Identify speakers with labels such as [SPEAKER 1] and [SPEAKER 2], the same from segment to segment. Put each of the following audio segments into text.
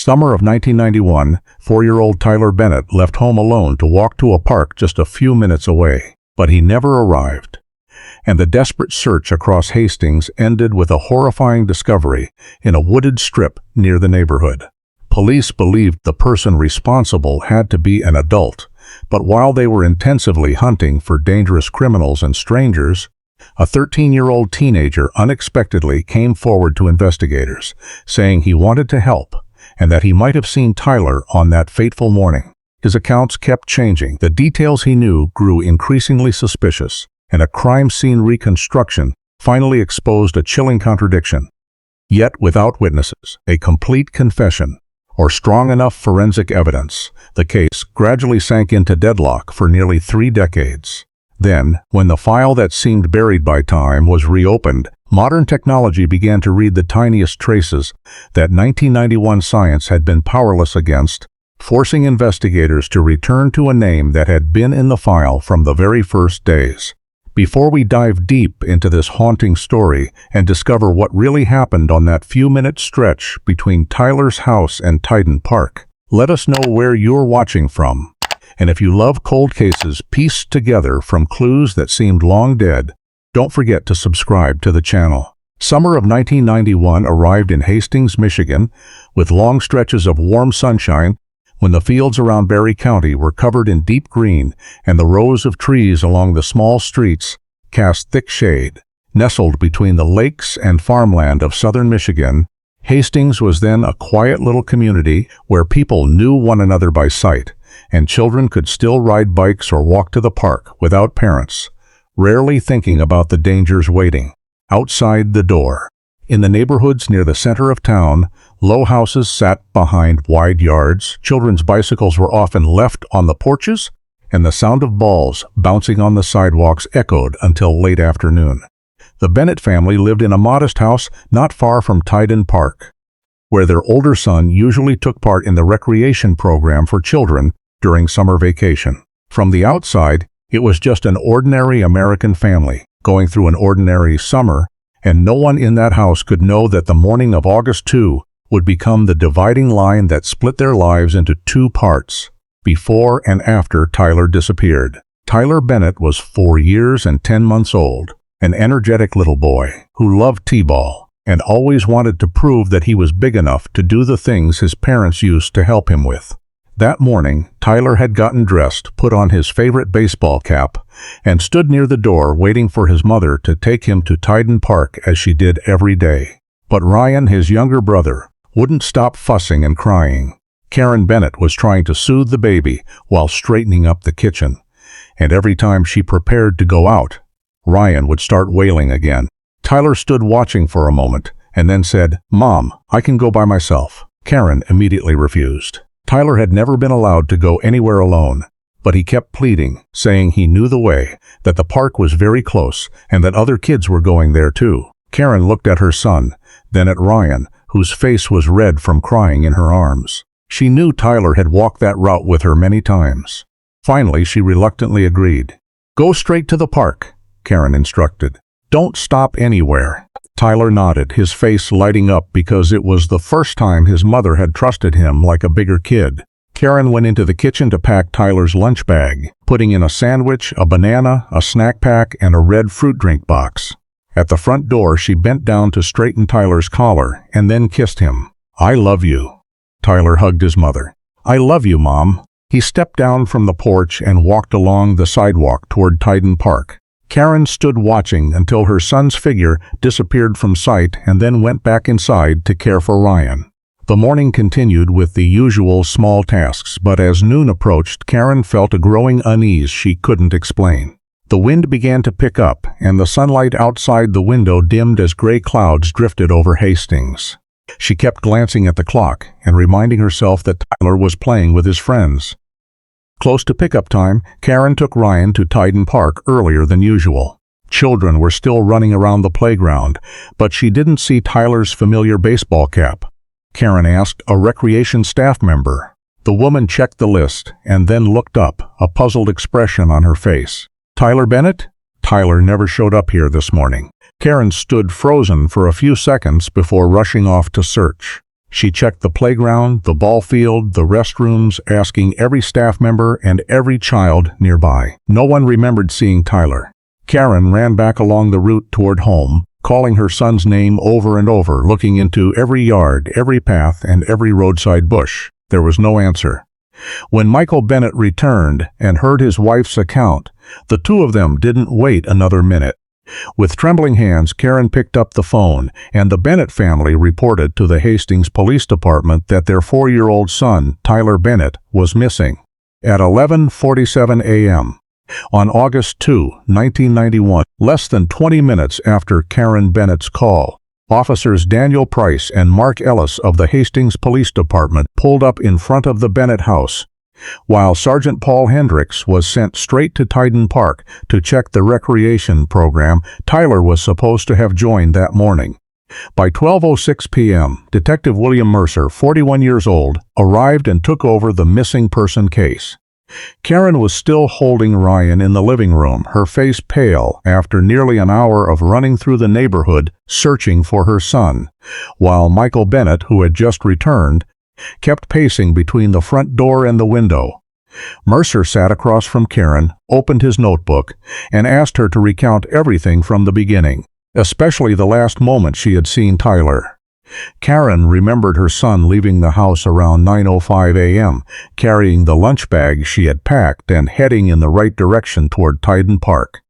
[SPEAKER 1] Summer of 1991, 4-year-old Tyler Bennett left home alone to walk to a park just a few minutes away, but he never arrived. And the desperate search across Hastings ended with a horrifying discovery in a wooded strip near the neighborhood. Police believed the person responsible had to be an adult, but while they were intensively hunting for dangerous criminals and strangers, a 13-year-old teenager unexpectedly came forward to investigators, saying he wanted to help and that he might have seen Tyler on that fateful morning. His accounts kept changing. The details he knew grew increasingly suspicious, and a crime scene reconstruction finally exposed a chilling contradiction. Yet without witnesses, a complete confession, or strong enough forensic evidence, the case gradually sank into deadlock for nearly 3 decades. Then, when the file that seemed buried by time was reopened, modern technology began to read the tiniest traces that 1991 science had been powerless against, forcing investigators to return to a name that had been in the file from the very first days. Before we dive deep into this haunting story and discover what really happened on that few-minute stretch between Tyler's house and Titan Park, let us know where you're watching from. And if you love cold cases pieced together from clues that seemed long dead, don't forget to subscribe to the channel. Summer of 1991 arrived in Hastings, Michigan, with long stretches of warm sunshine when the fields around Berry County were covered in deep green and the rows of trees along the small streets cast thick shade. Nestled between the lakes and farmland of southern Michigan, Hastings was then a quiet little community where people knew one another by sight, and children could still ride bikes or walk to the park without parents, rarely thinking about the dangers waiting outside the door. In the neighborhoods near the center of town, low houses sat behind wide yards, children's bicycles were often left on the porches, and the sound of balls bouncing on the sidewalks echoed until late afternoon. The Bennett family lived in a modest house not far from Titan Park, where their older son usually took part in the recreation program for children during summer vacation. From the outside, it was just an ordinary American family going through an ordinary summer, and no one in that house could know that the morning of August 2 would become the dividing line that split their lives into 2 parts, before and after Tyler disappeared. Tyler Bennett was 4 years and 10 months old, an energetic little boy who loved t-ball and always wanted to prove that he was big enough to do the things his parents used to help him with. That morning, Tyler had gotten dressed, put on his favorite baseball cap, and stood near the door waiting for his mother to take him to Titan Park as she did every day. But Ryan, his younger brother, wouldn't stop fussing and crying. Karen Bennett was trying to soothe the baby while straightening up the kitchen, and every time she prepared to go out, Ryan would start wailing again. Tyler stood watching for a moment and then said, "Mom, I can go by myself." Karen immediately refused. Tyler had never been allowed to go anywhere alone, but he kept pleading, saying he knew the way, that the park was very close, and that other kids were going there too. Karen looked at her son, then at Ryan, whose face was red from crying in her arms. She knew Tyler had walked that route with her many times. Finally, she reluctantly agreed. "Go straight to the park," Karen instructed. "Don't stop anywhere." Tyler nodded, his face lighting up because it was the first time his mother had trusted him like a bigger kid. Karen went into the kitchen to pack Tyler's lunch bag, putting in a sandwich, a banana, a snack pack, and a red fruit drink box. At the front door, she bent down to straighten Tyler's collar and then kissed him. "I love you." Tyler hugged his mother. "I love you, Mom." He stepped down from the porch and walked along the sidewalk toward Titan Park. Karen stood watching until her son's figure disappeared from sight and then went back inside to care for Ryan. The morning continued with the usual small tasks, but as noon approached, Karen felt a growing unease she couldn't explain. The wind began to pick up, and the sunlight outside the window dimmed as gray clouds drifted over Hastings. She kept glancing at the clock and reminding herself that Tyler was playing with his friends. Close to pickup time, Karen took Ryan to Titan Park earlier than usual. Children were still running around the playground, but she didn't see Tyler's familiar baseball cap. Karen asked a recreation staff member. The woman checked the list and then looked up, a puzzled expression on her face. "Tyler Bennett? Tyler never showed up here this morning." Karen stood frozen for a few seconds before rushing off to search. She checked the playground, the ball field, the restrooms, asking every staff member and every child nearby. No one remembered seeing Tyler. Karen ran back along the route toward home, calling her son's name over and over, looking into every yard, every path, and every roadside bush. There was no answer. When Michael Bennett returned and heard his wife's account, the two of them didn't wait another minute. With trembling hands, Karen picked up the phone, and the Bennett family reported to the Hastings Police Department that their 4-year-old son, Tyler Bennett, was missing. At 11:47 a.m. on August 2, 1991, less than 20 minutes after Karen Bennett's call, officers Daniel Price and Mark Ellis of the Hastings Police Department pulled up in front of the Bennett house, while Sergeant Paul Hendricks was sent straight to Tyden Park to check the recreation program Tyler was supposed to have joined that morning. By 12:06 p.m., Detective William Mercer, 41 years old, arrived and took over the missing person case. Karen was still holding Ryan in the living room, her face pale after nearly an hour of running through the neighborhood searching for her son, while Michael Bennett, who had just returned, kept pacing between the front door and the window. Mercer sat across from Karen, opened his notebook, and asked her to recount everything from the beginning, especially the last moment she had seen Tyler. Karen remembered her son leaving the house around 9:05 a.m., carrying the lunch bag she had packed and heading in the right direction toward Tyden Park.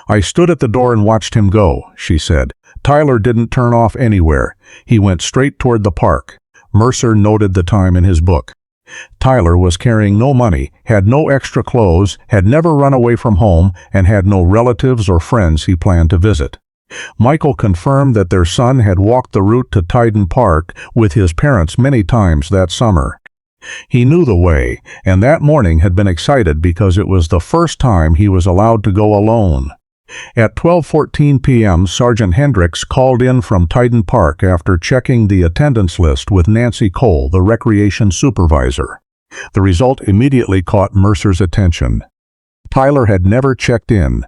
[SPEAKER 1] "I stood at the door and watched him go," she said. "Tyler didn't turn off anywhere. He went straight toward the park." Mercer noted the time in his book. Tyler was carrying no money, had no extra clothes, had never run away from home, and had no relatives or friends he planned to visit. Michael confirmed that their son had walked the route to Tyden Park with his parents many times that summer. He knew the way, and that morning had been excited because it was the first time he was allowed to go alone. At 12:14 p.m., Sergeant Hendricks called in from Tyden Park after checking the attendance list with Nancy Cole, the recreation supervisor. The result immediately caught Mercer's attention. Tyler had never checked in.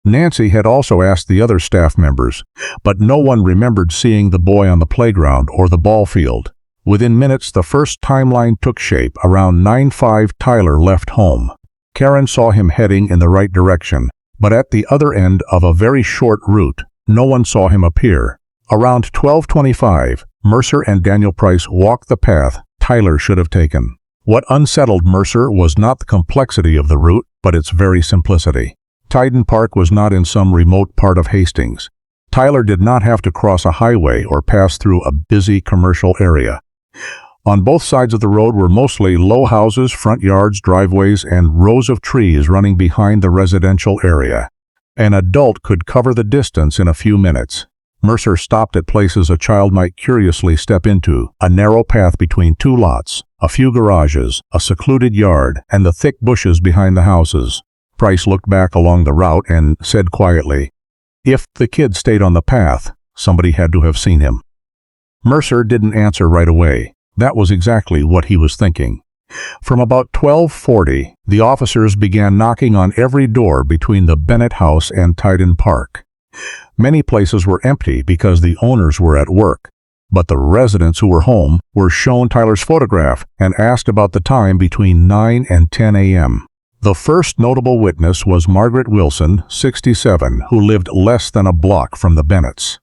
[SPEAKER 1] Nancy had also asked the other staff members, but no one remembered seeing the boy on the playground or the ball field. Within minutes, the first timeline took shape. Around 9:05, Tyler left home. Karen saw him heading in the right direction, but at the other end of a very short route, no one saw him appear. Around 12:25, Mercer and Daniel Price walked the path Tyler should have taken. What unsettled Mercer was not the complexity of the route, but its very simplicity. Tyden Park was not in some remote part of Hastings. Tyler did not have to cross a highway or pass through a busy commercial area. On both sides of the road were mostly low houses, front yards, driveways, and rows of trees running behind the residential area. An adult could cover the distance in a few minutes. Mercer stopped at places a child might curiously step into: a narrow path between two lots, a few garages, a secluded yard, and the thick bushes behind the houses. Price looked back along the route and said quietly, "If the kid stayed on the path, somebody had to have seen him." Mercer didn't answer right away. That was exactly what he was thinking. From about 12:40, the officers began knocking on every door between the Bennett house and Tyden Park. Many places were empty because the owners were at work, but the residents who were home were shown Tyler's photograph and asked about the time between 9 and 10 a.m. The first notable witness was Margaret Wilson, 67, who lived less than a block from the Bennetts.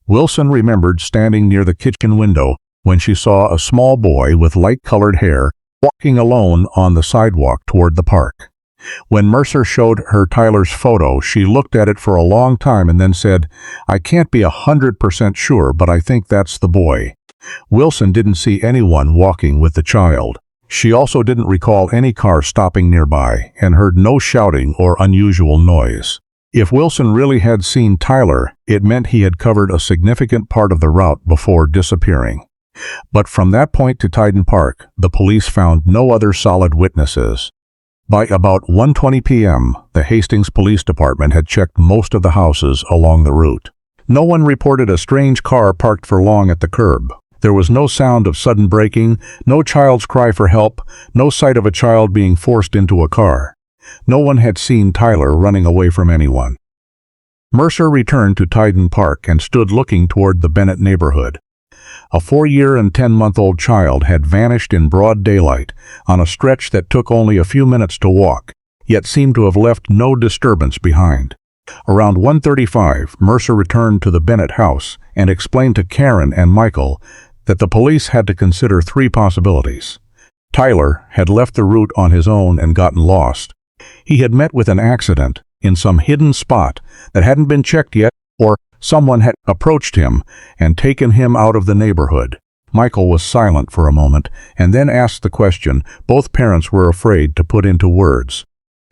[SPEAKER 1] Wilson remembered standing near the kitchen window when she saw a small boy with light-colored hair walking alone on the sidewalk toward the park. When Mercer showed her Tyler's photo, she looked at it for a long time and then said, "I can't be 100% sure, but I think that's the boy." Wilson didn't see anyone walking with the child. She also didn't recall any car stopping nearby and heard no shouting or unusual noise. If Wilson really had seen Tyler, it meant he had covered a significant part of the route before disappearing. But from that point to Tyden Park, the police found no other solid witnesses. By about 1:20 p.m., the Hastings Police Department had checked most of the houses along the route. No one reported a strange car parked for long at the curb. There was no sound of sudden braking, no child's cry for help, no sight of a child being forced into a car. No one had seen Tyler running away from anyone. Mercer returned to Tyden Park and stood looking toward the Bennett neighborhood. A 4-year and 10-month-old child had vanished in broad daylight on a stretch that took only a few minutes to walk, yet seemed to have left no disturbance behind. Around 1:35, Mercer returned to the Bennett house and explained to Karen and Michael that the police had to consider 3 possibilities. Tyler had left the route on his own and gotten lost. He had met with an accident in some hidden spot that hadn't been checked yet, or someone had approached him and taken him out of the neighborhood. Michael was silent for a moment and then asked the question both parents were afraid to put into words.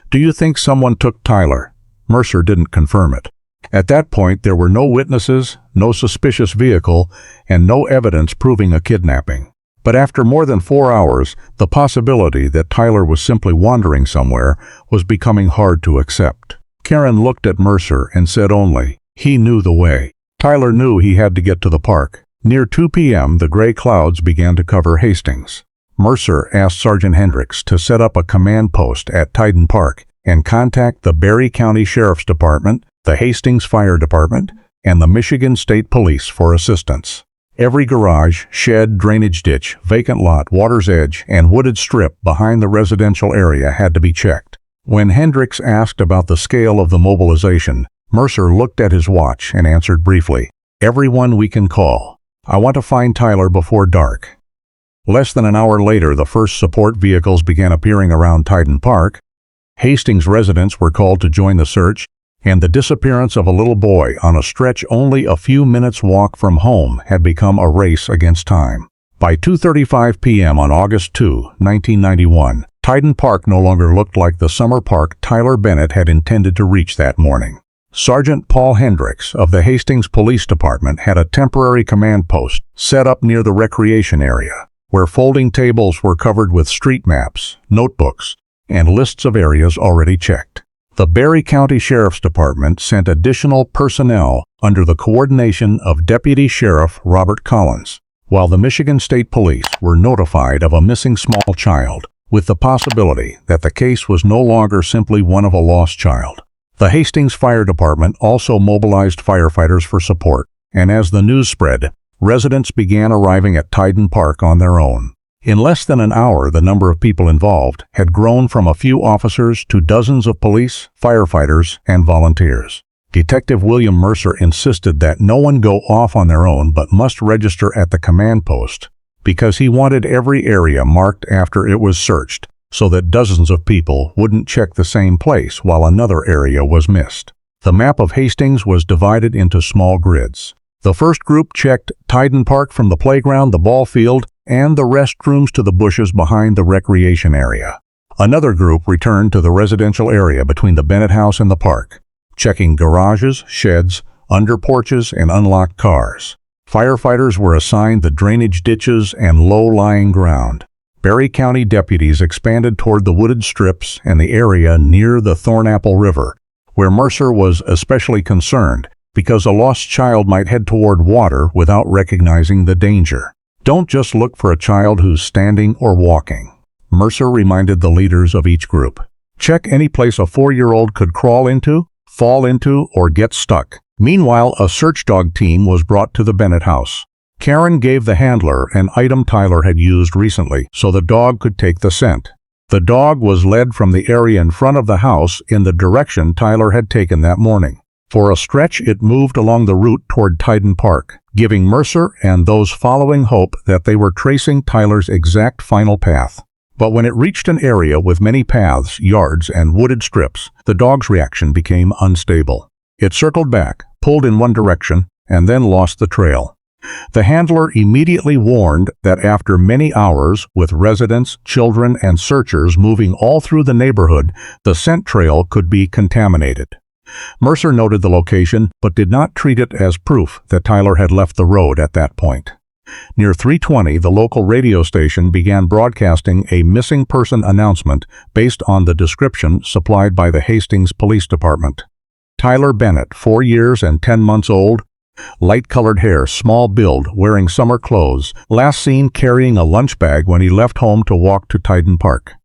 [SPEAKER 1] "Do you think someone took Tyler?" Mercer didn't confirm it. At that point, there were no witnesses, no suspicious vehicle, and no evidence proving a kidnapping. But after more than 4 hours, the possibility that Tyler was simply wandering somewhere was becoming hard to accept. Karen looked at Mercer and said only, "He knew the way." Tyler knew he had to get to the park. Near 2 p.m., the gray clouds began to cover Hastings. Mercer asked Sergeant Hendricks to set up a command post at Tyden Park and contact the Barry County Sheriff's Department, the Hastings Fire Department, and the Michigan State Police for assistance. Every garage, shed, drainage ditch, vacant lot, water's edge, and wooded strip behind the residential area had to be checked. When Hendricks asked about the scale of the mobilization, Mercer looked at his watch and answered briefly, "Everyone we can call. I want to find Tyler before dark." Less than an hour later, the first support vehicles began appearing around Tyden Park. Hastings residents were called to join the search, and the disappearance of a little boy on a stretch only a few minutes' walk from home had become a race against time. By 2:35 p.m. on August 2, 1991, Tyden Park no longer looked like the summer park Tyler Bennett had intended to reach that morning. Sergeant Paul Hendricks of the Hastings Police Department had a temporary command post set up near the recreation area, where folding tables were covered with street maps, notebooks, and lists of areas already checked. The Barry County Sheriff's Department sent additional personnel under the coordination of Deputy Sheriff Robert Collins, while the Michigan State Police were notified of a missing small child, with the possibility that the case was no longer simply one of a lost child. The Hastings Fire Department also mobilized firefighters for support, and as the news spread, residents began arriving at Tyden Park on their own. In less than an hour, the number of people involved had grown from a few officers to dozens of police, firefighters, and volunteers. Detective William Mercer insisted that no one go off on their own but must register at the command post, because he wanted every area marked after it was searched, so that dozens of people wouldn't check the same place while another area was missed. The map of Hastings was divided into small grids. The first group checked Tyden Park from the playground, the ball field, and the restrooms to the bushes behind the recreation area. Another group returned to the residential area between the Bennett house and the park, checking garages, sheds, under porches, and unlocked cars. Firefighters were assigned the drainage ditches and low-lying ground. Barry County deputies expanded toward the wooded strips and the area near the Thornapple River, where Mercer was especially concerned because a lost child might head toward water without recognizing the danger. Don't just look for a child who's standing or walking, Mercer reminded the leaders of each group. Check any place a 4-year-old could crawl into, fall into, or get stuck. Meanwhile, a search dog team was brought to the Bennett house. Karen gave the handler an item Tyler had used recently so the dog could take the scent. The dog was led from the area in front of the house in the direction Tyler had taken that morning. For a stretch, it moved along the route toward Tyden Park, giving Mercer and those following hope that they were tracing Tyler's exact final path. But when it reached an area with many paths, yards, and wooded strips, the dog's reaction became unstable. It circled back, pulled in one direction, and then lost the trail. The handler immediately warned that after many hours, with residents, children, and searchers moving all through the neighborhood, the scent trail could be contaminated. Mercer noted the location, but did not treat it as proof that Tyler had left the road at that point. Near 3:20, the local radio station began broadcasting a missing person announcement based on the description supplied by the Hastings Police Department. Tyler Bennett, 4 years and 10 months old, light-colored hair, small build, wearing summer clothes, last seen carrying a lunch bag when he left home to walk to Tyden Park.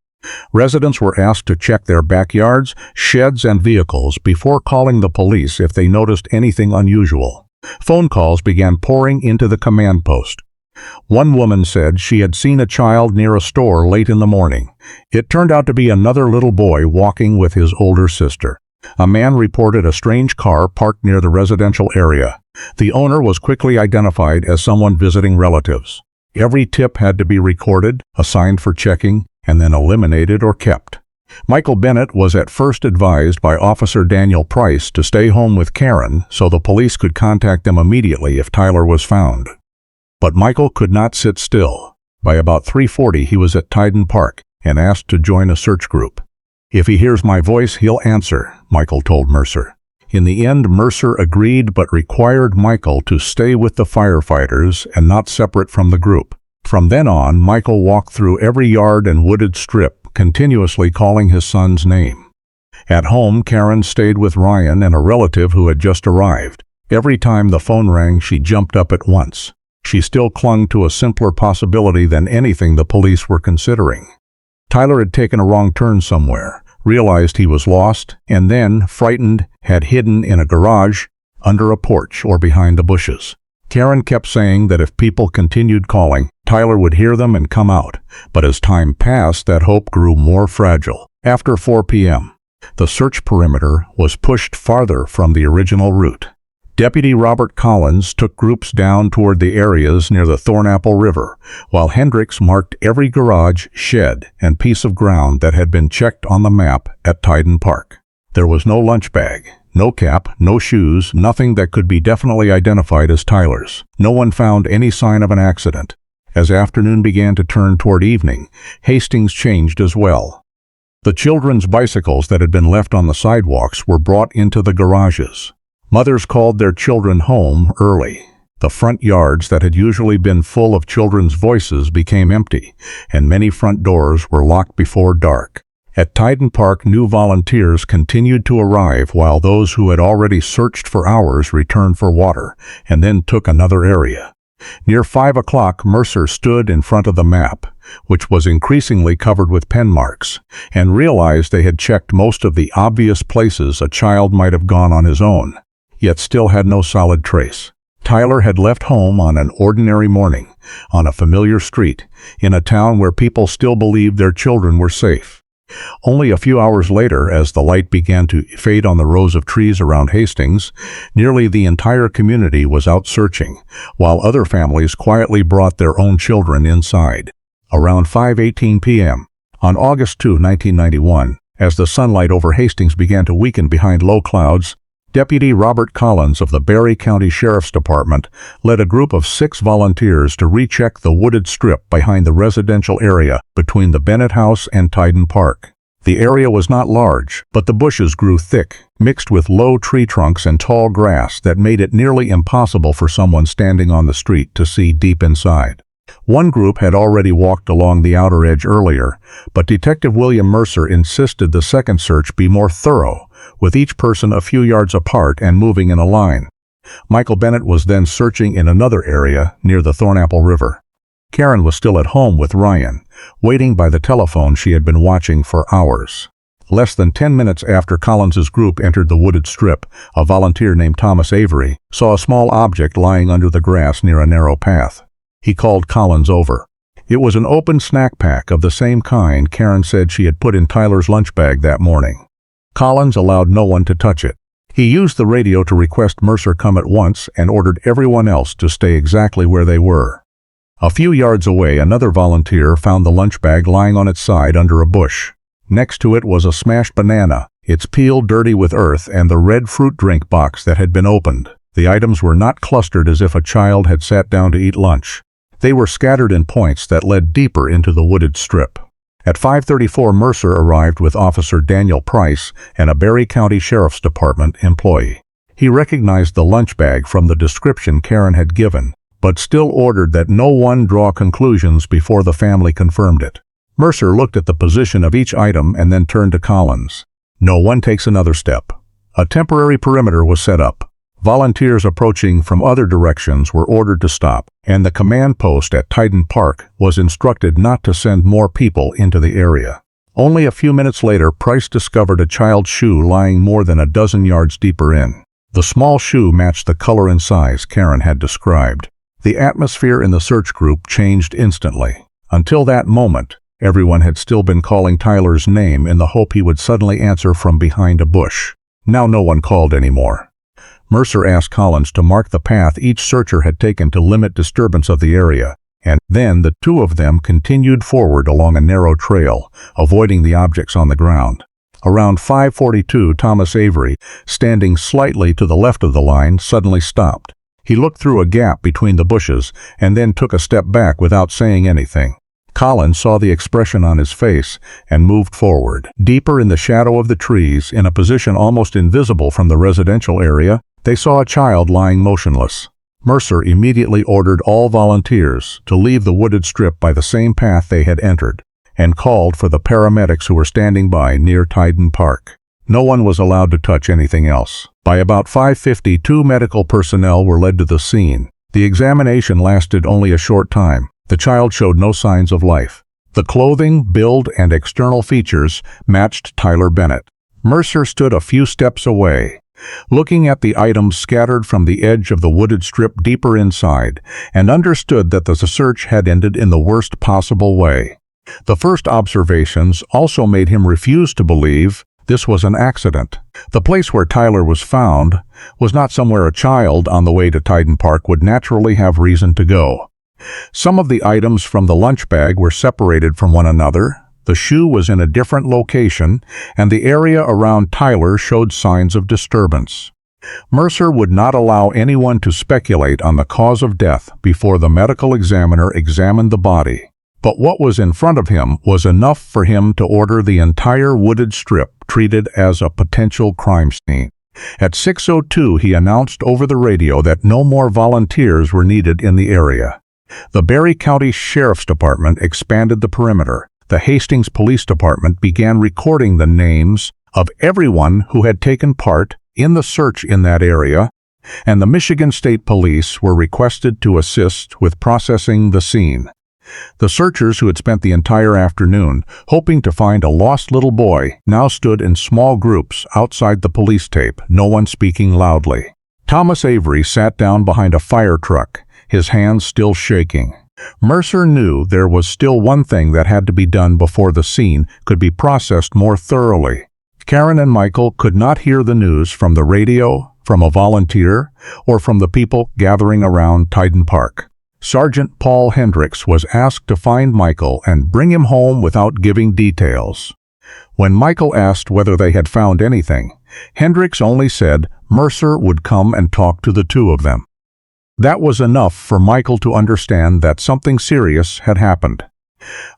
[SPEAKER 1] Residents were asked to check their backyards, sheds, and vehicles before calling the police if they noticed anything unusual. Phone calls began pouring into the command post. One woman said she had seen a child near a store late in the morning. It turned out to be another little boy walking with his older sister. A man reported a strange car parked near the residential area. The owner was quickly identified as someone visiting relatives. Every tip had to be recorded, assigned for checking, and then eliminated or kept. Michael Bennett was at first advised by Officer Daniel Price to stay home with Karen so the police could contact them immediately if Tyler was found. But Michael could not sit still. By about 3:40 he was at Tyden Park and asked to join a search group. "If he hears my voice, he'll answer," Michael told Mercer. In the end, Mercer agreed but required Michael to stay with the firefighters and not separate from the group. From then on, Michael walked through every yard and wooded strip, continuously calling his son's name. At home, Karen stayed with Ryan and a relative who had just arrived. Every time the phone rang, she jumped up at once. She still clung to a simpler possibility than anything the police were considering. Tyler had taken a wrong turn somewhere, realized he was lost, and then, frightened, had hidden in a garage, under a porch, or behind the bushes. Karen kept saying that if people continued calling, Tyler would hear them and come out, but as time passed, that hope grew more fragile. After 4 p.m., the search perimeter was pushed farther from the original route. Deputy Robert Collins took groups down toward the areas near the Thornapple River, while Hendricks marked every garage, shed, and piece of ground that had been checked on the map at Tyden Park. There was no lunch bag, no cap, no shoes, nothing that could be definitely identified as Tyler's. No one found any sign of an accident. As afternoon began to turn toward evening, Hastings changed as well. The children's bicycles that had been left on the sidewalks were brought into the garages. Mothers called their children home early. The front yards that had usually been full of children's voices became empty, and many front doors were locked before dark. At Tyden Park, new volunteers continued to arrive while those who had already searched for hours returned for water, and then took another area. Near 5 o'clock, Mercer stood in front of the map, which was increasingly covered with pen marks, and realized they had checked most of the obvious places a child might have gone on his own, yet still had no solid trace. Tyler had left home on an ordinary morning, on a familiar street, in a town where people still believed their children were safe. Only a few hours later, as the light began to fade on the rows of trees around Hastings, nearly the entire community was out searching, while other families quietly brought their own children inside. Around 5:18 p.m., on August 2, 1991, as the sunlight over Hastings began to weaken behind low clouds, Deputy Robert Collins of the Barry County Sheriff's Department led a group of 6 volunteers to recheck the wooded strip behind the residential area between the Bennett House and Tyden Park. The area was not large, but the bushes grew thick, mixed with low tree trunks and tall grass that made it nearly impossible for someone standing on the street to see deep inside. One group had already walked along the outer edge earlier, but Detective William Mercer insisted the second search be more thorough, with each person a few yards apart and moving in a line. Michael Bennett was then searching in another area near the Thornapple River. Karen was still at home with Ryan, waiting by the telephone she had been watching for hours. Less than 10 minutes after Collins's group entered the wooded strip, a volunteer named Thomas Avery saw a small object lying under the grass near a narrow path. He called Collins over. It was an open snack pack of the same kind Karen said she had put in Tyler's lunch bag that morning. Collins allowed no one to touch it. He used the radio to request Mercer come at once and ordered everyone else to stay exactly where they were. A few yards away, another volunteer found the lunch bag lying on its side under a bush. Next to it was a smashed banana, its peel dirty with earth, and the red fruit drink box that had been opened. The items were not clustered as if a child had sat down to eat lunch. They were scattered in points that led deeper into the wooded strip. At 5:34, Mercer arrived with Officer Daniel Price and a Barry County Sheriff's Department employee. He recognized the lunch bag from the description Karen had given, but still ordered that no one draw conclusions before the family confirmed it. Mercer looked at the position of each item and then turned to Collins. "No one takes another step." A temporary perimeter was set up. Volunteers approaching from other directions were ordered to stop, and the command post at Tyden Park was instructed not to send more people into the area. Only a few minutes later, Price discovered a child's shoe lying more than a dozen yards deeper in. The small shoe matched the color and size Karen had described. The atmosphere in the search group changed instantly. Until that moment, everyone had still been calling Tyler's name in the hope he would suddenly answer from behind a bush. Now no one called anymore. Mercer asked Collins to mark the path each searcher had taken to limit disturbance of the area, and then the two of them continued forward along a narrow trail, avoiding the objects on the ground. Around 5:42, Thomas Avery, standing slightly to the left of the line, suddenly stopped. He looked through a gap between the bushes and then took a step back without saying anything. Collins saw the expression on his face and moved forward. Deeper in the shadow of the trees, in a position almost invisible from the residential area, they saw a child lying motionless. Mercer immediately ordered all volunteers to leave the wooded strip by the same path they had entered, and called for the paramedics who were standing by near Tyden Park. No one was allowed to touch anything else. By about 5:50, 2 medical personnel were led to the scene. The examination lasted only a short time. The child showed no signs of life. The clothing, build, and external features matched Tyler Bennett. Mercer stood a few steps away, looking at the items scattered from the edge of the wooded strip deeper inside, and understood that the search had ended in the worst possible way. The first observations also made him refuse to believe this was an accident. The place where Tyler was found was not somewhere a child on the way to Tyden Park would naturally have reason to go. Some of the items from the lunch bag were separated from one another, the shoe was in a different location, and the area around Tyler showed signs of disturbance. Mercer would not allow anyone to speculate on the cause of death before the medical examiner examined the body. But what was in front of him was enough for him to order the entire wooded strip treated as a potential crime scene. At 6:02, he announced over the radio that no more volunteers were needed in the area. The Barry County Sheriff's Department expanded the perimeter. The Hastings Police Department began recording the names of everyone who had taken part in the search in that area, and the Michigan State Police were requested to assist with processing the scene. The searchers who had spent the entire afternoon hoping to find a lost little boy now stood in small groups outside the police tape, no one speaking loudly. Thomas Avery sat down behind a fire truck, his hands still shaking. Mercer knew there was still one thing that had to be done before the scene could be processed more thoroughly. Karen and Michael could not hear the news from the radio, from a volunteer, or from the people gathering around Tyden Park. Sergeant Paul Hendricks was asked to find Michael and bring him home without giving details. When Michael asked whether they had found anything, Hendricks only said Mercer would come and talk to the two of them. That was enough for Michael to understand that something serious had happened.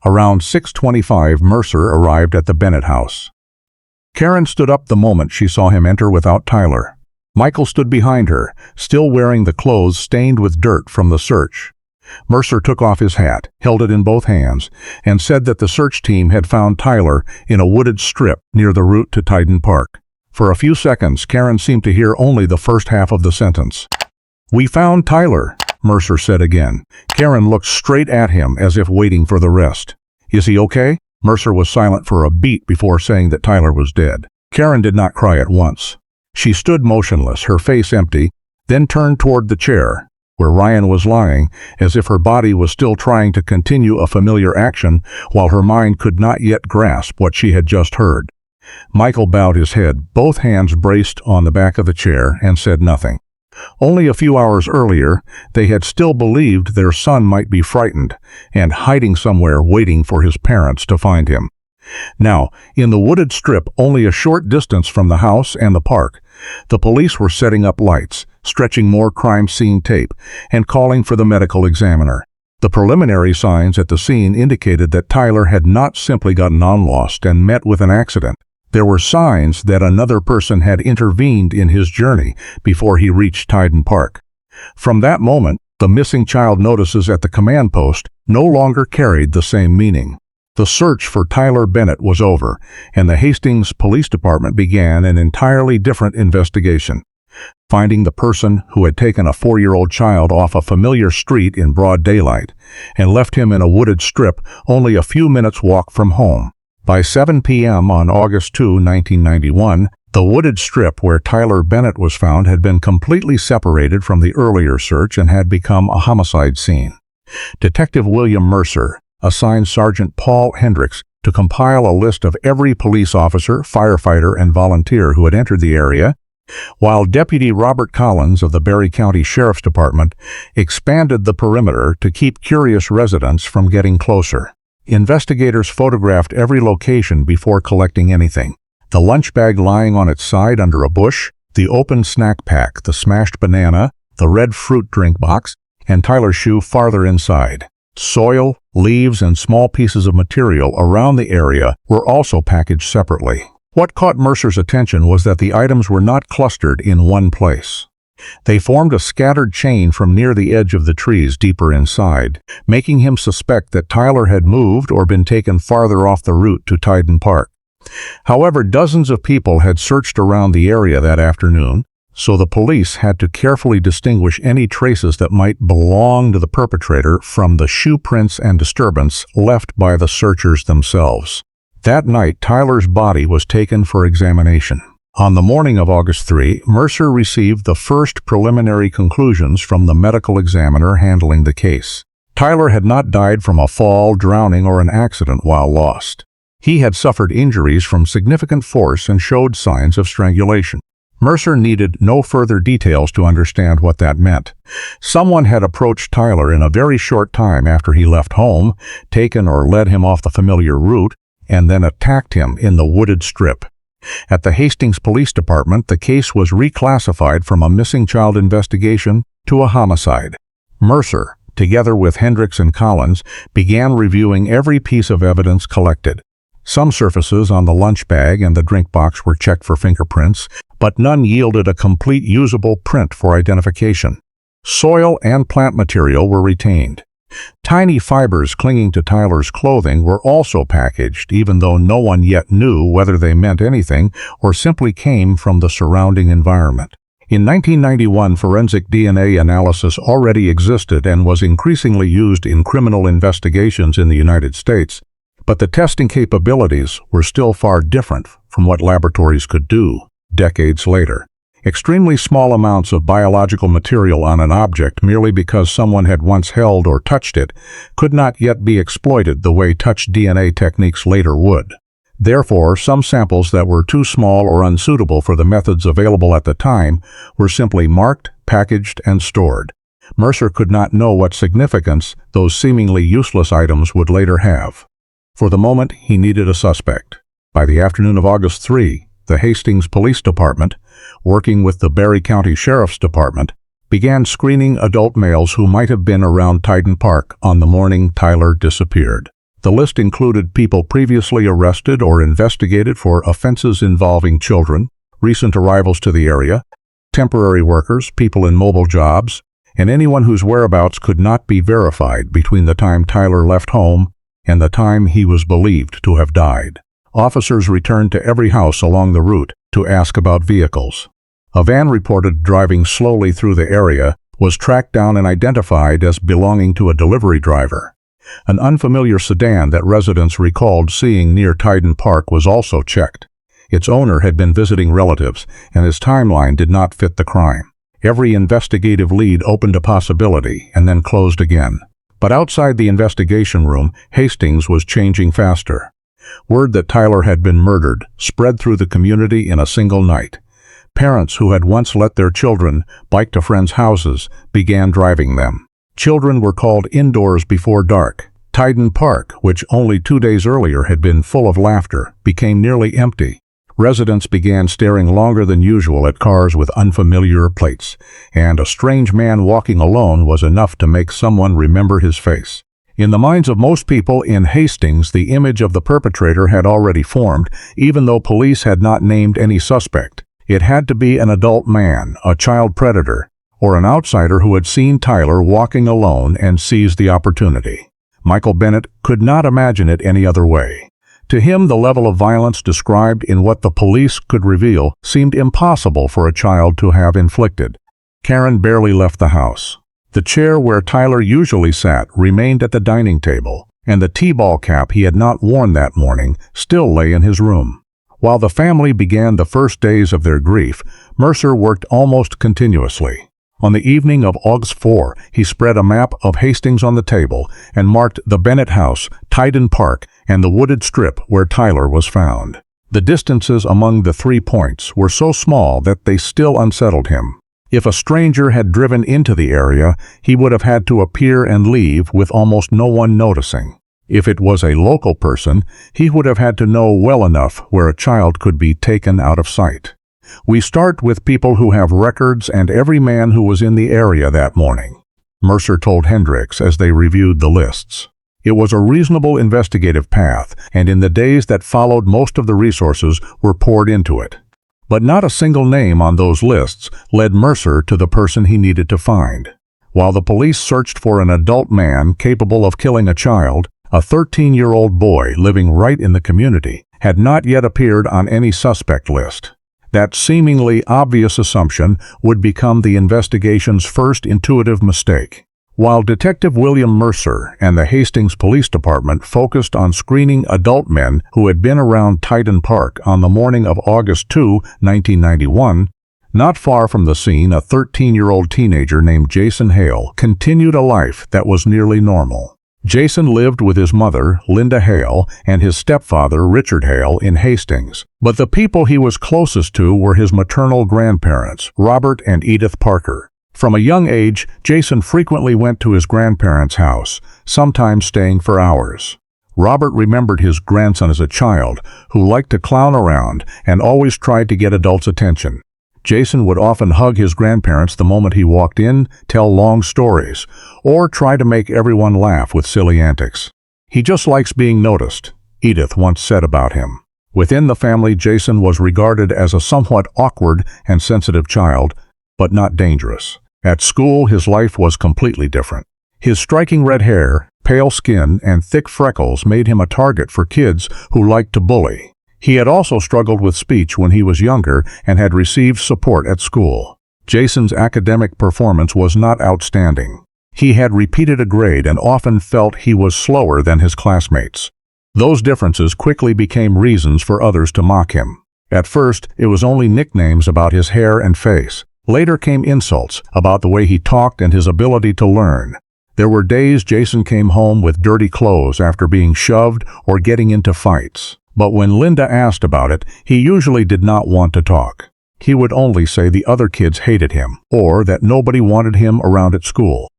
[SPEAKER 1] Around 6:25, Mercer arrived at the Bennett house. Karen stood up the moment she saw him enter without Tyler. Michael stood behind her, still wearing the clothes stained with dirt from the search. Mercer took off his hat, held it in both hands, and said that the search team had found Tyler in a wooded strip near the route to Tyden Park. For a few seconds, Karen seemed to hear only the first half of the sentence. "We found Tyler," Mercer said again. Karen looked straight at him as if waiting for the rest. "Is he okay?" Mercer was silent for a beat before saying that Tyler was dead. Karen did not cry at once. She stood motionless, her face empty, then turned toward the chair, where Ryan was lying, as if her body was still trying to continue a familiar action while her mind could not yet grasp what she had just heard. Michael bowed his head, both hands braced on the back of the chair, and said nothing. Only a few hours earlier, they had still believed their son might be frightened and hiding somewhere waiting for his parents to find him. Now, in the wooded strip only a short distance from the house and the park, the police were setting up lights, stretching more crime scene tape, and calling for the medical examiner. The preliminary signs at the scene indicated that Tyler had not simply gotten lost and met with an accident. There were signs that another person had intervened in his journey before he reached Tyden Park. From that moment, the missing child notices at the command post no longer carried the same meaning. The search for Tyler Bennett was over, and the Hastings Police Department began an entirely different investigation. Finding the person who had taken a 4-year-old child off a familiar street in broad daylight and left him in a wooded strip only a few minutes' walk from home. By 7 p.m. on August 2, 1991, The wooded strip where Tyler Bennett was found had been completely separated from the earlier search and had become a homicide scene. Detective William Mercer assigned Sergeant Paul Hendricks to compile a list of every police officer, firefighter, and volunteer who had entered the area, while Deputy Robert Collins of the Barry County Sheriff's Department expanded the perimeter to keep curious residents from getting closer. Investigators photographed every location before collecting anything. The lunch bag lying on its side under a bush, the open snack pack, the smashed banana, the red fruit drink box, and Tyler's shoe farther inside. Soil, leaves, and small pieces of material around the area were also packaged separately. What caught Mercer's attention was that the items were not clustered in one place. They formed a scattered chain from near the edge of the trees deeper inside, making him suspect that Tyler had moved or been taken farther off the route to Tyden Park. However, dozens of people had searched around the area that afternoon, so the police had to carefully distinguish any traces that might belong to the perpetrator from the shoe prints and disturbance left by the searchers themselves. That night, Tyler's body was taken for examination. On the morning of August 3, Mercer received the first preliminary conclusions from the medical examiner handling the case. Tyler had not died from a fall, drowning, or an accident while lost. He had suffered injuries from significant force and showed signs of strangulation. Mercer needed no further details to understand what that meant. Someone had approached Tyler in a very short time after he left home, taken or led him off the familiar route, and then attacked him in the wooded strip. At the Hastings Police Department, the case was reclassified from a missing child investigation to a homicide. Mercer, together with Hendricks and Collins, began reviewing every piece of evidence collected. Some surfaces on the lunch bag and the drink box were checked for fingerprints, but none yielded a complete usable print for identification. Soil and plant material were retained. Tiny fibers clinging to Tyler's clothing were also packaged, even though no one yet knew whether they meant anything or simply came from the surrounding environment. In 1991, forensic DNA analysis already existed and was increasingly used in criminal investigations in the United States, but the testing capabilities were still far different from what laboratories could do decades later. Extremely small amounts of biological material on an object merely because someone had once held or touched it could not yet be exploited the way touch DNA techniques later would. Therefore, some samples that were too small or unsuitable for the methods available at the time were simply marked, packaged, and stored. Mercer could not know what significance those seemingly useless items would later have. For the moment, he needed a suspect. By the afternoon of August 3, the Hastings Police Department, working with the Barry County Sheriff's Department, began screening adult males who might have been around Tyden Park on the morning Tyler disappeared. The list included people previously arrested or investigated for offenses involving children, recent arrivals to the area, temporary workers, people in mobile jobs, and anyone whose whereabouts could not be verified between the time Tyler left home and the time he was believed to have died. Officers returned to every house along the route to ask about vehicles. A van reported driving slowly through the area was tracked down and identified as belonging to a delivery driver. An unfamiliar sedan that residents recalled seeing near Tyden Park was also checked. Its owner had been visiting relatives, and his timeline did not fit the crime. Every investigative lead opened a possibility and then closed again. But outside the investigation room, Hastings was changing faster. Word that Tyler had been murdered spread through the community in a single night. Parents who had once let their children bike to friends' houses began driving them. Children were called indoors before dark. Tyden Park, which only 2 days earlier had been full of laughter, became nearly empty. Residents began staring longer than usual at cars with unfamiliar plates, and a strange man walking alone was enough to make someone remember his face. In the minds of most people in Hastings, the image of the perpetrator had already formed, even though police had not named any suspect. It had to be an adult man, a child predator, or an outsider who had seen Tyler walking alone and seized the opportunity. Michael Bennett could not imagine it any other way. To him, the level of violence described in what the police could reveal seemed impossible for a child to have inflicted. Karen barely left the house. The chair where Tyler usually sat remained at the dining table, and the T-ball cap he had not worn that morning still lay in his room. While the family began the first days of their grief, Mercer worked almost continuously. On the evening of August 4, he spread a map of Hastings on the table and marked the Bennett house, Tyden Park, and the wooded strip where Tyler was found. The distances among the 3 points were so small that they still unsettled him. If a stranger had driven into the area, he would have had to appear and leave with almost no one noticing. If it was a local person, he would have had to know well enough where a child could be taken out of sight. We start with people who have records and every man who was in the area that morning, Mercer told Hendricks as they reviewed the lists. It was a reasonable investigative path, and in the days that followed most of the resources were poured into it. But not a single name on those lists led Mercer to the person he needed to find. While the police searched for an adult man capable of killing a child, a 13-year-old boy living right in the community had not yet appeared on any suspect list. That seemingly obvious assumption would become the investigation's first intuitive mistake. While Detective William Mercer and the Hastings Police Department focused on screening adult men who had been around Tyden Park on the morning of August 2, 1991, not far from the scene, a 13-year-old teenager named Jason Hale continued a life that was nearly normal. Jason lived with his mother, Linda Hale, and his stepfather, Richard Hale, in Hastings, but the people he was closest to were his maternal grandparents, Robert and Edith Parker. From a young age, Jason frequently went to his grandparents' house, sometimes staying for hours. Robert remembered his grandson as a child who liked to clown around and always tried to get adults' attention. Jason would often hug his grandparents the moment he walked in, tell long stories, or try to make everyone laugh with silly antics. "He just likes being noticed," Edith once said about him. Within the family, Jason was regarded as a somewhat awkward and sensitive child, but not dangerous. At school, his life was completely different. His striking red hair, pale skin, and thick freckles made him a target for kids who liked to bully. He had also struggled with speech when he was younger and had received support at school. Jason's academic performance was not outstanding. He had repeated a grade and often felt he was slower than his classmates. Those differences quickly became reasons for others to mock him. At first, it was only nicknames about his hair and face. Later came insults about the way he talked and his ability to learn. There were days Jason came home with dirty clothes after being shoved or getting into fights. But when Linda asked about it, he usually did not want to talk. He would only say the other kids hated him, or that nobody wanted him around at school.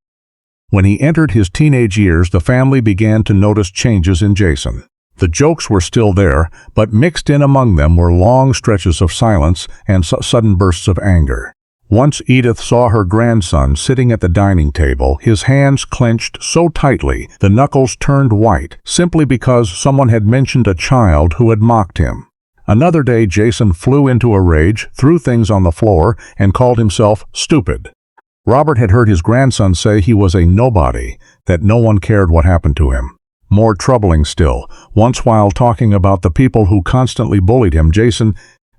[SPEAKER 1] When he entered his teenage years, the family began to notice changes in Jason. The jokes were still there, but mixed in among them were long stretches of silence and sudden bursts of anger. Once Edith saw her grandson sitting at the dining table, his hands clenched so tightly the knuckles turned white, simply because someone had mentioned a child who had mocked him. Another day, Jason flew into a rage, threw things on the floor, and called himself stupid. Robert had heard his grandson say he was a nobody, that no one cared what happened to him. More troubling still, once while talking about the people who constantly bullied him, Jason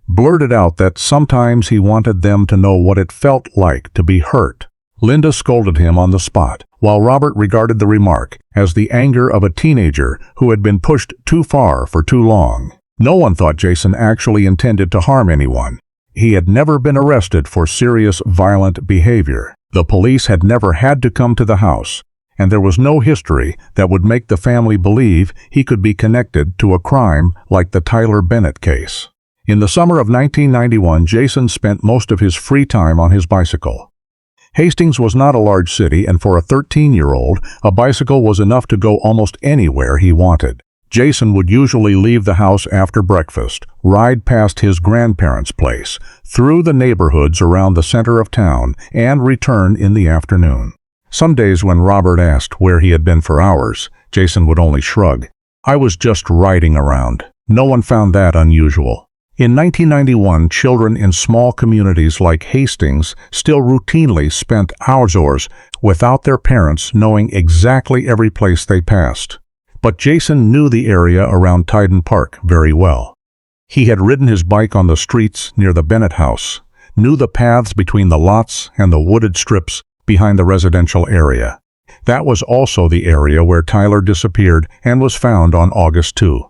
[SPEAKER 1] blurted out that sometimes he wanted them to know what it felt like to be hurt. Linda scolded him on the spot, while Robert regarded the remark as the anger of a teenager who had been pushed too far for too long. No one thought Jason actually intended to harm anyone. He had never been arrested for serious violent behavior. The police had never had to come to the house, and there was no history that would make the family believe he could be connected to a crime like the Tyler Bennett case. In the summer of 1991, Jason spent most of his free time on his bicycle. Hastings was not a large city, and for a 13-year-old, a bicycle was enough to go almost anywhere he wanted. Jason would usually leave the house after breakfast, ride past his grandparents' place, through the neighborhoods around the center of town, and return in the afternoon. Some days when Robert asked where he had been for hours, Jason would only shrug. "I was just riding around." No one found that unusual. In 1991, children in small communities like Hastings still routinely spent hours without their parents knowing exactly every place they passed. But Jason knew the area around Tyden Park very well. He had ridden his bike on the streets near the Bennett house, knew the paths between the lots and the wooded strips behind the residential area. That was also the area where Tyler disappeared and was found on August 2.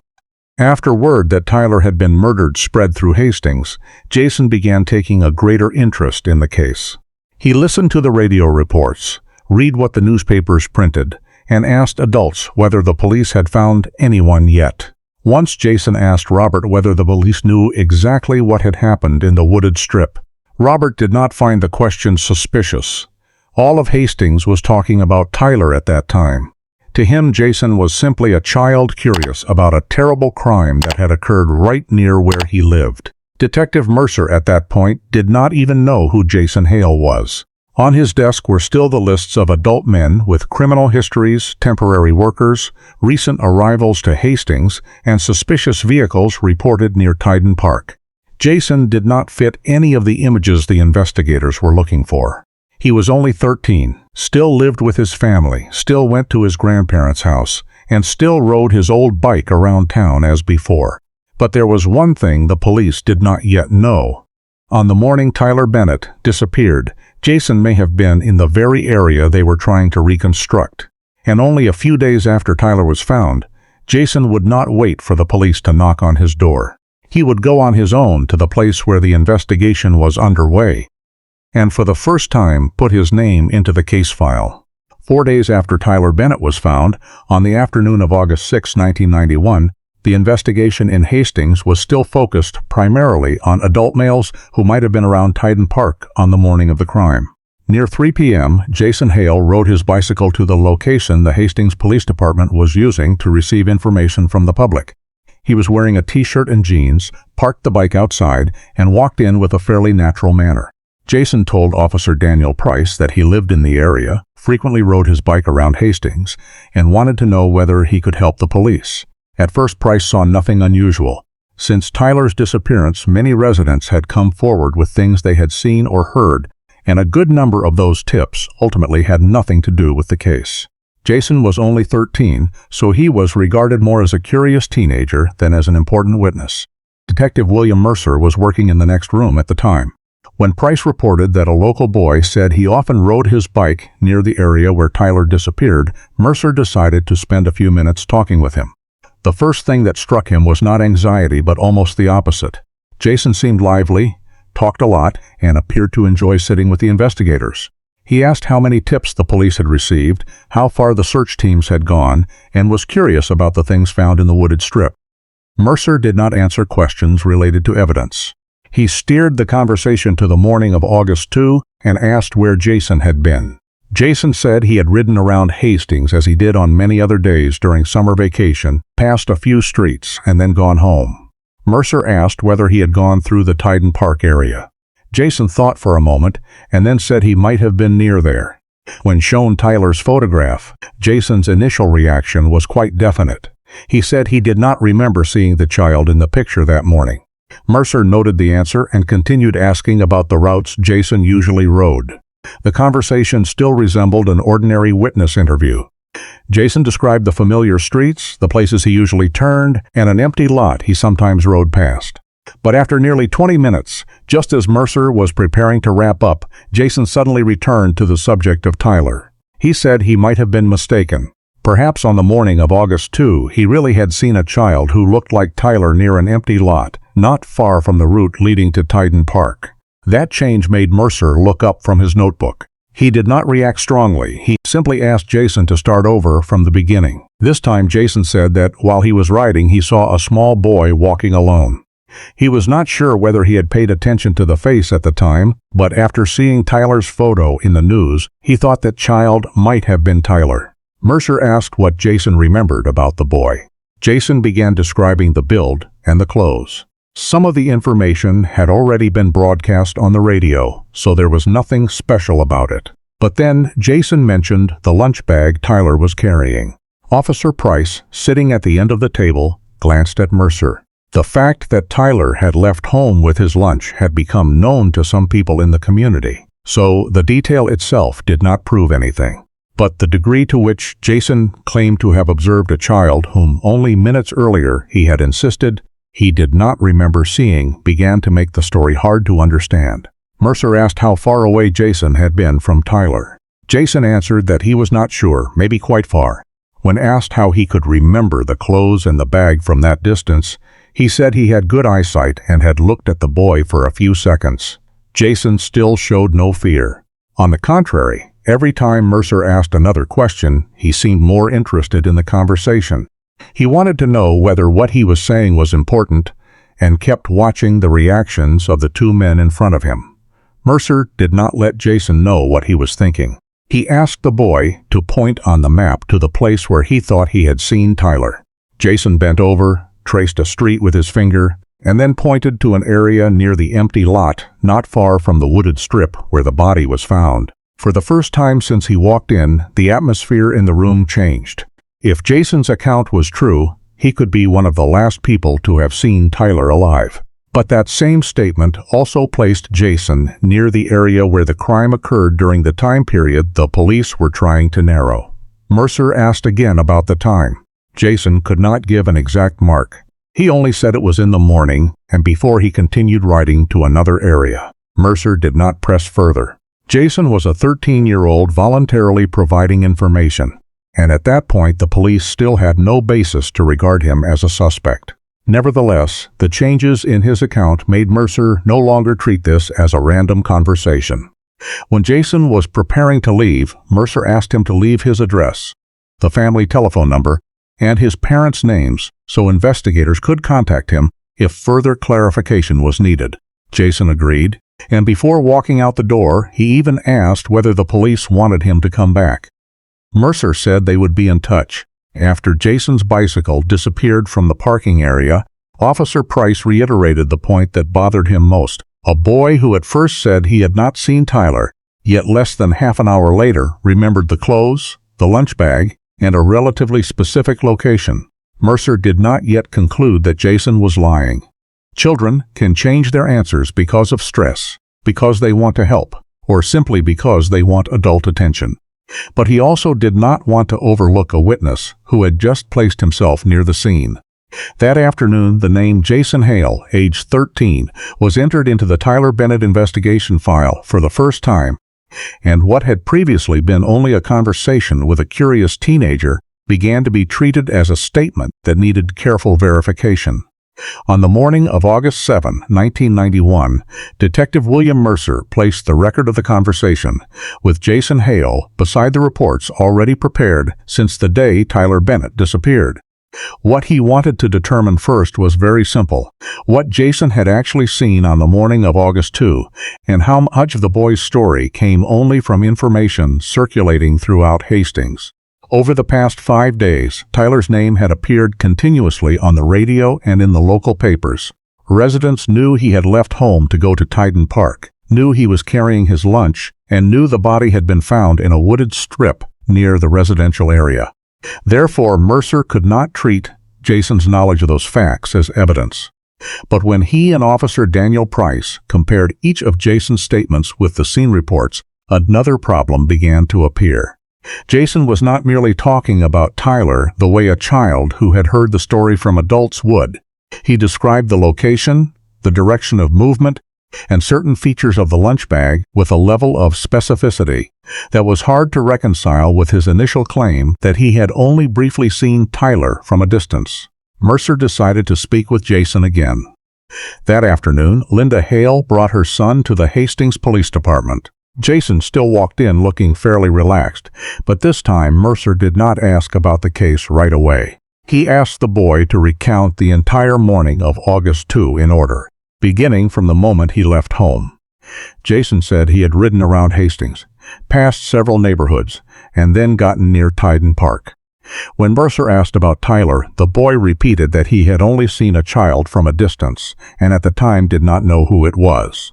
[SPEAKER 1] After word that Tyler had been murdered spread through Hastings, Jason began taking a greater interest in the case. He listened to the radio reports, read what the newspapers printed, and asked adults whether the police had found anyone yet. Once Jason asked Robert whether the police knew exactly what had happened in the wooded strip. Robert did not find the question suspicious. All of Hastings was talking about Tyler at that time. To him, Jason was simply a child curious about a terrible crime that had occurred right near where he lived. Detective Mercer at that point did not even know who Jason Hale was. On his desk were still the lists of adult men with criminal histories, temporary workers, recent arrivals to Hastings, and suspicious vehicles reported near Tyden Park. Jason did not fit any of the images the investigators were looking for. He was only 13, still lived with his family, still went to his grandparents' house, and still rode his old bike around town as before. But there was one thing the police did not yet know. On the morning Tyler Bennett disappeared, Jason may have been in the very area they were trying to reconstruct. And only a few days after Tyler was found, Jason would not wait for the police to knock on his door. He would go on his own to the place where the investigation was underway, and for the first time put his name into the case file. 4 days after Tyler Bennett was found, on the afternoon of August 6, 1991, the investigation in Hastings was still focused primarily on adult males who might have been around Tyden Park on the morning of the crime. Near 3 p.m., Jason Hale rode his bicycle to the location the Hastings Police Department was using to receive information from the public. He was wearing a t-shirt and jeans, parked the bike outside, and walked in with a fairly natural manner. Jason told Officer Daniel Price that he lived in the area, frequently rode his bike around Hastings, and wanted to know whether he could help the police. At first, Price saw nothing unusual. Since Tyler's disappearance, many residents had come forward with things they had seen or heard, and a good number of those tips ultimately had nothing to do with the case. Jason was only 13, so he was regarded more as a curious teenager than as an important witness. Detective William Mercer was working in the next room at the time. When Price reported that a local boy said he often rode his bike near the area where Tyler disappeared, Mercer decided to spend a few minutes talking with him. The first thing that struck him was not anxiety, but almost the opposite. Jason seemed lively, talked a lot, and appeared to enjoy sitting with the investigators. He asked how many tips the police had received, how far the search teams had gone, and was curious about the things found in the wooded strip. Mercer did not answer questions related to evidence. He steered the conversation to the morning of August 2 and asked where Jason had been. Jason said he had ridden around Hastings as he did on many other days during summer vacation, passed a few streets, and then gone home. Mercer asked whether he had gone through the Tyden Park area. Jason thought for a moment and then said he might have been near there. When shown Tyler's photograph, Jason's initial reaction was quite definite. He said he did not remember seeing the child in the picture that morning. Mercer noted the answer and continued asking about the routes Jason usually rode. The conversation still resembled an ordinary witness interview. Jason described the familiar streets, the places he usually turned, and an empty lot he sometimes rode past. But after nearly 20 minutes, just as Mercer was preparing to wrap up, Jason suddenly returned to the subject of Tyler. He said he might have been mistaken. Perhaps on the morning of August 2, he really had seen a child who looked like Tyler near an empty lot, not far from the route leading to Tyden Park. That change made Mercer look up from his notebook. He did not react strongly. He simply asked Jason to start over from the beginning. This time, Jason said that while he was riding, he saw a small boy walking alone. He was not sure whether he had paid attention to the face at the time, but after seeing Tyler's photo in the news, he thought that child might have been Tyler. Mercer asked what Jason remembered about the boy. Jason began describing the build and the clothes. Some of the information had already been broadcast on the radio, so there was nothing special about it. But then Jason mentioned the lunch bag Tyler was carrying. Officer Price, sitting at the end of the table, glanced at Mercer. The fact that Tyler had left home with his lunch had become known to some people in the community, so the detail itself did not prove anything. But the degree to which Jason claimed to have observed a child whom only minutes earlier he had insisted he did not remember seeing began to make the story hard to understand. Mercer asked how far away Jason had been from Tyler. Jason answered that he was not sure, maybe quite far. When asked how he could remember the clothes and the bag from that distance, he said he had good eyesight and had looked at the boy for a few seconds. Jason still showed no fear. On the contrary, every time Mercer asked another question, he seemed more interested in the conversation. He wanted to know whether what he was saying was important and kept watching the reactions of the two men in front of him. Mercer did not let Jason know what he was thinking. He asked the boy to point on the map to the place where he thought he had seen Tyler. Jason bent over, traced a street with his finger, and then pointed to an area near the empty lot not far from the wooded strip where the body was found. For the first time since he walked in, the atmosphere in the room changed. If Jason's account was true, he could be one of the last people to have seen Tyler alive. But that same statement also placed Jason near the area where the crime occurred during the time period the police were trying to narrow. Mercer asked again about the time. Jason could not give an exact mark. He only said it was in the morning, and before he continued writing to another area. Mercer did not press further. Jason was a 13-year-old voluntarily providing information, and at that point the police still had no basis to regard him as a suspect. Nevertheless, the changes in his account made Mercer no longer treat this as a random conversation. When Jason was preparing to leave, Mercer asked him to leave his address, the family telephone number, and his parents' names so investigators could contact him if further clarification was needed. Jason agreed, and before walking out the door, he even asked whether the police wanted him to come back. Mercer said they would be in touch. After Jason's bicycle disappeared from the parking area, Officer Price reiterated the point that bothered him most. A boy who at first said he had not seen Tyler, yet less than half an hour later remembered the clothes, the lunch bag, and a relatively specific location. Mercer did not yet conclude that Jason was lying. Children can change their answers because of stress, because they want to help, or simply because they want adult attention. But he also did not want to overlook a witness who had just placed himself near the scene. That afternoon, the name Jason Hale, age 13, was entered into the Tyler Bennett investigation file for the first time, and what had previously been only a conversation with a curious teenager began to be treated as a statement that needed careful verification. On the morning of August 7, 1991, Detective William Mercer placed the record of the conversation with Jason Hale beside the reports already prepared since the day Tyler Bennett disappeared. What he wanted to determine first was very simple: what Jason had actually seen on the morning of August 2, and how much of the boy's story came only from information circulating throughout Hastings. Over the past 5 days, Tyler's name had appeared continuously on the radio and in the local papers. Residents knew he had left home to go to Tyden Park, knew he was carrying his lunch, and knew the body had been found in a wooded strip near the residential area. Therefore, Mercer could not treat Jason's knowledge of those facts as evidence. But when he and Officer Daniel Price compared each of Jason's statements with the scene reports, another problem began to appear. Jason was not merely talking about Tyler the way a child who had heard the story from adults would. He described the location, the direction of movement, and certain features of the lunch bag with a level of specificity that was hard to reconcile with his initial claim that he had only briefly seen Tyler from a distance. Mercer decided to speak with Jason again. That afternoon, Linda Hale brought her son to the Hastings Police Department. Jason still walked in looking fairly relaxed, but this time Mercer did not ask about the case right away. He asked the boy to recount the entire morning of August 2 in order, beginning from the moment he left home. Jason said he had ridden around Hastings, passed several neighborhoods, and then gotten near Tyden Park. When Mercer asked about Tyler, the boy repeated that he had only seen a child from a distance, and at the time did not know who it was.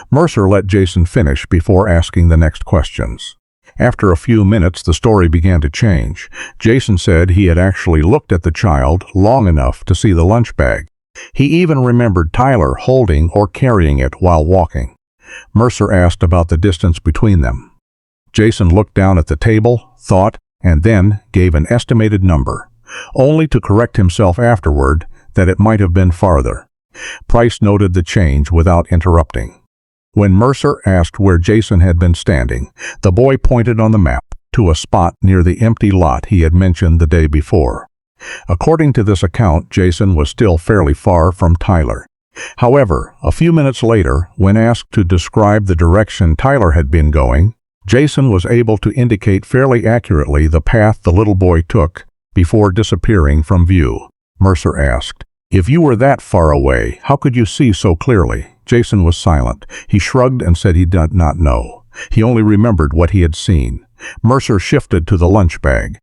[SPEAKER 1] Mercer let Jason finish before asking the next questions. After a few minutes, the story began to change. Jason said he had actually looked at the child long enough to see the lunch bag. He even remembered Tyler holding or carrying it while walking. Mercer asked about the distance between them. Jason looked down at the table, thought, and then gave an estimated number, only to correct himself afterward that it might have been farther. Price noted the change without interrupting. When Mercer asked where Jason had been standing, the boy pointed on the map to a spot near the empty lot he had mentioned the day before. According to this account, Jason was still fairly far from Tyler. However, a few minutes later, when asked to describe the direction Tyler had been going, Jason was able to indicate fairly accurately the path the little boy took before disappearing from view. Mercer asked, "If you were that far away, how could you see so clearly?" Jason was silent. He shrugged and said he did not know. He only remembered what he had seen. Mercer shifted to the lunch bag.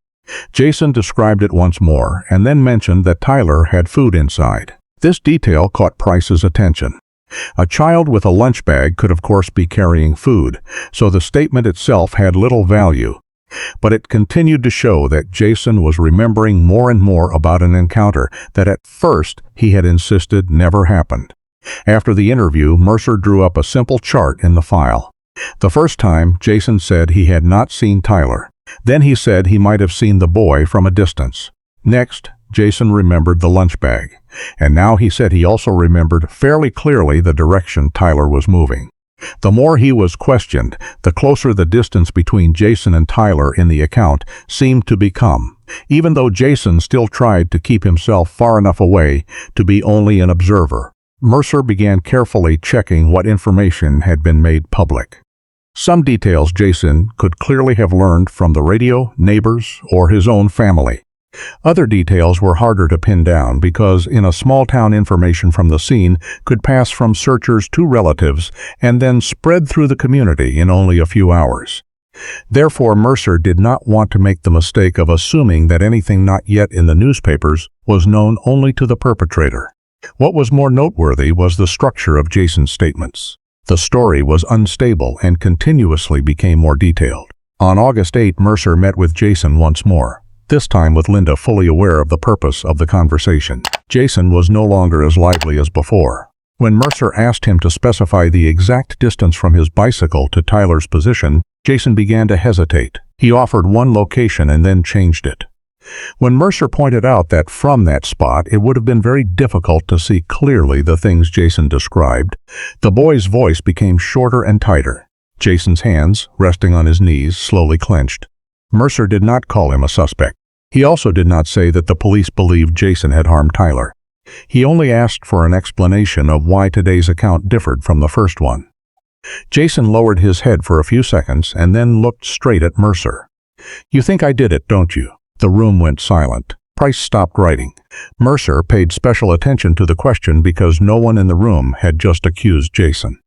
[SPEAKER 1] Jason described it once more, and then mentioned that Tyler had food inside. This detail caught Price's attention. A child with a lunch bag could of course be carrying food, so the statement itself had little value. But it continued to show that Jason was remembering more and more about an encounter that at first he had insisted never happened. After the interview, Mercer drew up a simple chart in the file. The first time, Jason said he had not seen Tyler. Then he said he might have seen the boy from a distance. Next, Jason remembered the lunch bag. And now he said he also remembered fairly clearly the direction Tyler was moving. The more he was questioned, the closer the distance between Jason and Tyler in the account seemed to become, even though Jason still tried to keep himself far enough away to be only an observer. Mercer began carefully checking what information had been made public. Some details Jason could clearly have learned from the radio, neighbors, or his own family. Other details were harder to pin down because in a small town information from the scene could pass from searchers to relatives and then spread through the community in only a few hours. Therefore, Mercer did not want to make the mistake of assuming that anything not yet in the newspapers was known only to the perpetrator. What was more noteworthy was the structure of Jason's statements. The story was unstable and continuously became more detailed. On August 8, Mercer met with Jason once more, this time with Linda fully aware of the purpose of the conversation. Jason was no longer as lively as before. When Mercer asked him to specify the exact distance from his bicycle to Tyler's position, Jason began to hesitate. He offered one location and then changed it. When Mercer pointed out that from that spot it would have been very difficult to see clearly the things Jason described, the boy's voice became shorter and tighter. Jason's hands, resting on his knees, slowly clenched. Mercer did not call him a suspect. He also did not say that the police believed Jason had harmed Tyler. He only asked for an explanation of why today's account differed from the first one. Jason lowered his head for a few seconds and then looked straight at Mercer. "You think I did it, don't you?" The room went silent. Price stopped writing. Mercer paid special attention to the question because no one in the room had just accused Jason.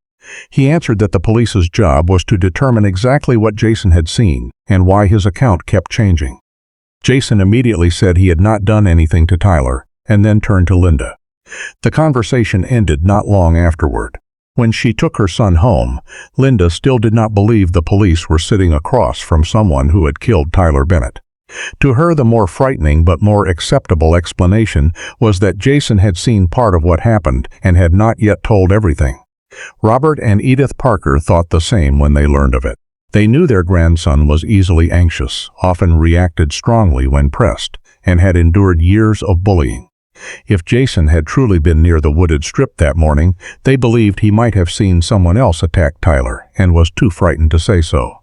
[SPEAKER 1] He answered that the police's job was to determine exactly what Jason had seen and why his account kept changing. Jason immediately said he had not done anything to Tyler, and then turned to Linda. The conversation ended not long afterward. When she took her son home, Linda still did not believe the police were sitting across from someone who had killed Tyler Bennett. To her, the more frightening but more acceptable explanation was that Jason had seen part of what happened and had not yet told everything. Robert and Edith Parker thought the same when they learned of it. They knew their grandson was easily anxious, often reacted strongly when pressed, and had endured years of bullying. If Jason had truly been near the wooded strip that morning, they believed he might have seen someone else attack Tyler and was too frightened to say so.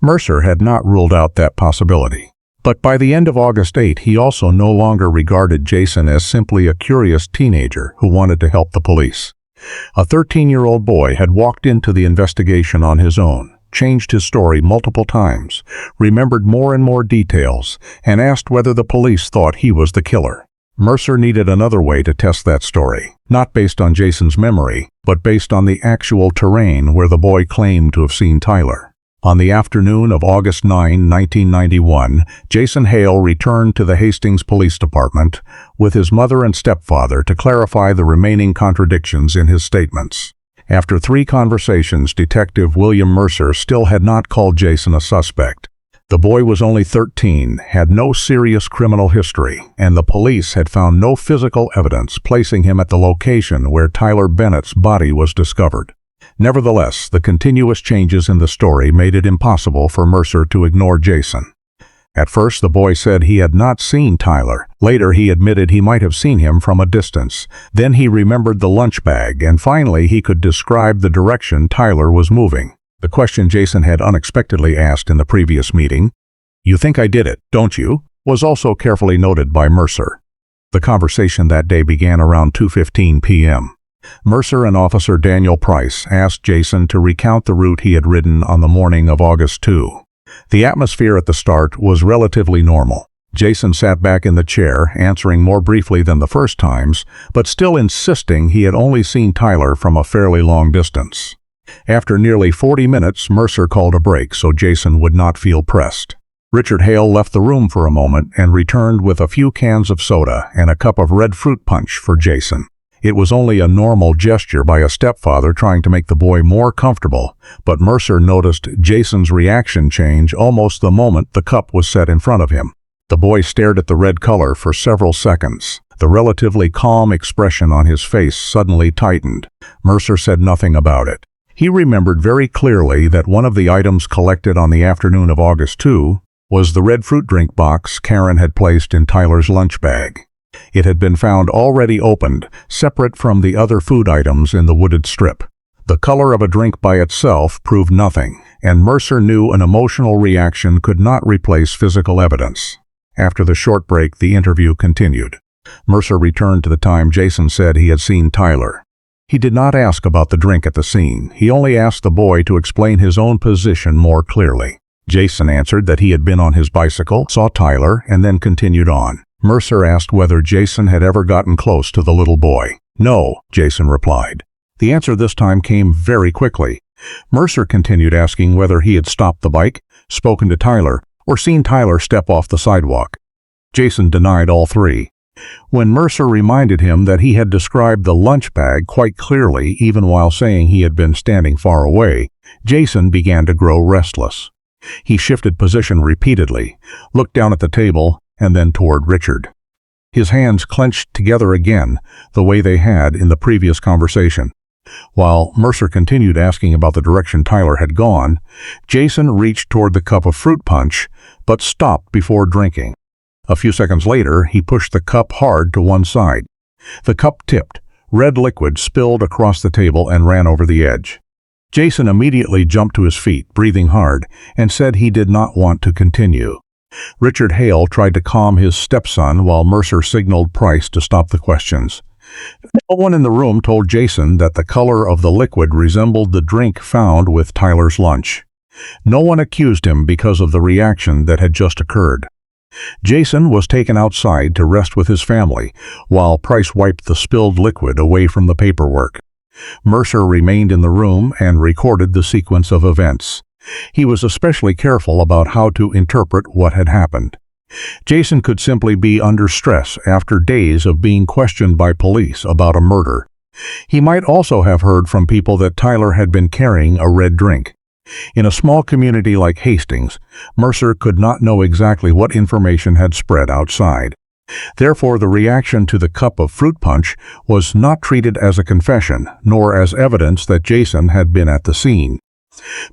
[SPEAKER 1] Mercer had not ruled out that possibility. But by the end of August 8, he also no longer regarded Jason as simply a curious teenager who wanted to help the police. A 13-year-old boy had walked into the investigation on his own, changed his story multiple times, remembered more and more details, and asked whether the police thought he was the killer. Mercer needed another way to test that story, not based on Jason's memory, but based on the actual terrain where the boy claimed to have seen Tyler. On the afternoon of August 9, 1991, Jason Hale returned to the Hastings Police Department with his mother and stepfather to clarify the remaining contradictions in his statements. After 3 conversations, Detective William Mercer still had not called Jason a suspect. The boy was only 13, had no serious criminal history, and the police had found no physical evidence placing him at the location where Tyler Bennett's body was discovered. Nevertheless, the continuous changes in the story made it impossible for Mercer to ignore Jason. At first, the boy said he had not seen Tyler. Later, he admitted he might have seen him from a distance. Then he remembered the lunch bag, and finally he could describe the direction Tyler was moving. The question Jason had unexpectedly asked in the previous meeting, "You think I did it, don't you?" was also carefully noted by Mercer. The conversation that day began around 2:15 p.m. Mercer and Officer Daniel Price asked Jason to recount the route he had ridden on the morning of August 2. The atmosphere at the start was relatively normal. Jason sat back in the chair, answering more briefly than the first times, but still insisting he had only seen Tyler from a fairly long distance. After nearly 40 minutes, Mercer called a break so Jason would not feel pressed. Richard Hale left the room for a moment and returned with a few cans of soda and a cup of red fruit punch for Jason. It was only a normal gesture by a stepfather trying to make the boy more comfortable, but Mercer noticed Jason's reaction change almost the moment the cup was set in front of him. The boy stared at the red color for several seconds. The relatively calm expression on his face suddenly tightened. Mercer said nothing about it. He remembered very clearly that one of the items collected on the afternoon of August 2 was the red fruit drink box Karen had placed in Tyler's lunch bag. It had been found already opened, separate from the other food items in the wooded strip. The color of a drink by itself proved nothing, and Mercer knew an emotional reaction could not replace physical evidence. After the short break, the interview continued. Mercer returned to the time Jason said he had seen Tyler. He did not ask about the drink at the scene. He only asked the boy to explain his own position more clearly. Jason answered that he had been on his bicycle, saw Tyler, and then continued on. Mercer asked whether Jason had ever gotten close to the little boy. "No," Jason replied. The answer this time came very quickly. Mercer continued asking whether he had stopped the bike, spoken to Tyler, or seen Tyler step off the sidewalk. Jason denied all three. When Mercer reminded him that he had described the lunch bag quite clearly even while saying he had been standing far away, Jason began to grow restless. He shifted position repeatedly, looked down at the table, and then toward Richard. His hands clenched together again, the way they had in the previous conversation. While Mercer continued asking about the direction Tyler had gone, Jason reached toward the cup of fruit punch, but stopped before drinking. A few seconds later, he pushed the cup hard to one side. The cup tipped. Red liquid spilled across the table and ran over the edge. Jason immediately jumped to his feet, breathing hard, and said he did not want to continue. Richard Hale tried to calm his stepson while Mercer signaled Price to stop the questions. No one in the room told Jason that the color of the liquid resembled the drink found with Tyler's lunch. No one accused him because of the reaction that had just occurred. Jason was taken outside to rest with his family, while Price wiped the spilled liquid away from the paperwork. Mercer remained in the room and recorded the sequence of events. He was especially careful about how to interpret what had happened. Jason could simply be under stress after days of being questioned by police about a murder. He might also have heard from people that Tyler had been carrying a red drink. In a small community like Hastings, Mercer could not know exactly what information had spread outside. Therefore, the reaction to the cup of fruit punch was not treated as a confession, nor as evidence that Jason had been at the scene.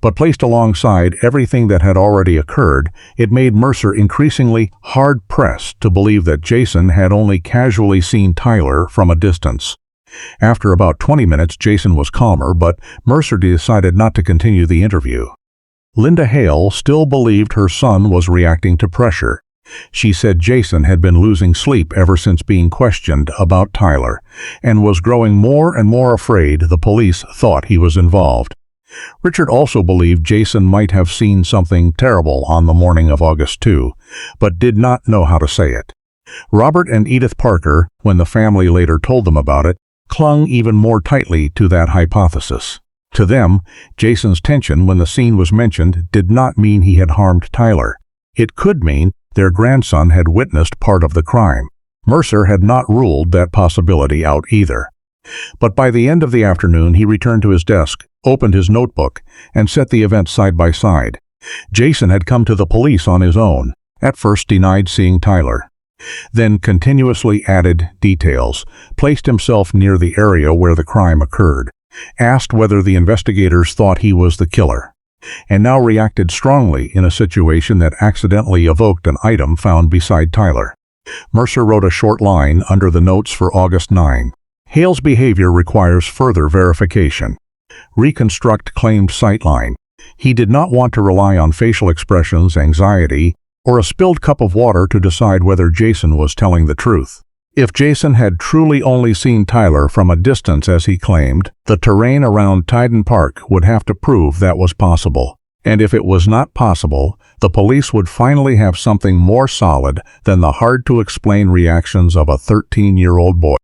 [SPEAKER 1] But placed alongside everything that had already occurred, it made Mercer increasingly hard-pressed to believe that Jason had only casually seen Tyler from a distance. After about 20 minutes, Jason was calmer, but Mercer decided not to continue the interview. Linda Hale still believed her son was reacting to pressure. She said Jason had been losing sleep ever since being questioned about Tyler, and was growing more and more afraid the police thought he was involved. Richard also believed Jason might have seen something terrible on the morning of August 2, but did not know how to say it. Robert and Edith Parker, when the family later told them about it, clung even more tightly to that hypothesis. To them, Jason's tension when the scene was mentioned did not mean he had harmed Tyler. It could mean their grandson had witnessed part of the crime. Mercer had not ruled that possibility out either. But by the end of the afternoon, he returned to his desk, opened his notebook, and set the events side by side. Jason had come to the police on his own, at first denied seeing Tyler, then continuously added details, placed himself near the area where the crime occurred, asked whether the investigators thought he was the killer, and now reacted strongly in a situation that accidentally evoked an item found beside Tyler. Mercer wrote a short line under the notes for August 9. Hale's behavior requires further verification. Reconstruct claimed sightline. He did not want to rely on facial expressions, anxiety, or a spilled cup of water to decide whether Jason was telling the truth. If Jason had truly only seen Tyler from a distance as he claimed, the terrain around Tyden Park would have to prove that was possible. And if it was not possible, the police would finally have something more solid than the hard-to-explain reactions of a 13-year-old boy.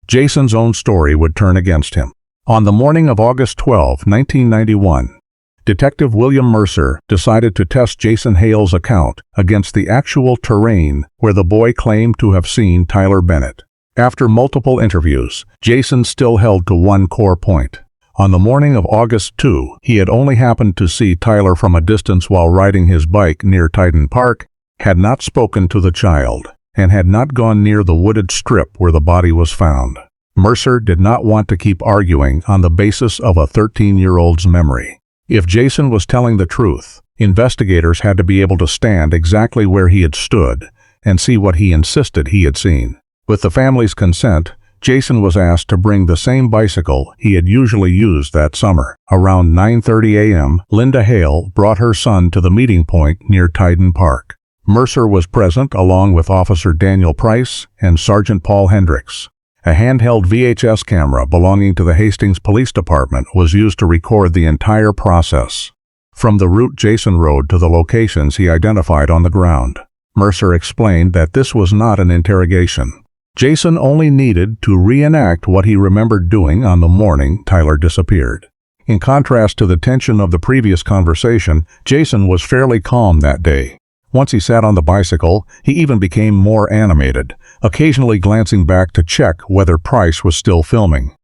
[SPEAKER 1] Jason's own story would turn against him. On the morning of August 12, 1991, Detective William Mercer decided to test Jason Hale's account against the actual terrain where the boy claimed to have seen Tyler Bennett. After multiple interviews, Jason still held to one core point. On the morning of August 2, he had only happened to see Tyler from a distance while riding his bike near Tyden Park, had not spoken to the child, and had not gone near the wooded strip where the body was found. Mercer did not want to keep arguing on the basis of a 13-year-old's memory. If Jason was telling the truth, investigators had to be able to stand exactly where he had stood and see what he insisted he had seen. With the family's consent, Jason was asked to bring the same bicycle he had usually used that summer. Around 9:30 a.m., Linda Hale brought her son to the meeting point near Tyden Park. Mercer was present along with Officer Daniel Price and Sergeant Paul Hendricks. A handheld VHS camera belonging to the Hastings Police Department was used to record the entire process, from the route Jason rode to the locations he identified on the ground. Mercer explained that this was not an interrogation. Jason only needed to reenact what he remembered doing on the morning Tyler disappeared. In contrast to the tension of the previous conversation, Jason was fairly calm that day. Once he sat on the bicycle, he even became more animated, occasionally glancing back to check whether Price was still filming.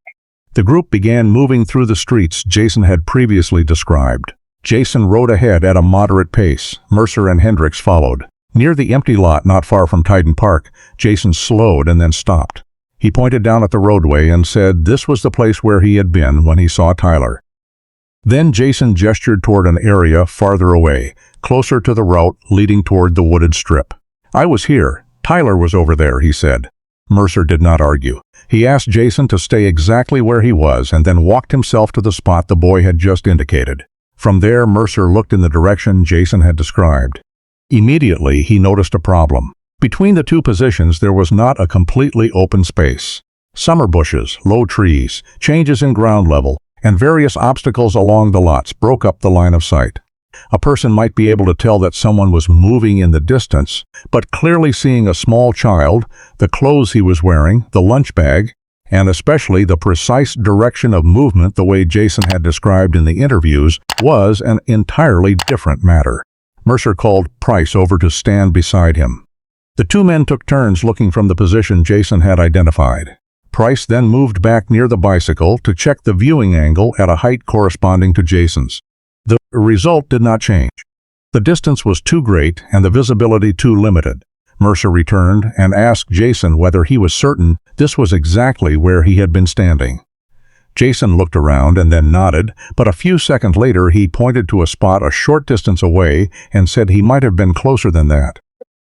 [SPEAKER 1] The group began moving through the streets Jason had previously described. Jason rode ahead at a moderate pace. Mercer and Hendricks followed. Near the empty lot not far from Tyden Park, Jason slowed and then stopped. He pointed down at the roadway and said this was the place where he had been when he saw Tyler. Then Jason gestured toward an area farther away, closer to the route leading toward the wooded strip. "I was here. Tyler was over there," he said. Mercer did not argue. He asked Jason to stay exactly where he was and then walked himself to the spot the boy had just indicated. From there, Mercer looked in the direction Jason had described. Immediately, he noticed a problem. Between the two positions, there was not a completely open space. Summer bushes, low trees, changes in ground level, and various obstacles along the lots broke up the line of sight. A person might be able to tell that someone was moving in the distance, but clearly seeing a small child, the clothes he was wearing, the lunch bag, and especially the precise direction of movement the way Jason had described in the interviews, was an entirely different matter. Mercer called Price over to stand beside him. The two men took turns looking from the position Jason had identified. Price then moved back near the bicycle to check the viewing angle at a height corresponding to Jason's. The result did not change. The distance was too great and the visibility too limited. Mercer returned and asked Jason whether he was certain this was exactly where he had been standing. Jason looked around and then nodded, but a few seconds later he pointed to a spot a short distance away and said he might have been closer than that.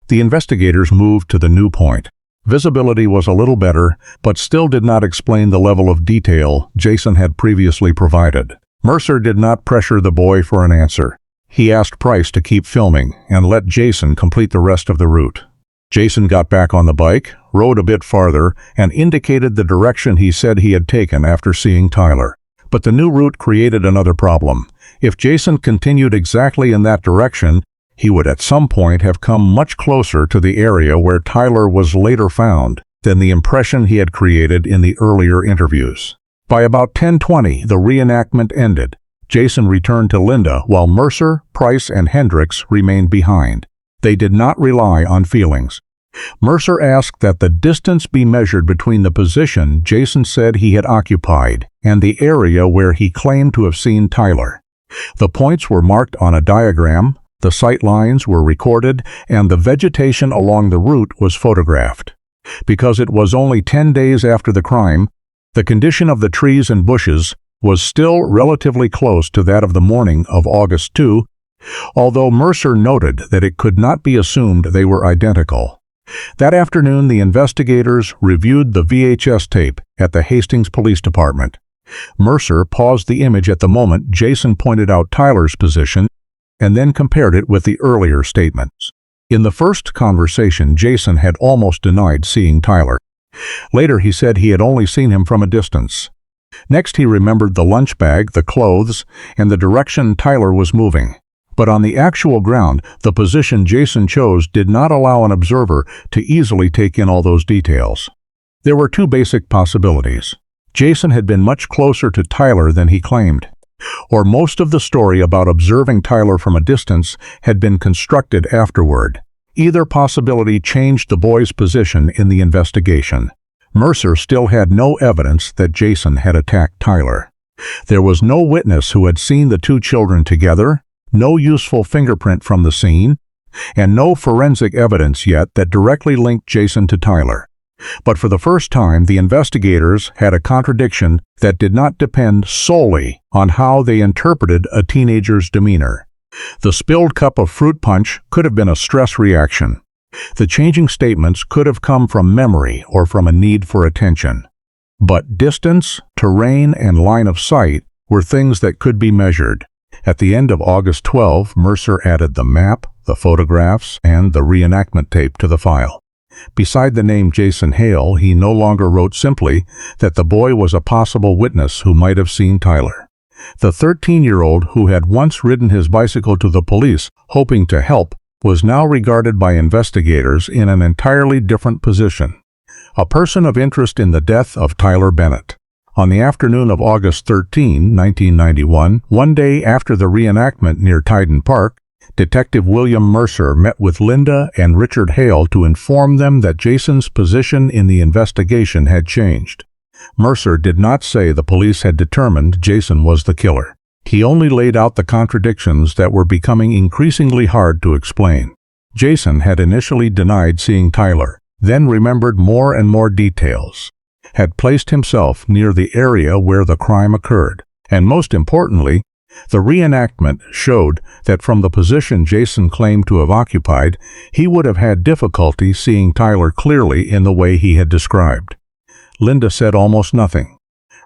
[SPEAKER 1] The investigators moved to the new point. Visibility was a little better, but still did not explain the level of detail Jason had previously provided. Mercer did not pressure the boy for an answer. He asked Price to keep filming and let Jason complete the rest of the route. Jason got back on the bike, rode a bit farther, and indicated the direction he said he had taken after seeing Tyler. But the new route created another problem. If Jason continued exactly in that direction, he would at some point have come much closer to the area where Tyler was later found than the impression he had created in the earlier interviews. By about 10:20, the reenactment ended. Jason returned to Linda while Mercer, Price, and Hendricks remained behind. They did not rely on feelings. Mercer asked that the distance be measured between the position Jason said he had occupied and the area where he claimed to have seen Tyler. The points were marked on a diagram, the sight lines were recorded, and the vegetation along the route was photographed. Because it was only 10 days after the crime, the condition of the trees and bushes was still relatively close to that of the morning of August 2, although Mercer noted that it could not be assumed they were identical. That afternoon, the investigators reviewed the VHS tape at the Hastings Police Department. Mercer paused the image at the moment Jason pointed out Tyler's position and then compared it with the earlier statements. In the first conversation, Jason had almost denied seeing Tyler. Later, he said he had only seen him from a distance. Next, he remembered the lunch bag, the clothes, and the direction Tyler was moving. But on the actual ground, the position Jason chose did not allow an observer to easily take in all those details. There were two basic possibilities. Jason had been much closer to Tyler than he claimed, or most of the story about observing Tyler from a distance had been constructed afterward. Either possibility changed the boy's position in the investigation. Mercer still had no evidence that Jason had attacked Tyler. There was no witness who had seen the two children together, no useful fingerprint from the scene, and no forensic evidence yet that directly linked Jason to Tyler. But for the first time, the investigators had a contradiction that did not depend solely on how they interpreted a teenager's demeanor. The spilled cup of fruit punch could have been a stress reaction. The changing statements could have come from memory or from a need for attention. But distance, terrain, and line of sight were things that could be measured. At the end of August 12, Mercer added the map, the photographs, and the reenactment tape to the file. Beside the name Jason Hale, he no longer wrote simply that the boy was a possible witness who might have seen Tyler. The 13-year-old who had once ridden his bicycle to the police, hoping to help, was now regarded by investigators in an entirely different position. A person of interest in the death of Tyler Bennett. On the afternoon of August 13, 1991, one day after the reenactment near Tyden Park, Detective William Mercer met with Linda and Richard Hale to inform them that Jason's position in the investigation had changed. Mercer did not say the police had determined Jason was the killer. He only laid out the contradictions that were becoming increasingly hard to explain. Jason had initially denied seeing Tyler, then remembered more and more details, had placed himself near the area where the crime occurred, and most importantly, the reenactment showed that from the position Jason claimed to have occupied, he would have had difficulty seeing Tyler clearly in the way he had described. Linda said almost nothing.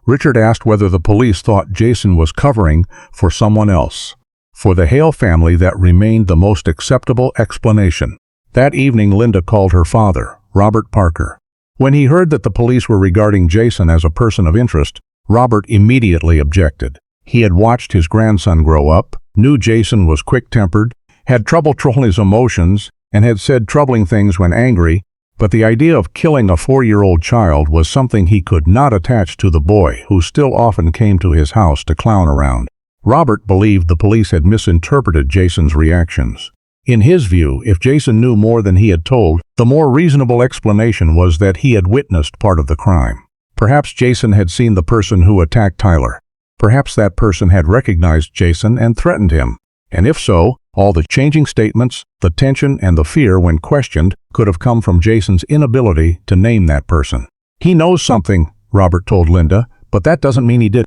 [SPEAKER 1] Richard asked whether the police thought Jason was covering for someone else. For the Hale family, that remained the most acceptable explanation. That evening, Linda called her father, Robert Parker. When he heard that the police were regarding Jason as a person of interest, Robert immediately objected. He had watched his grandson grow up, knew Jason was quick-tempered, had trouble controlling his emotions, and had said troubling things when angry, but the idea of killing a 4-year-old child was something he could not attach to the boy, who still often came to his house to clown around. Robert believed the police had misinterpreted Jason's reactions. In his view, if Jason knew more than he had told, the more reasonable explanation was that he had witnessed part of the crime. Perhaps Jason had seen the person who attacked Tyler. Perhaps that person had recognized Jason and threatened him. And if so, all the changing statements, the tension, and the fear when questioned could have come from Jason's inability to name that person. He knows something, Robert told Linda, but that doesn't mean he did.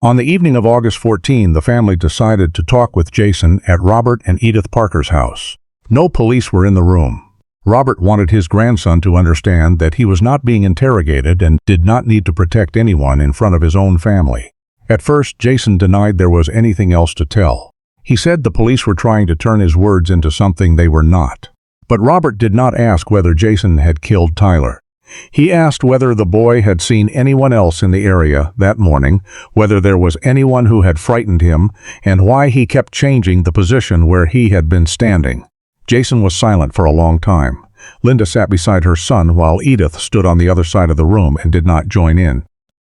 [SPEAKER 1] On the evening of August 14, the family decided to talk with Jason at Robert and Edith Parker's house. No police were in the room. Robert wanted his grandson to understand that he was not being interrogated and did not need to protect anyone in front of his own family. At first, Jason denied there was anything else to tell. He said the police were trying to turn his words into something they were not. But Robert did not ask whether Jason had killed Tyler. He asked whether the boy had seen anyone else in the area that morning, whether there was anyone who had frightened him, and why he kept changing the position where he had been standing. Jason was silent for a long time. Linda sat beside her son while Edith stood on the other side of the room and did not join in.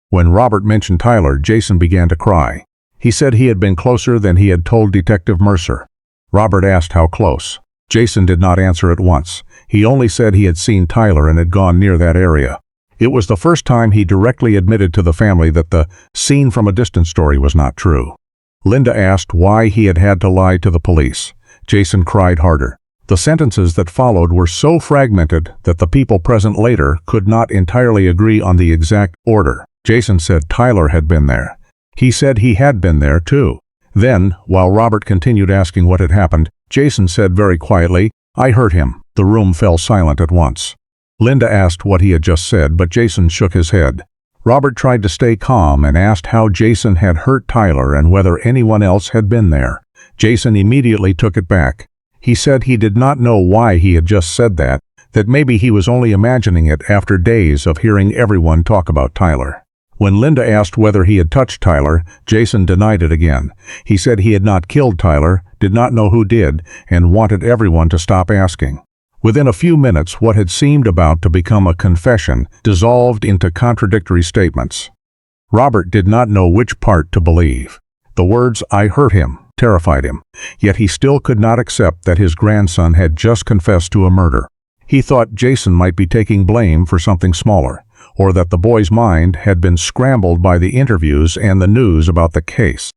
[SPEAKER 1] When Robert mentioned Tyler, Jason began to cry. He said he had been closer than he had told Detective Mercer. Robert asked how close. Jason did not answer at once. He only said he had seen Tyler and had gone near that area. It was the first time he directly admitted to the family that the seen from a distance story was not true. Linda asked why he had had to lie to the police. Jason cried harder. The sentences that followed were so fragmented that the people present later could not entirely agree on the exact order. Jason said Tyler had been there. He said he had been there too. Then, while Robert continued asking what had happened, Jason said very quietly, "I heard him." The room fell silent at once. Linda asked what he had just said, but Jason shook his head. Robert tried to stay calm and asked how Jason had hurt Tyler and whether anyone else had been there. Jason immediately took it back. He said he did not know why he had just said that maybe he was only imagining it after days of hearing everyone talk about Tyler. When Linda asked whether he had touched Tyler, Jason denied it again. He said he had not killed Tyler, did not know who did, and wanted everyone to stop asking. Within a few minutes, what had seemed about to become a confession dissolved into contradictory statements. Robert did not know which part to believe. The words, "I hurt him," terrified him, yet he still could not accept that his grandson had just confessed to a murder. He thought Jason might be taking blame for something smaller, or that the boy's mind had been scrambled by the interviews and the news about the case.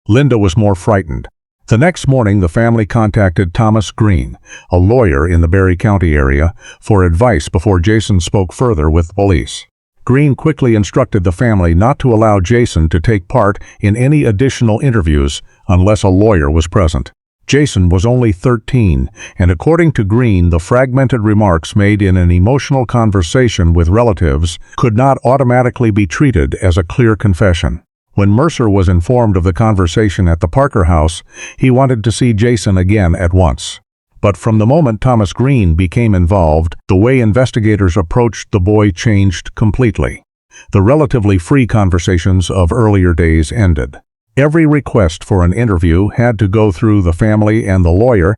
[SPEAKER 1] Linda was more frightened. The next morning, the family contacted Thomas Green, a lawyer in the Barry County area, for advice before Jason spoke further with police. Green quickly instructed the family not to allow Jason to take part in any additional interviews unless a lawyer was present. Jason was only 13, and according to Green, the fragmented remarks made in an emotional conversation with relatives could not automatically be treated as a clear confession. When Mercer was informed of the conversation at the Parker house, he wanted to see Jason again at once. But from the moment Thomas Green became involved, the way investigators approached the boy changed completely. The relatively free conversations of earlier days ended. Every request for an interview had to go through the family and the lawyer,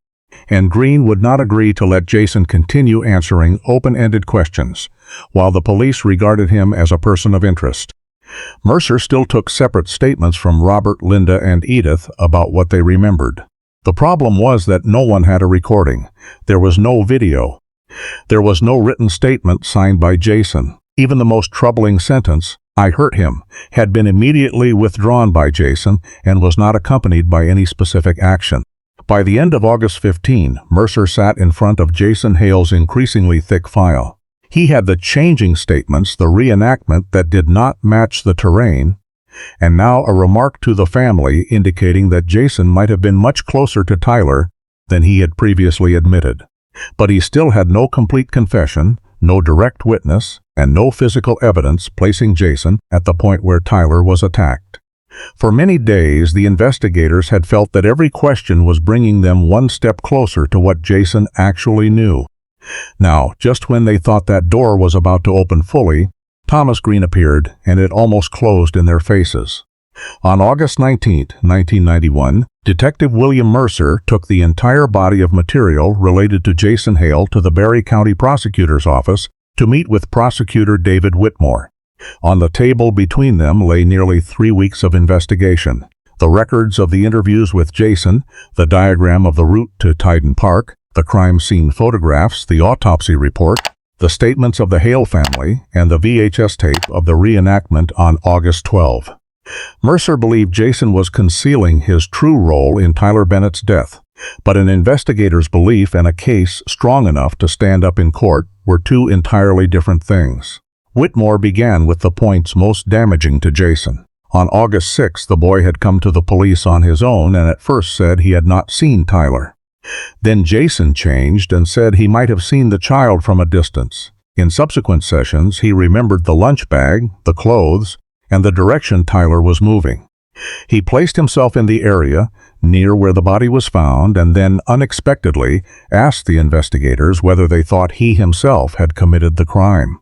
[SPEAKER 1] and Green would not agree to let Jason continue answering open-ended questions, while the police regarded him as a person of interest. Mercer still took separate statements from Robert, Linda, and Edith about what they remembered. The problem was that no one had a recording. There was no video. There was no written statement signed by Jason. Even the most troubling sentence, "I hurt him," had been immediately withdrawn by Jason and was not accompanied by any specific action. By the end of August 15, Mercer sat in front of Jason Hale's increasingly thick file. He had the changing statements, the reenactment that did not match the terrain, and now a remark to the family indicating that Jason might have been much closer to Tyler than he had previously admitted. But he still had no complete confession, no direct witness, and no physical evidence placing Jason at the point where Tyler was attacked. For many days, the investigators had felt that every question was bringing them one step closer to what Jason actually knew. Now, just when they thought that door was about to open fully, Thomas Green appeared, and it almost closed in their faces. On August 19, 1991, Detective William Mercer took the entire body of material related to Jason Hale to the Barry County Prosecutor's Office to meet with Prosecutor David Whitmore. On the table between them lay nearly 3 weeks of investigation. The records of the interviews with Jason, the diagram of the route to Tyden Park, the crime scene photographs, the autopsy report, the statements of the Hale family, and the VHS tape of the reenactment on August 12. Mercer believed Jason was concealing his true role in Tyler Bennett's death, but an investigator's belief and a case strong enough to stand up in court were two entirely different things. Whitmore began with the points most damaging to Jason. On August 6, the boy had come to the police on his own and at first said he had not seen Tyler. Then Jason changed and said he might have seen the child from a distance. In subsequent sessions, he remembered the lunch bag, the clothes, and the direction Tyler was moving. He placed himself in the area near where the body was found and then unexpectedly asked the investigators whether they thought he himself had committed the crime.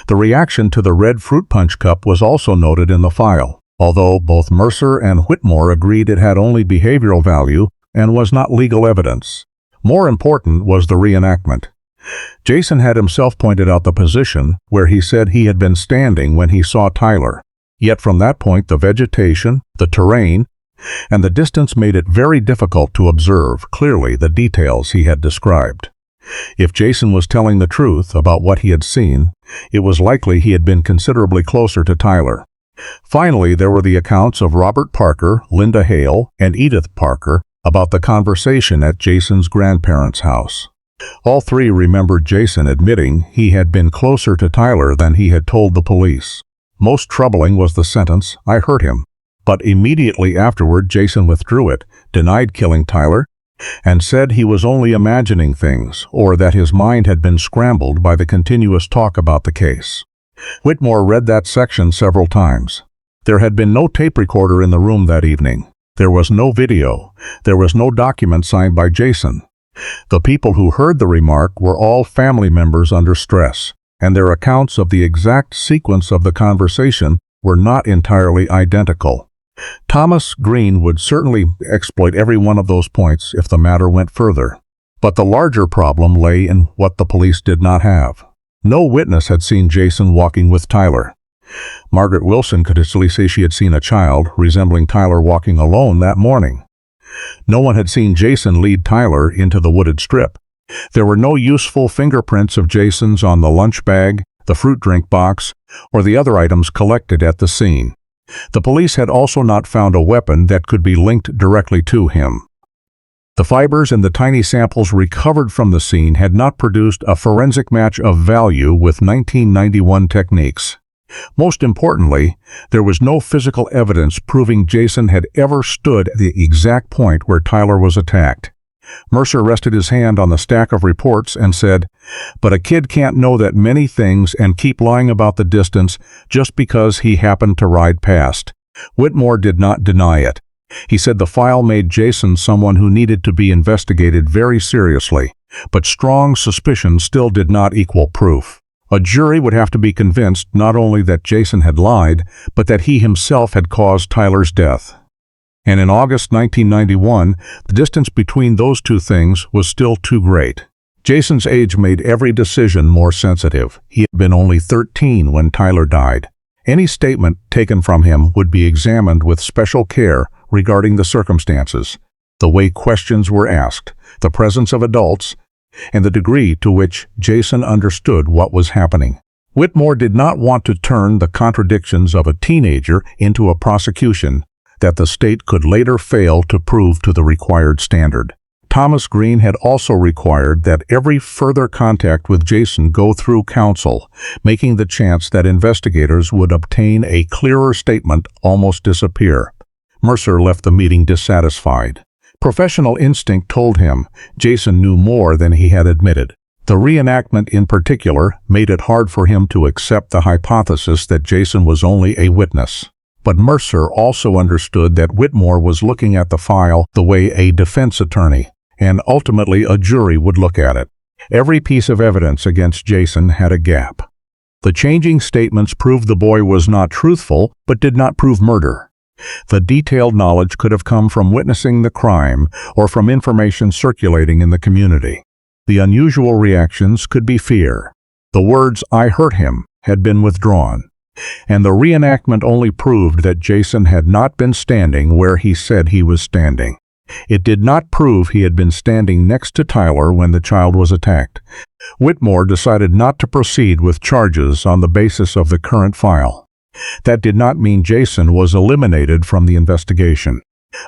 [SPEAKER 1] The reaction to the red fruit punch cup was also noted in the file, although both Mercer and Whitmore agreed it had only behavioral value and was not legal evidence. More important was the reenactment. Jason had himself pointed out the position where he said he had been standing when he saw Tyler. Yet from that point, the vegetation, the terrain, and the distance made it very difficult to observe clearly the details he had described. If Jason was telling the truth about what he had seen, it was likely he had been considerably closer to Tyler. Finally, there were the accounts of Robert Parker, Linda Hale, and Edith Parker about the conversation at Jason's grandparents' house. All three remembered Jason admitting he had been closer to Tyler than he had told the police. Most troubling was the sentence, "I hurt him," but immediately afterward Jason withdrew it, denied killing Tyler, and said he was only imagining things or that his mind had been scrambled by the continuous talk about the case. Whitmore read that section several times. There had been no tape recorder in the room that evening. There was no video. There was no document signed by Jason. The people who heard the remark were all family members under stress, and their accounts of the exact sequence of the conversation were not entirely identical. Thomas Green would certainly exploit every one of those points if the matter went further. But the larger problem lay in what the police did not have. No witness had seen Jason walking with Tyler. Margaret Wilson could easily say she had seen a child resembling Tyler walking alone that morning. No one had seen Jason lead Tyler into the wooded strip. There were no useful fingerprints of Jason's on the lunch bag, the fruit drink box, or the other items collected at the scene. The police had also not found a weapon that could be linked directly to him. The fibers in the tiny samples recovered from the scene had not produced a forensic match of value with 1991 techniques. Most importantly, there was no physical evidence proving Jason had ever stood at the exact point where Tyler was attacked. Mercer rested his hand on the stack of reports and said, "But a kid can't know that many things and keep lying about the distance just because he happened to ride past." Whitmore did not deny it. He said the file made Jason someone who needed to be investigated very seriously, but strong suspicion still did not equal proof. A jury would have to be convinced not only that Jason had lied, but that he himself had caused Tyler's death. And in August 1991, the distance between those two things was still too great. Jason's age made every decision more sensitive. He had been only 13 when Tyler died. Any statement taken from him would be examined with special care regarding the circumstances, the way questions were asked, the presence of adults, and the degree to which Jason understood what was happening. Whitmore did not want to turn the contradictions of a teenager into a prosecution that the state could later fail to prove to the required standard. Thomas Green had also required that every further contact with Jason go through counsel, making the chance that investigators would obtain a clearer statement almost disappear. Mercer left the meeting dissatisfied. Professional instinct told him Jason knew more than he had admitted. The reenactment in particular made it hard for him to accept the hypothesis that Jason was only a witness. But Mercer also understood that Whitmore was looking at the file the way a defense attorney, and ultimately a jury, would look at it. Every piece of evidence against Jason had a gap. The changing statements proved the boy was not truthful, but did not prove murder. The detailed knowledge could have come from witnessing the crime or from information circulating in the community. The unusual reactions could be fear. The words, "I hurt him," had been withdrawn. And the reenactment only proved that Jason had not been standing where he said he was standing. It did not prove he had been standing next to Tyler when the child was attacked. Whitmore decided not to proceed with charges on the basis of the current file. That did not mean Jason was eliminated from the investigation.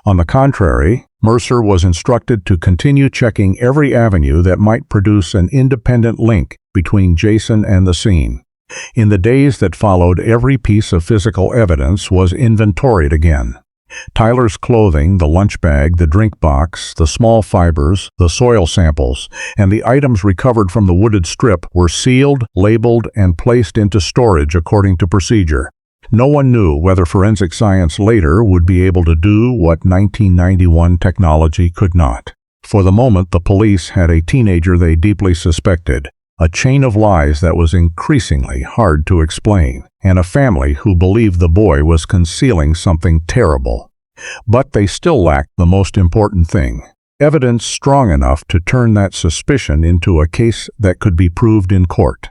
[SPEAKER 1] On the contrary, Mercer was instructed to continue checking every avenue that might produce an independent link between Jason and the scene. In the days that followed, every piece of physical evidence was inventoried again. Tyler's clothing, the lunch bag, the drink box, the small fibers, the soil samples, and the items recovered from the wooded strip were sealed, labeled, and placed into storage according to procedure. No one knew whether forensic science later would be able to do what 1991 technology could not. For the moment, the police had a teenager they deeply suspected, a chain of lies that was increasingly hard to explain, and a family who believed the boy was concealing something terrible. But they still lacked the most important thing: evidence strong enough to turn that suspicion into a case that could be proved in court.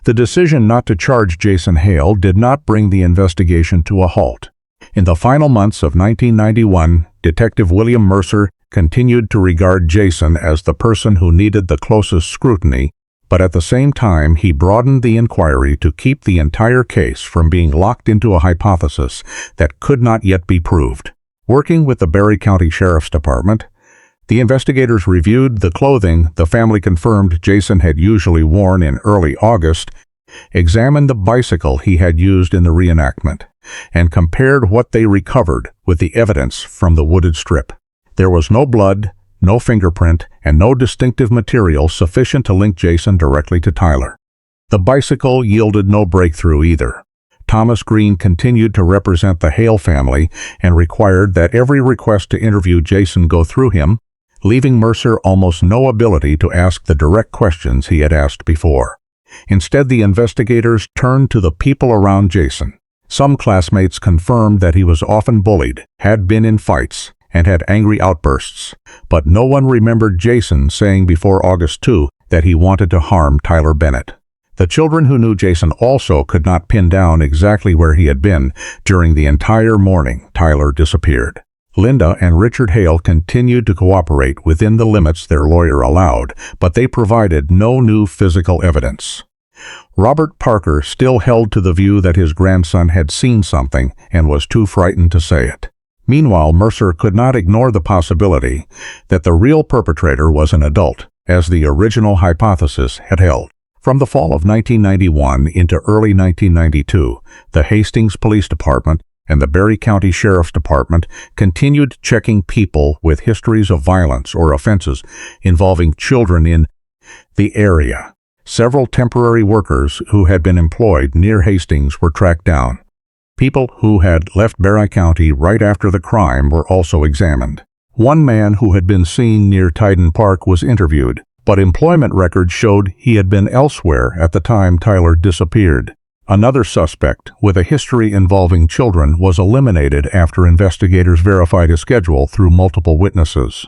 [SPEAKER 1] The decision not to charge Jason Hale did not bring the investigation to a halt. In the final months of 1991, Detective William Mercer continued to regard Jason as the person who needed the closest scrutiny, but at the same time he broadened the inquiry to keep the entire case from being locked into a hypothesis that could not yet be proved. Working with the Barry County Sheriff's Department, the investigators reviewed the clothing the family confirmed Jason had usually worn in early August, examined the bicycle he had used in the reenactment, and compared what they recovered with the evidence from the wooded strip. There was no blood, no fingerprint, and no distinctive material sufficient to link Jason directly to Tyler. The bicycle yielded no breakthrough either. Thomas Green continued to represent the Hale family and required that every request to interview Jason go through him, leaving Mercer almost no ability to ask the direct questions he had asked before. Instead, the investigators turned to the people around Jason. Some classmates confirmed that he was often bullied, had been in fights, and had angry outbursts, but no one remembered Jason saying before August 2 that he wanted to harm Tyler Bennett. The children who knew Jason also could not pin down exactly where he had been during the entire morning Tyler disappeared. Linda and Richard Hale continued to cooperate within the limits their lawyer allowed, but they provided no new physical evidence. Robert Parker still held to the view that his grandson had seen something and was too frightened to say it. Meanwhile, Mercer could not ignore the possibility that the real perpetrator was an adult, as the original hypothesis had held. From the fall of 1991 into early 1992, the Hastings Police Department and the Barry County Sheriff's Department continued checking people with histories of violence or offenses involving children in the area. Several temporary workers who had been employed near Hastings were tracked down. People who had left Barry County right after the crime were also examined. One man who had been seen near Tyden Park was interviewed, but employment records showed he had been elsewhere at the time Tyler disappeared. Another suspect with a history involving children was eliminated after investigators verified his schedule through multiple witnesses.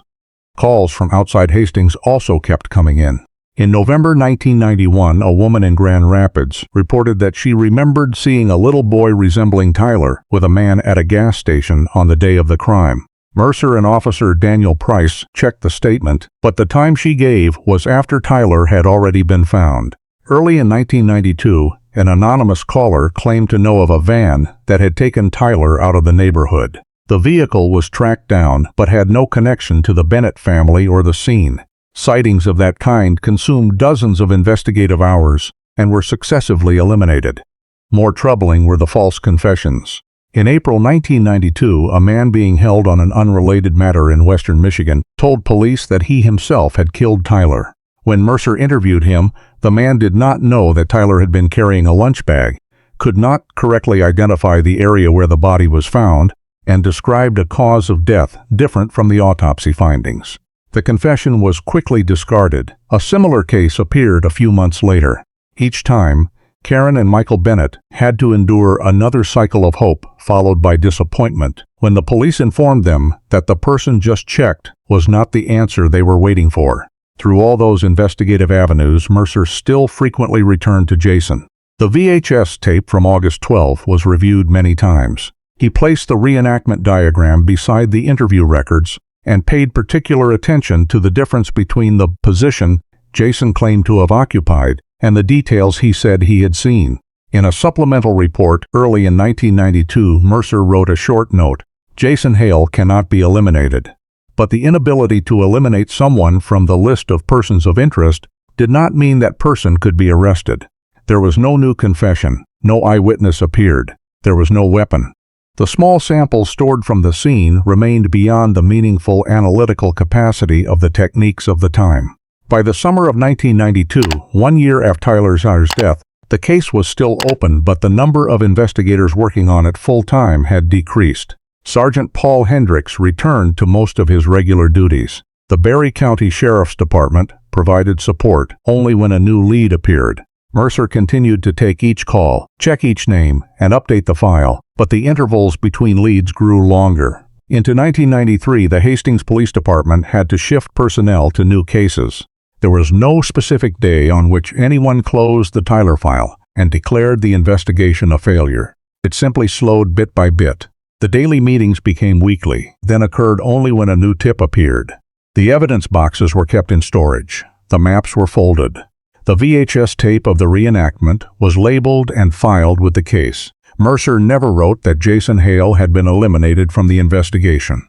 [SPEAKER 1] Calls from outside Hastings also kept coming in. In November 1991, a woman in Grand Rapids reported that she remembered seeing a little boy resembling Tyler with a man at a gas station on the day of the crime. Mercer and Officer Daniel Price checked the statement, but the time she gave was after Tyler had already been found. Early in 1992, an anonymous caller claimed to know of a van that had taken Tyler out of the neighborhood. The vehicle was tracked down but had no connection to the Bennett family or the scene. Sightings of that kind consumed dozens of investigative hours and were successively eliminated. More troubling were the false confessions. In April 1992, a man being held on an unrelated matter in western Michigan told police that he himself had killed Tyler. When Mercer interviewed him, the man did not know that Tyler had been carrying a lunch bag, could not correctly identify the area where the body was found, and described a cause of death different from the autopsy findings. The confession was quickly discarded. A similar case appeared a few months later. Each time, Karen and Michael Bennett had to endure another cycle of hope followed by disappointment when the police informed them that the person just checked was not the answer they were waiting for. Through all those investigative avenues, Mercer still frequently returned to Jason. The VHS tape from August 12 was reviewed many times. He placed the reenactment diagram beside the interview records and paid particular attention to the difference between the position Jason claimed to have occupied and the details he said he had seen. In a supplemental report early in 1992, Mercer wrote a short note, "Jason Hale cannot be eliminated." But the inability to eliminate someone from the list of persons of interest did not mean that person could be arrested. There was no new confession, no eyewitness appeared, there was no weapon. The small sample stored from the scene remained beyond the meaningful analytical capacity of the techniques of the time. By the summer of 1992, 1 year after Tyler's death, the case was still open, but the number of investigators working on it full-time had decreased. Sergeant Paul Hendricks returned to most of his regular duties. The Barry County Sheriff's Department provided support only when a new lead appeared. Mercer continued to take each call, check each name, and update the file, but the intervals between leads grew longer. Into 1993, the Hastings Police Department had to shift personnel to new cases. There was no specific day on which anyone closed the Tyler file and declared the investigation a failure. It simply slowed bit by bit. The daily meetings became weekly, then occurred only when a new tip appeared. The evidence boxes were kept in storage. The maps were folded. The VHS tape of the reenactment was labeled and filed with the case. Mercer never wrote that Jason Hale had been eliminated from the investigation.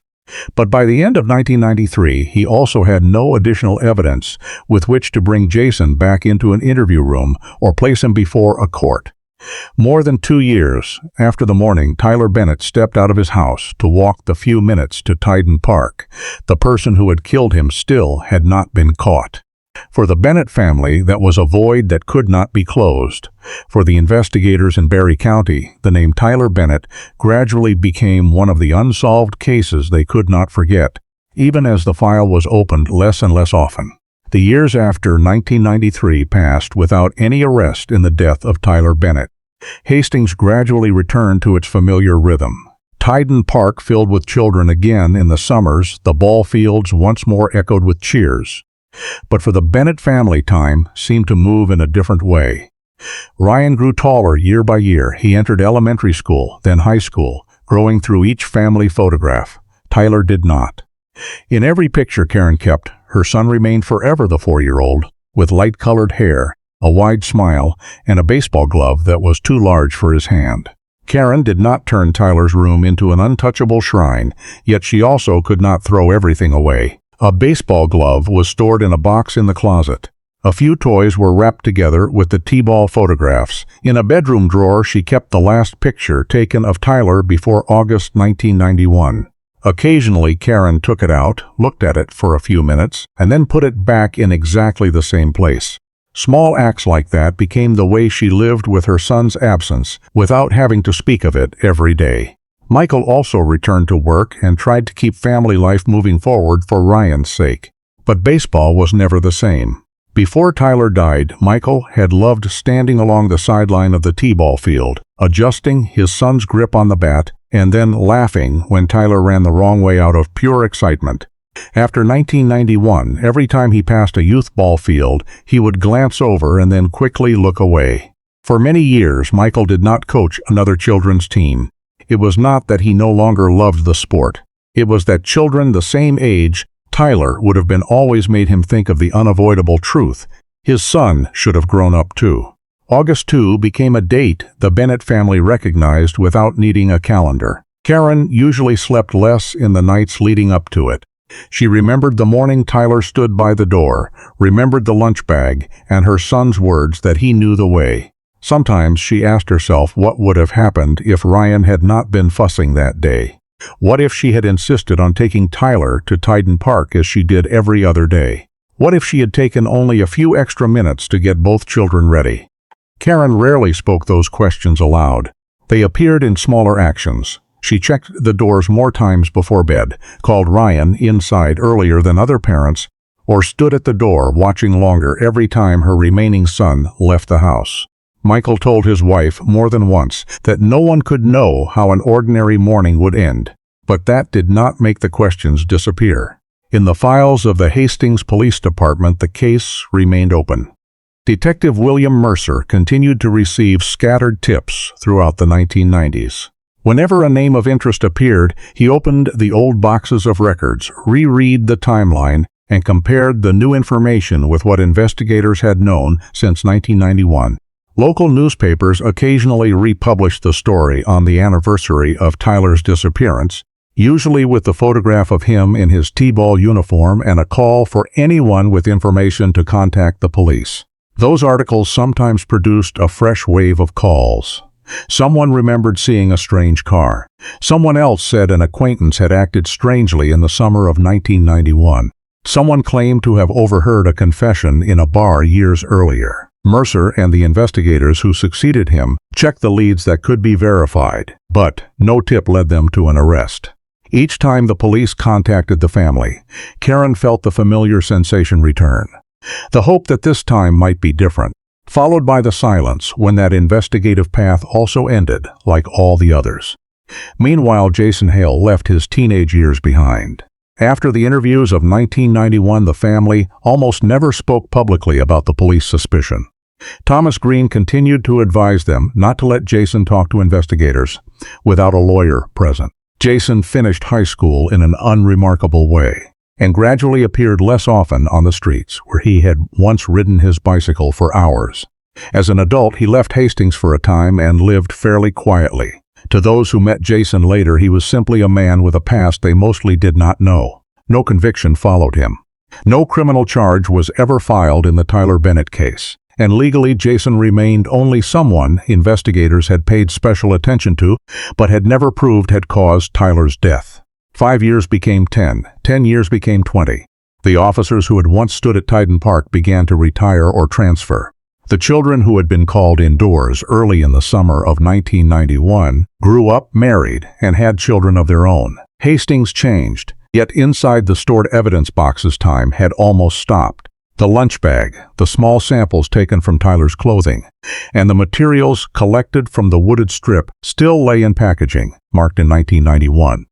[SPEAKER 1] But by the end of 1993, he also had no additional evidence with which to bring Jason back into an interview room or place him before a court. More than 2 years after the morning Tyler Bennett stepped out of his house to walk the few minutes to Tyden Park, the person who had killed him still had not been caught. For the Bennett family, that was a void that could not be closed. For the investigators in Barry County, the name Tyler Bennett gradually became one of the unsolved cases they could not forget. even as the file was opened less and less often. The years after 1993 passed without any arrest in the death of Tyler Bennett. Hastings gradually returned to its familiar rhythm. Tyden Park filled with children again in the summers, the ball fields once more echoed with cheers. But for the Bennett family, time seemed to move in a different way. Ryan grew taller year by year. He entered elementary school, then high school, growing through each family photograph. Tyler did not. In every picture Karen kept, her son remained forever the 4-year-old, with light-colored hair, a wide smile, and a baseball glove that was too large for his hand. Karen did not turn Tyler's room into an untouchable shrine, yet she also could not throw everything away. A baseball glove was stored in a box in the closet. A few toys were wrapped together with the T-ball photographs. In a bedroom drawer, she kept the last picture taken of Tyler before August 1991. Occasionally, Karen took it out, looked at it for a few minutes, and then put it back in exactly the same place. Small acts like that became the way she lived with her son's absence, without having to speak of it every day. Michael also returned to work and tried to keep family life moving forward for Ryan's sake. But baseball was never the same. Before Tyler died, Michael had loved standing along the sideline of the T-ball field, adjusting his son's grip on the bat, and then laughing when Tyler ran the wrong way out of pure excitement. After 1991, every time he passed a youth ball field, he would glance over and then quickly look away. For many years, Michael did not coach another children's team. It was not that he no longer loved the sport. It was that children the same age, Tyler, would have been always made him think of the unavoidable truth. His son should have grown up too. August 2 became a date the Bennett family recognized without needing a calendar. Karen usually slept less in the nights leading up to it. She remembered the morning Tyler stood by the door, remembered the lunch bag, and her son's words that he knew the way. Sometimes she asked herself what would have happened if Ryan had not been fussing that day. What if she had insisted on taking Tyler to Tyden Park as she did every other day? What if she had taken only a few extra minutes to get both children ready? Karen rarely spoke those questions aloud. They appeared in smaller actions. She checked the doors more times before bed, called Ryan inside earlier than other parents, or stood at the door watching longer every time her remaining son left the house. Michael told his wife more than once that no one could know how an ordinary morning would end, but that did not make the questions disappear. In the files of the Hastings Police Department, the case remained open. Detective William Mercer continued to receive scattered tips throughout the 1990s. Whenever a name of interest appeared, he opened the old boxes of records, reread the timeline, and compared the new information with what investigators had known since 1991. Local newspapers occasionally republished the story on the anniversary of Tyler's disappearance, usually with the photograph of him in his T-ball uniform and a call for anyone with information to contact the police. Those articles sometimes produced a fresh wave of calls. Someone remembered seeing a strange car. Someone else said an acquaintance had acted strangely in the summer of 1991. Someone claimed to have overheard a confession in a bar years earlier. Mercer and the investigators who succeeded him checked the leads that could be verified, but no tip led them to an arrest. Each time the police contacted the family, Karen felt the familiar sensation return. The hope that this time might be different, followed by the silence when that investigative path also ended, like all the others. Meanwhile, Jason Hale left his teenage years behind. After the interviews of 1991, the family almost never spoke publicly about the police suspicion. Thomas Green continued to advise them not to let Jason talk to investigators without a lawyer present. Jason finished high school in an unremarkable way and gradually appeared less often on the streets where he had once ridden his bicycle for hours. As an adult, he left Hastings for a time and lived fairly quietly. To those who met Jason later, he was simply a man with a past they mostly did not know. No conviction followed him. No criminal charge was ever filed in the Tyler Bennett case, and legally Jason remained only someone investigators had paid special attention to, but had never proved had caused Tyler's death. 5 years became 10. 10 years became 20. The officers who had once stood at Tyden Park began to retire or transfer. The children who had been called indoors early in the summer of 1991 grew up, married, and had children of their own. Hastings changed, Yet inside the stored evidence boxes time had almost stopped. The lunch bag, the small samples taken from Tyler's clothing, and the materials collected from the wooded strip still lay in packaging, marked in 1991.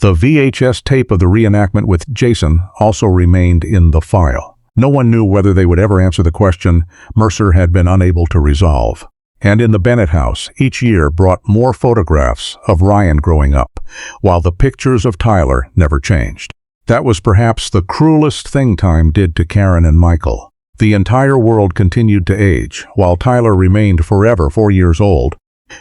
[SPEAKER 1] The VHS tape of the reenactment with Jason also remained in the file. No one knew whether they would ever answer the question Mercer had been unable to resolve. And in the Bennett house, each year brought more photographs of Ryan growing up, while the pictures of Tyler never changed. That was perhaps the cruelest thing time did to Karen and Michael. The entire world continued to age, while Tyler remained forever 4 years old,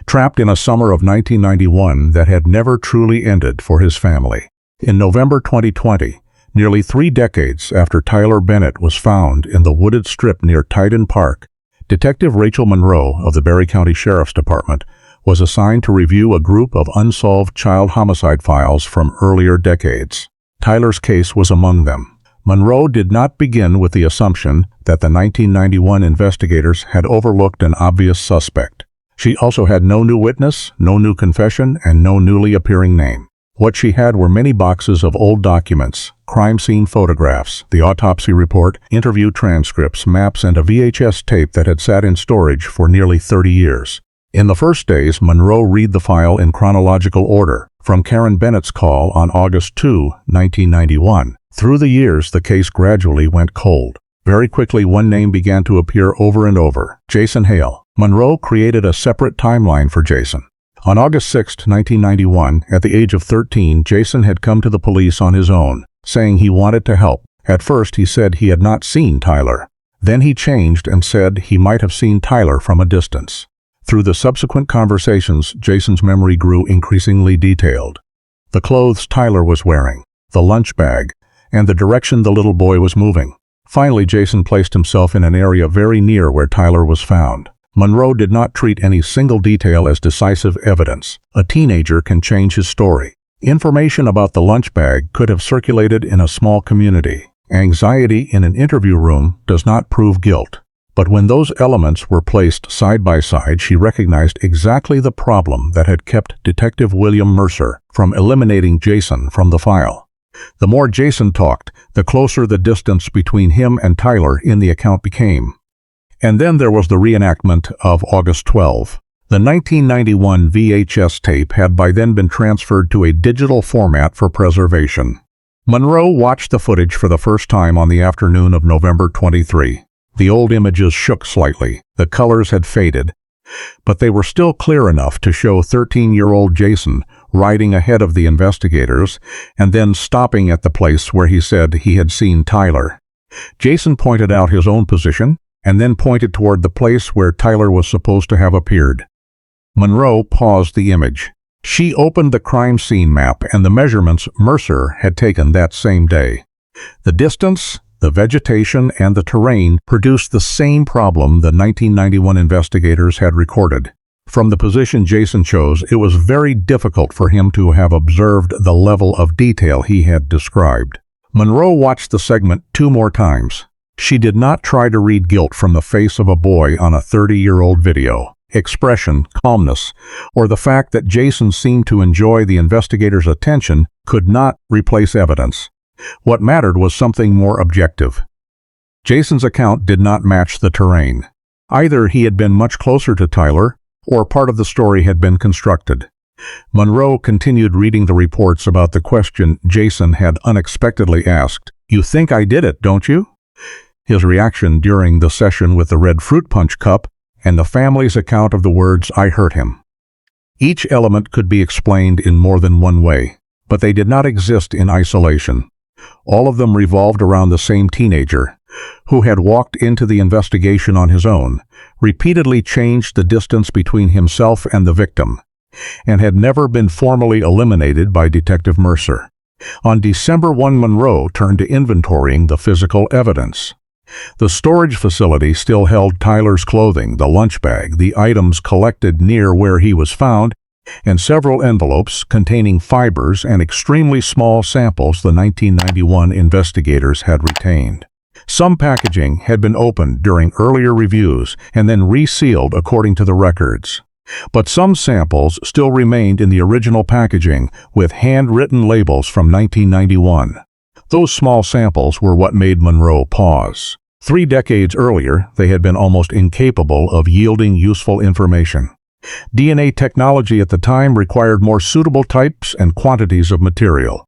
[SPEAKER 1] trapped in a summer of 1991 that had never truly ended for his family. In November 2020, nearly 3 decades after Tyler Bennett was found in the wooded strip near Titan Park, Detective Rachel Monroe of the Barry County Sheriff's Department was assigned to review a group of unsolved child homicide files from earlier decades. Tyler's case was among them. Monroe did not begin with the assumption that the 1991 investigators had overlooked an obvious suspect. She also had no new witness, no new confession, and no newly appearing name. What she had were many boxes of old documents, crime scene photographs, the autopsy report, interview transcripts, maps, and a VHS tape that had sat in storage for nearly 30 years. In the first days, Monroe read the file in chronological order, from Karen Bennett's call on August 2, 1991. Through the years, the case gradually went cold. Very quickly, one name began to appear over and over: Jason Hale. Monroe created a separate timeline for Jason. On August 6, 1991, at the age of 13, Jason had come to the police on his own, saying he wanted to help. At first, he said he had not seen Tyler. Then he changed and said he might have seen Tyler from a distance. Through the subsequent conversations, Jason's memory grew increasingly detailed. The clothes Tyler was wearing, the lunch bag, and the direction the little boy was moving. Finally, Jason placed himself in an area very near where Tyler was found. Monroe did not treat any single detail as decisive evidence. A teenager can change his story. Information about the lunch bag could have circulated in a small community. Anxiety in an interview room does not prove guilt. But when those elements were placed side by side, she recognized exactly the problem that had kept Detective William Mercer from eliminating Jason from the file. The more Jason talked, the closer the distance between him and Tyler in the account became. And then there was the reenactment of August 12. The 1991 VHS tape had by then been transferred to a digital format for preservation. Monroe watched the footage for the first time on the afternoon of November 23. The old images shook slightly, the colors had faded, but they were still clear enough to show 13-year-old Jason riding ahead of the investigators and then stopping at the place where he said he had seen Tyler. Jason pointed out his own position and then pointed toward the place where Tyler was supposed to have appeared. Monroe paused the image. She opened the crime scene map and the measurements Mercer had taken that same day. The distance, the vegetation, and the terrain produced the same problem the 1991 investigators had recorded. From the position Jason chose, it was very difficult for him to have observed the level of detail he had described. Monroe watched the segment 2 more times. She did not try to read guilt from the face of a boy on a 30-year-old video. Expression, calmness, or the fact that Jason seemed to enjoy the investigators' attention could not replace evidence. What mattered was something more objective. Jason's account did not match the terrain. Either he had been much closer to Tyler, or part of the story had been constructed. Monroe continued reading the reports about the question Jason had unexpectedly asked, "You think I did it, don't you?" His reaction during the session with the red fruit punch cup, and the family's account of the words, "I hurt him." Each element could be explained in more than one way, but they did not exist in isolation. All of them revolved around the same teenager, who had walked into the investigation on his own, repeatedly changed the distance between himself and the victim, and had never been formally eliminated by Detective Mercer. On December 1, Monroe turned to inventorying the physical evidence. The storage facility still held Tyler's clothing, the lunch bag, the items collected near where he was found, and several envelopes containing fibers and extremely small samples the 1991 investigators had retained. Some packaging had been opened during earlier reviews and then resealed according to the records. But some samples still remained in the original packaging with handwritten labels from 1991. Those small samples were what made Monroe pause. 3 decades earlier, they had been almost incapable of yielding useful information. DNA technology at the time required more suitable types and quantities of material.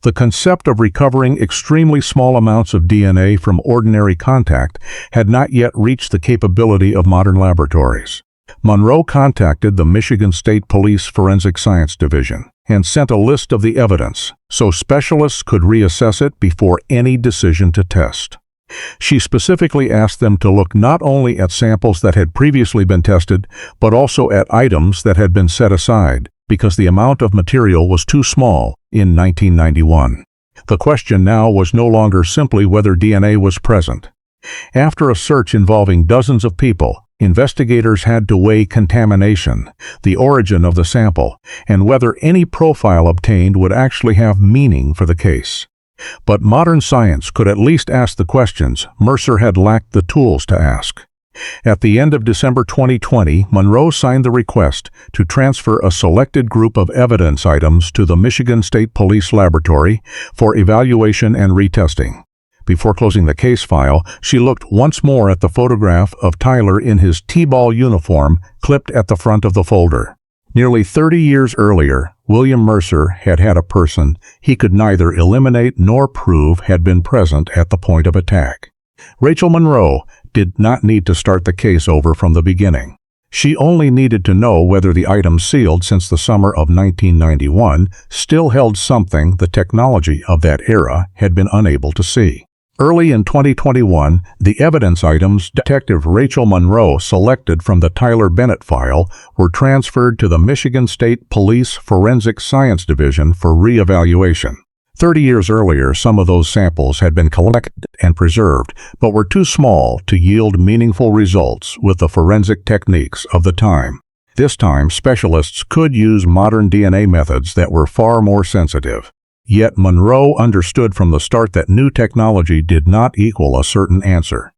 [SPEAKER 1] The concept of recovering extremely small amounts of DNA from ordinary contact had not yet reached the capability of modern laboratories. Monroe contacted the Michigan State Police Forensic Science Division and sent a list of the evidence so specialists could reassess it before any decision to test. She specifically asked them to look not only at samples that had previously been tested, but also at items that had been set aside, because the amount of material was too small in 1991. The question now was no longer simply whether DNA was present. After a search involving dozens of people, investigators had to weigh contamination, the origin of the sample, and whether any profile obtained would actually have meaning for the case. But modern science could at least ask the questions Mercer had lacked the tools to ask. At the end of December 2020, Monroe signed the request to transfer a selected group of evidence items to the Michigan State Police Laboratory for evaluation and retesting. Before closing the case file, she looked once more at the photograph of Tyler in his T-ball uniform clipped at the front of the folder. Nearly 30 years earlier, William Mercer had had a person he could neither eliminate nor prove had been present at the point of attack. Rachel Monroe did not need to start the case over from the beginning. She only needed to know whether the items sealed since the summer of 1991 still held something the technology of that era had been unable to see. Early in 2021, the evidence items Detective Rachel Monroe selected from the Tyler Bennett file were transferred to the Michigan State Police Forensic Science Division for re-evaluation. 30 years earlier, some of those samples had been collected and preserved, but were too small to yield meaningful results with the forensic techniques of the time. This time, specialists could use modern DNA methods that were far more sensitive. Yet Monroe understood from the start that new technology did not equal a certain answer.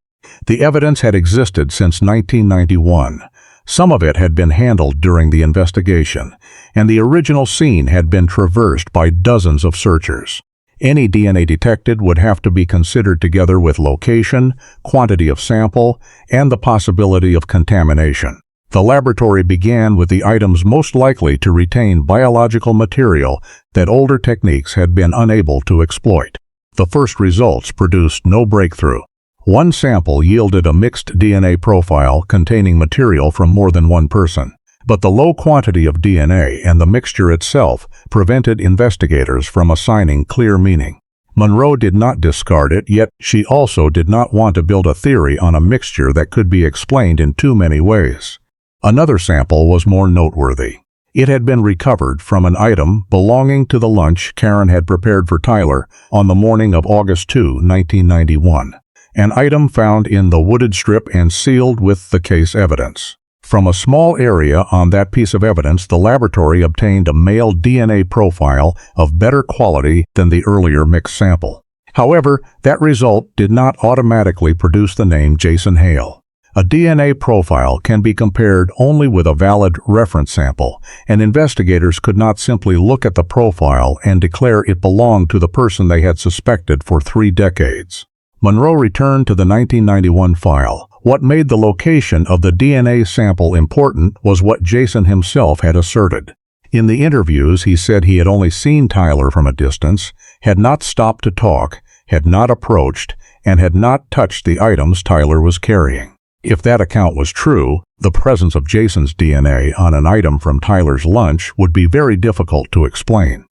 [SPEAKER 1] The evidence had existed since 1991. Some of it had been handled during the investigation, and the original scene had been traversed by dozens of searchers. Any DNA detected would have to be considered together with location, quantity of sample, and the possibility of contamination. The laboratory began with the items most likely to retain biological material that older techniques had been unable to exploit. The first results produced no breakthrough. One sample yielded a mixed DNA profile containing material from more than one person, but the low quantity of DNA and the mixture itself prevented investigators from assigning clear meaning. Monroe did not discard it, yet she also did not want to build a theory on a mixture that could be explained in too many ways. Another sample was more noteworthy. It had been recovered from an item belonging to the lunch Karen had prepared for Tyler on the morning of August 2, 1991, an item found in the wooded strip and sealed with the case evidence. From a small area on that piece of evidence, the laboratory obtained a male DNA profile of better quality than the earlier mixed sample. However, that result did not automatically produce the name Jason Hale. A DNA profile can be compared only with a valid reference sample, and investigators could not simply look at the profile and declare it belonged to the person they had suspected for 3 decades. Monroe returned to the 1991 file. What made the location of the DNA sample important was what Jason himself had asserted. In the interviews, he said he had only seen Tyler from a distance, had not stopped to talk, had not approached, and had not touched the items Tyler was carrying. If that account was true, the presence of Jason's DNA on an item from Tyler's lunch would be very difficult to explain.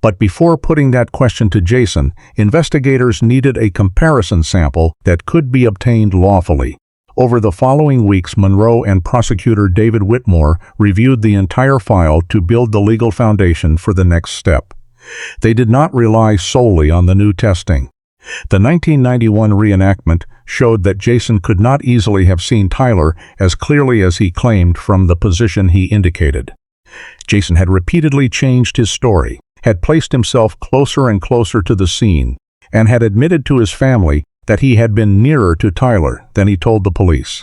[SPEAKER 1] But before putting that question to Jason, investigators needed a comparison sample that could be obtained lawfully. Over the following weeks, Monroe and prosecutor David Whitmore reviewed the entire file to build the legal foundation for the next step. They did not rely solely on the new testing. The 1991 reenactment showed that Jason could not easily have seen Tyler as clearly as he claimed from the position he indicated. Jason had repeatedly changed his story, had placed himself closer and closer to the scene, and had admitted to his family that he had been nearer to Tyler than he told the police.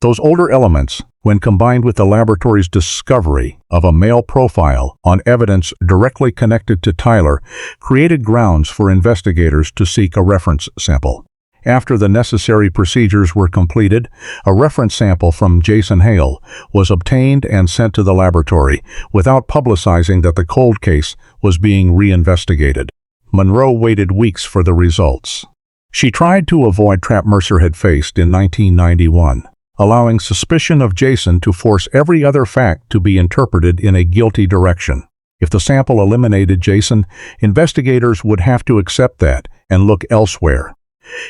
[SPEAKER 1] Those older elements, when combined with the laboratory's discovery of a male profile on evidence directly connected to Tyler, created grounds for investigators to seek a reference sample. After the necessary procedures were completed, a reference sample from Jason Hale was obtained and sent to the laboratory without publicizing that the cold case was being reinvestigated. Monroe waited weeks for the results. She tried to avoid trap Mercer had faced in 1991, allowing suspicion of Jason to force every other fact to be interpreted in a guilty direction. If the sample eliminated Jason, investigators would have to accept that and look elsewhere.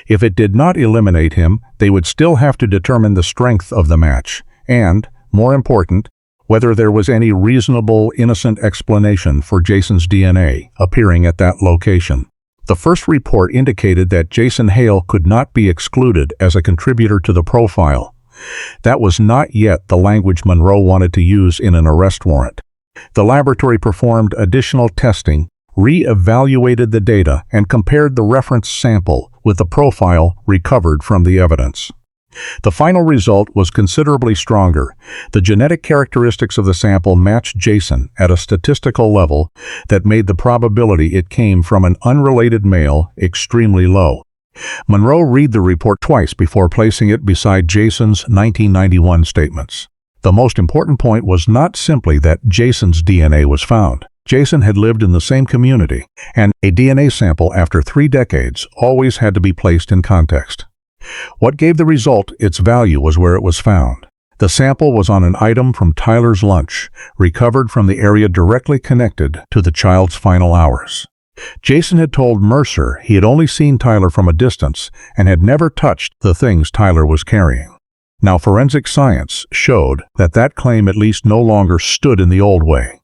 [SPEAKER 1] If it did not eliminate him, they would still have to determine the strength of the match and, more important, whether there was any reasonable, innocent explanation for Jason's DNA appearing at that location. The first report indicated that Jason Hale could not be excluded as a contributor to the profile. That was not yet the language Monroe wanted to use in an arrest warrant. The laboratory performed additional testing, re-evaluated the data, and compared the reference sample with the profile recovered from the evidence. The final result was considerably stronger. The genetic characteristics of the sample matched Jason at a statistical level that made the probability it came from an unrelated male extremely low. Monroe read the report twice before placing it beside Jason's 1991 statements. The most important point was not simply that Jason's DNA was found. Jason had lived in the same community, and a DNA sample after 3 decades always had to be placed in context. What gave the result its value was where it was found. The sample was on an item from Tyler's lunch, recovered from the area directly connected to the child's final hours. Jason had told Mercer he had only seen Tyler from a distance and had never touched the things Tyler was carrying. Now, forensic science showed that that claim at least no longer stood in the old way.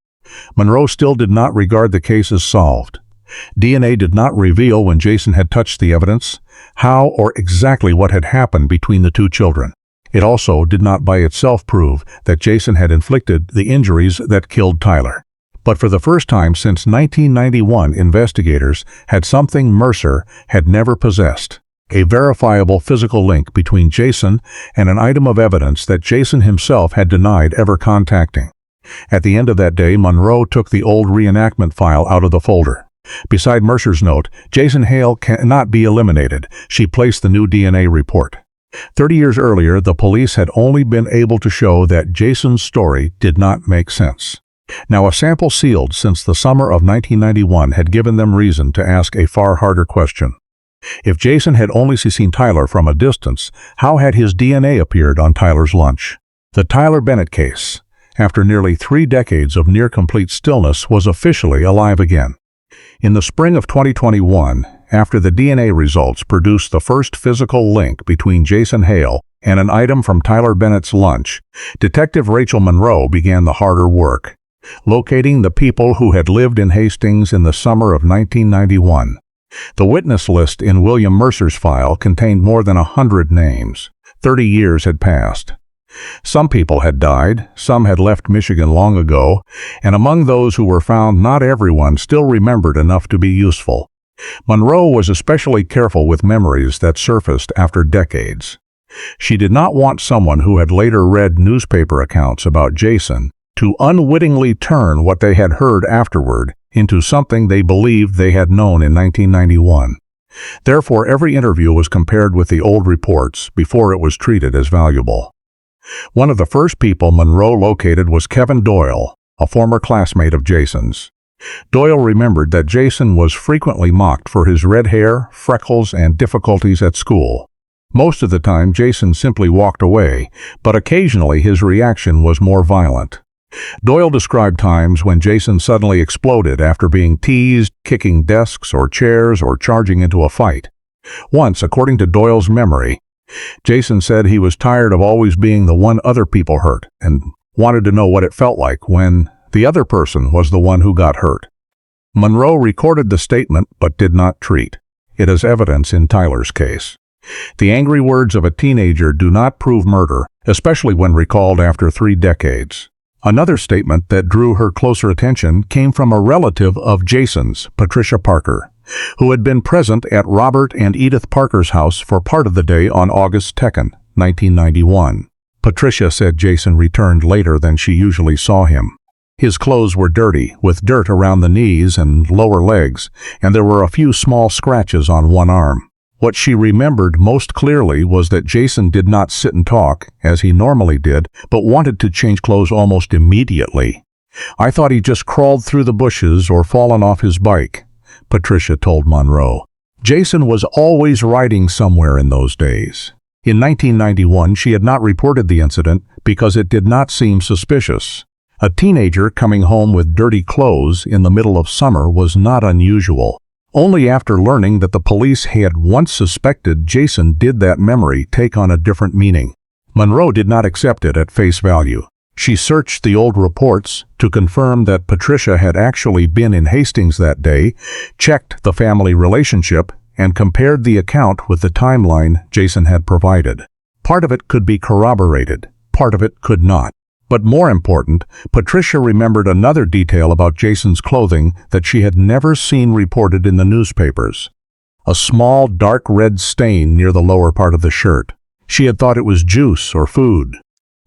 [SPEAKER 1] Monroe still did not regard the case as solved. DNA did not reveal when Jason had touched the evidence, how or exactly what had happened between the 2 children. It also did not by itself prove that Jason had inflicted the injuries that killed Tyler. But for the first time since 1991, investigators had something Mercer had never possessed: a verifiable physical link between Jason and an item of evidence that Jason himself had denied ever contacting. At the end of that day, Monroe took the old reenactment file out of the folder. Beside Mercer's note, "Jason Hale cannot be eliminated," she placed the new DNA report. 30 years earlier, the police had only been able to show that Jason's story did not make sense. Now, a sample sealed since the summer of 1991 had given them reason to ask a far harder question. If Jason had only seen Tyler from a distance, how had his DNA appeared on Tyler's lunch? The Tyler Bennett case, after nearly 3 decades of near-complete stillness, was officially alive again. In the spring of 2021, after the DNA results produced the first physical link between Jason Hale and an item from Tyler Bennett's lunch, Detective Rachel Monroe began the harder work, locating the people who had lived in Hastings in the summer of 1991. The witness list in William Mercer's file contained more than 100 names. 30 years had passed. Some people had died, some had left Michigan long ago, and among those who were found, not everyone still remembered enough to be useful. Monroe was especially careful with memories that surfaced after decades. She did not want someone who had later read newspaper accounts about Jason to unwittingly turn what they had heard afterward into something they believed they had known in 1991. Therefore, every interview was compared with the old reports before it was treated as valuable. One of the first people Monroe located was Kevin Doyle, a former classmate of Jason's. Doyle remembered that Jason was frequently mocked for his red hair, freckles, and difficulties at school. Most of the time, Jason simply walked away, but occasionally his reaction was more violent. Doyle described times when Jason suddenly exploded after being teased, kicking desks or chairs, or charging into a fight. Once, according to Doyle's memory, Jason said he was tired of always being the one other people hurt and wanted to know what it felt like when the other person was the one who got hurt. Monroe recorded the statement but did not treat it as evidence in Tyler's case. The angry words of a teenager do not prove murder, especially when recalled after 3 decades. Another statement that drew her closer attention came from a relative of Jason's, Patricia Parker, who had been present at Robert and Edith Parker's house for part of the day on August 2, 1991. Patricia said Jason returned later than she usually saw him. His clothes were dirty, with dirt around the knees and lower legs, and there were a few small scratches on one arm. What she remembered most clearly was that Jason did not sit and talk, as he normally did, but wanted to change clothes almost immediately. "I thought he just crawled through the bushes or fallen off his bike," Patricia told Monroe. Jason was always riding somewhere in those days. In 1991, she had not reported the incident because it did not seem suspicious. A teenager coming home with dirty clothes in the middle of summer was not unusual. Only after learning that the police had once suspected Jason did that memory take on a different meaning. Monroe did not accept it at face value. She searched the old reports to confirm that Patricia had actually been in Hastings that day, checked the family relationship, and compared the account with the timeline Jason had provided. Part of it could be corroborated, part of it could not. But more important, Patricia remembered another detail about Jason's clothing that she had never seen reported in the newspapers. A small dark red stain near the lower part of the shirt. She had thought it was juice or food.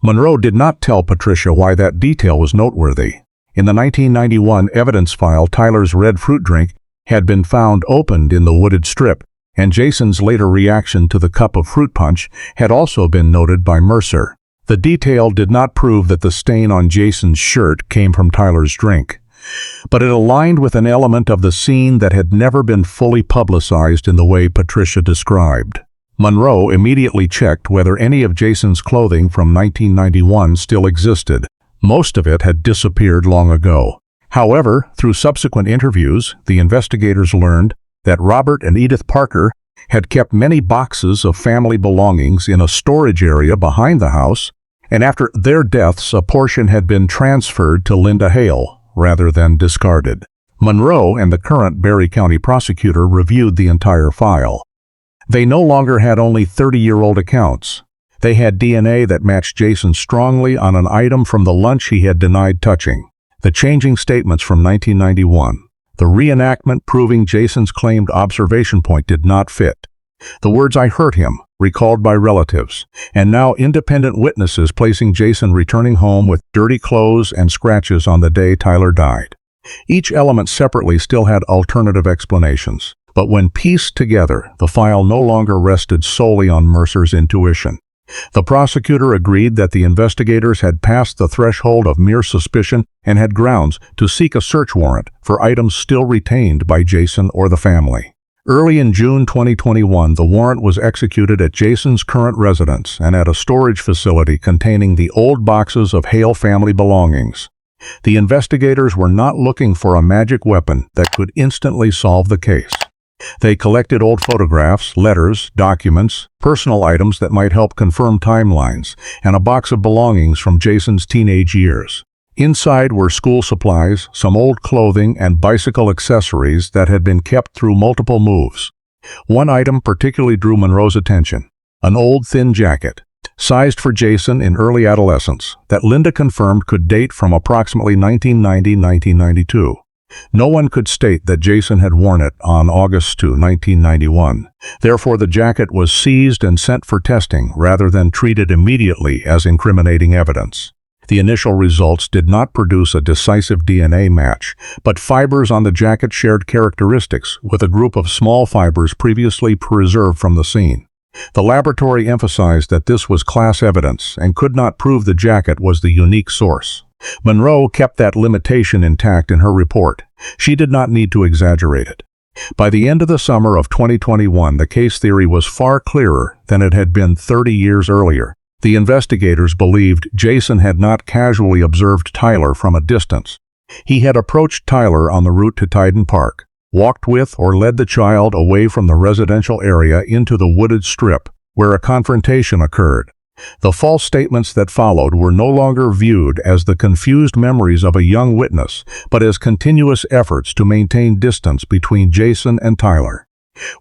[SPEAKER 1] Monroe did not tell Patricia why that detail was noteworthy. In the 1991 evidence file, Tyler's red fruit drink had been found opened in the wooded strip, and Jason's later reaction to the cup of fruit punch had also been noted by Mercer. The detail did not prove that the stain on Jason's shirt came from Tyler's drink, but it aligned with an element of the scene that had never been fully publicized in the way Patricia described. Monroe immediately checked whether any of Jason's clothing from 1991 still existed. Most of it had disappeared long ago. However, through subsequent interviews, the investigators learned that Robert and Edith Parker had kept many boxes of family belongings in a storage area behind the house, and after their deaths, a portion had been transferred to Linda Hale rather than discarded. Monroe and the current Barry County prosecutor reviewed the entire file. They no longer had only 30-year-old accounts. They had DNA that matched Jason strongly on an item from the lunch he had denied touching. The changing statements from 1991. The reenactment proving Jason's claimed observation point did not fit. The words "I hurt him," recalled by relatives, and now independent witnesses placing Jason returning home with dirty clothes and scratches on the day Tyler died. Each element separately still had alternative explanations, but when pieced together, the file no longer rested solely on Mercer's intuition. The prosecutor agreed that the investigators had passed the threshold of mere suspicion and had grounds to seek a search warrant for items still retained by Jason or the family. Early in June 2021, the warrant was executed at Jason's current residence and at a storage facility containing the old boxes of Hale family belongings. The investigators were not looking for a magic weapon that could instantly solve the case. They collected old photographs, letters, documents, personal items that might help confirm timelines, and a box of belongings from Jason's teenage years. Inside were school supplies, some old clothing, and bicycle accessories that had been kept through multiple moves. One item particularly drew Monroe's attention: an old thin jacket, sized for Jason in early adolescence, that Linda confirmed could date from approximately 1990-1992. No one could state that Jason had worn it on August 2, 1991. Therefore, the jacket was seized and sent for testing rather than treated immediately as incriminating evidence. The initial results did not produce a decisive DNA match, but fibers on the jacket shared characteristics with a group of small fibers previously preserved from the scene. The laboratory emphasized that this was class evidence and could not prove the jacket was the unique source. Monroe kept that limitation intact in her report. She did not need to exaggerate it. By the end of the summer of 2021, the case theory was far clearer than it had been 30 years earlier. The investigators believed Jason had not casually observed Tyler from a distance. He had approached Tyler on the route to Tyden Park, walked with or led the child away from the residential area into the wooded strip, where a confrontation occurred. The false statements that followed were no longer viewed as the confused memories of a young witness, but as continuous efforts to maintain distance between Jason and Tyler.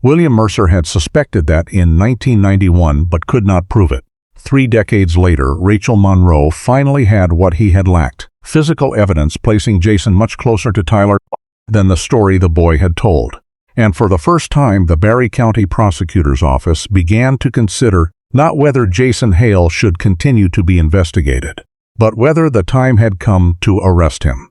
[SPEAKER 1] William Mercer had suspected that in 1991, but could not prove it. 3 decades later, Rachel Monroe finally had what he had lacked: physical evidence placing Jason much closer to Tyler than the story the boy had told. And for the first time, the Barry County Prosecutor's Office began to consider Not whether Jason Hale should continue to be investigated, but whether the time had come to arrest him.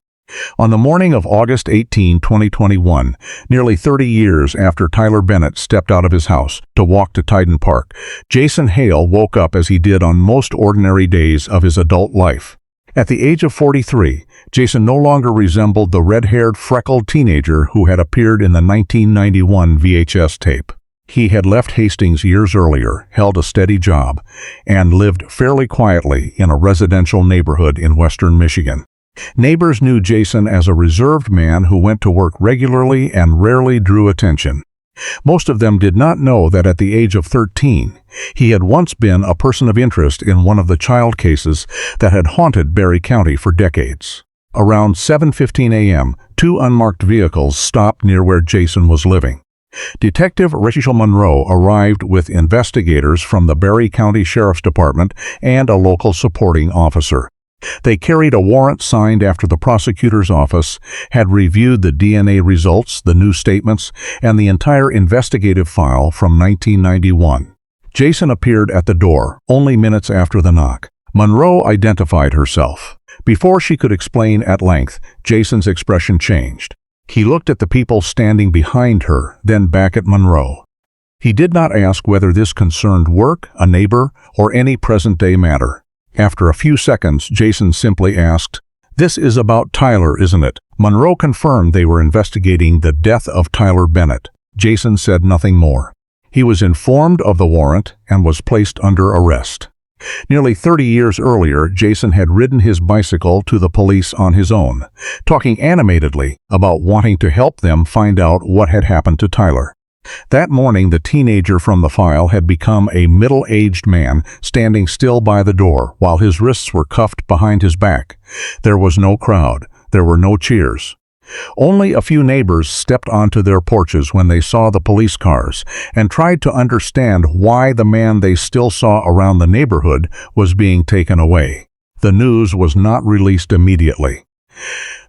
[SPEAKER 1] On the morning of August 18, 2021, nearly 30 years after Tyler Bennett stepped out of his house to walk to Tyden Park, Jason Hale woke up as he did on most ordinary days of his adult life. At the age of 43, Jason no longer resembled the red-haired, freckled teenager who had appeared in the 1991 VHS tape. He had left Hastings years earlier, held a steady job, and lived fairly quietly in a residential neighborhood in western Michigan. Neighbors knew Jason as a reserved man who went to work regularly and rarely drew attention. Most of them did not know that at the age of 13, he had once been a person of interest in one of the child cases that had haunted Barry County for decades. Around 7:15 a.m., two unmarked vehicles stopped near where Jason was living. Detective Rachel Monroe arrived with investigators from the Barry County Sheriff's Department and a local supporting officer. They carried a warrant signed after the prosecutor's office had reviewed the DNA results, the new statements, and the entire investigative file from 1991. Jason appeared at the door only minutes after the knock. Monroe identified herself. Before she could explain at length, Jason's expression changed. He looked at the people standing behind her, then back at Monroe. He did not ask whether this concerned work, a neighbor, or any present-day matter. After a few seconds, Jason simply asked, "This is about Tyler, isn't it?" Monroe confirmed they were investigating the death of Tyler Bennett. Jason said nothing more. He was informed of the warrant and was placed under arrest. Nearly 30 years earlier, Jason had ridden his bicycle to the police on his own, talking animatedly about wanting to help them find out what had happened to Tyler. That morning, the teenager from the file had become a middle-aged man standing still by the door while his wrists were cuffed behind his back. There was no crowd. There were no cheers. Only a few neighbors stepped onto their porches when they saw the police cars and tried to understand why the man they still saw around the neighborhood was being taken away. The news was not released immediately.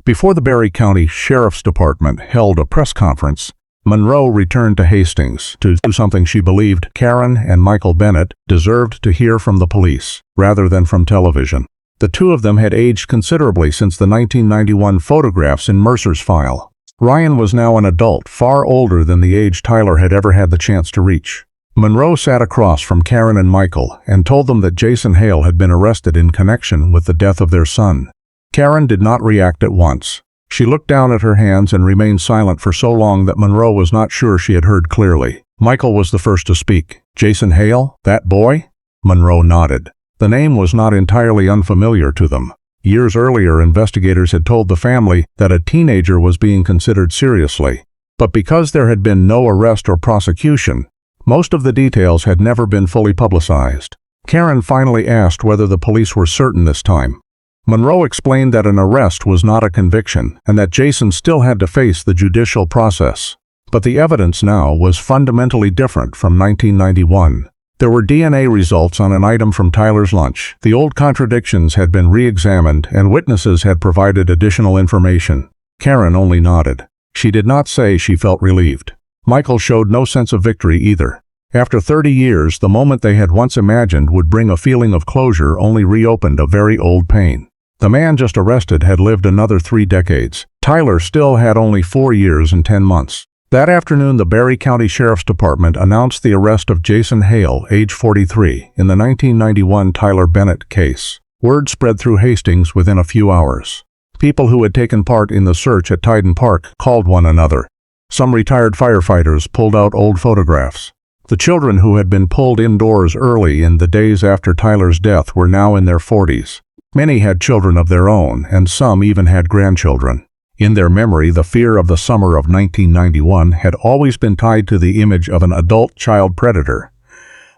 [SPEAKER 1] Before the Barry County Sheriff's Department held a press conference, Monroe returned to Hastings to do something she believed Karen and Michael Bennett deserved to hear from the police, rather than from television. The two of them had aged considerably since the 1991 photographs in Mercer's file. Ryan was now an adult, far older than the age Tyler had ever had the chance to reach. Monroe sat across from Karen and Michael and told them that Jason Hale had been arrested in connection with the death of their son. Karen did not react at once. She looked down at her hands and remained silent for so long that Monroe was not sure she had heard clearly. Michael was the first to speak. "Jason Hale? That boy?" Monroe nodded. The name was not entirely unfamiliar to them. Years earlier, investigators had told the family that a teenager was being considered seriously. But because there had been no arrest or prosecution, most of the details had never been fully publicized. Karen finally asked whether the police were certain this time. Monroe explained that an arrest was not a conviction and that Jason still had to face the judicial process. But the evidence now was fundamentally different from 1991. There were DNA results on an item from Tyler's lunch. The old contradictions had been re-examined and witnesses had provided additional information. Karen only nodded. She did not say she felt relieved. Michael showed no sense of victory either. After 30 years, the moment they had once imagined would bring a feeling of closure only reopened a very old pain. The man just arrested had lived another 3 decades. Tyler still had only 4 years and 10 months. That afternoon, the Barry County Sheriff's Department announced the arrest of Jason Hale, age 43, in the 1991 Tyler Bennett case. Word spread through Hastings within a few hours. People who had taken part in the search at Tyden Park called one another. Some retired firefighters pulled out old photographs. The children who had been pulled indoors early in the days after Tyler's death were now in their 40s. Many had children of their own, and some even had grandchildren. In their memory, the fear of the summer of 1991 had always been tied to the image of an adult child predator.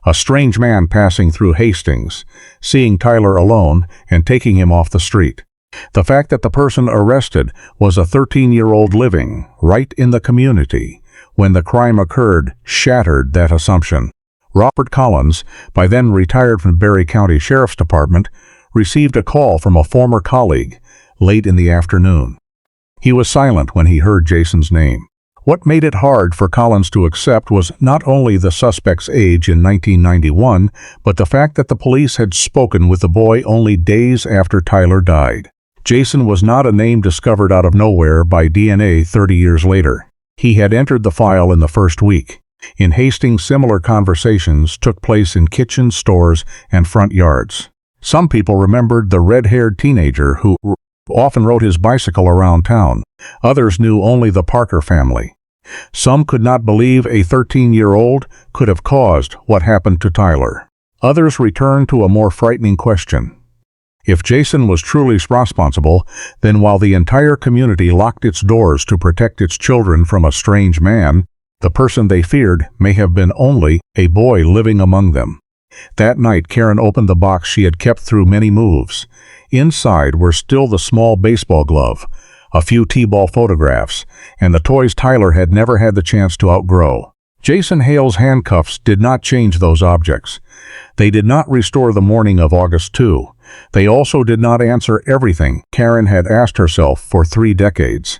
[SPEAKER 1] A strange man passing through Hastings, seeing Tyler alone, and taking him off the street. The fact that the person arrested was a 13-year-old living right in the community when the crime occurred shattered that assumption. Robert Collins, by then retired from Barry County Sheriff's Department, received a call from a former colleague late in the afternoon. He was silent when he heard Jason's name. What made it hard for Collins to accept was not only the suspect's age in 1991, but the fact that the police had spoken with the boy only days after Tyler died. Jason was not a name discovered out of nowhere by DNA 30 years later. He had entered the file in the first week. In Hastings, similar conversations took place in kitchens, stores, and front yards. Some people remembered the red-haired teenager who often rode his bicycle around town. Others knew only the Parker family. Some could not believe a 13-year-old could have caused what happened to Tyler. Others returned to a more frightening question. If Jason was truly responsible, then while the entire community locked its doors to protect its children from a strange man, the person they feared may have been only a boy living among them. That night, Karen opened the box she had kept through many moves. Inside were still the small baseball glove, a few t-ball photographs, and the toys Tyler had never had the chance to outgrow. Jason Hale's handcuffs did not change those objects. They did not restore the morning of August 2. They also did not answer everything Karen had asked herself for 3 decades.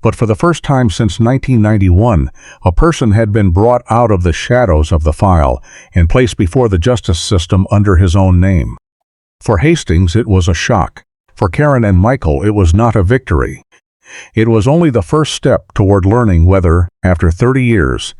[SPEAKER 1] But for the first time since 1991, a person had been brought out of the shadows of the file and placed before the justice system under his own name. For Hastings, it was a shock. For Karen and Michael, it was not a victory. It was only the first step toward learning whether, after 30 years,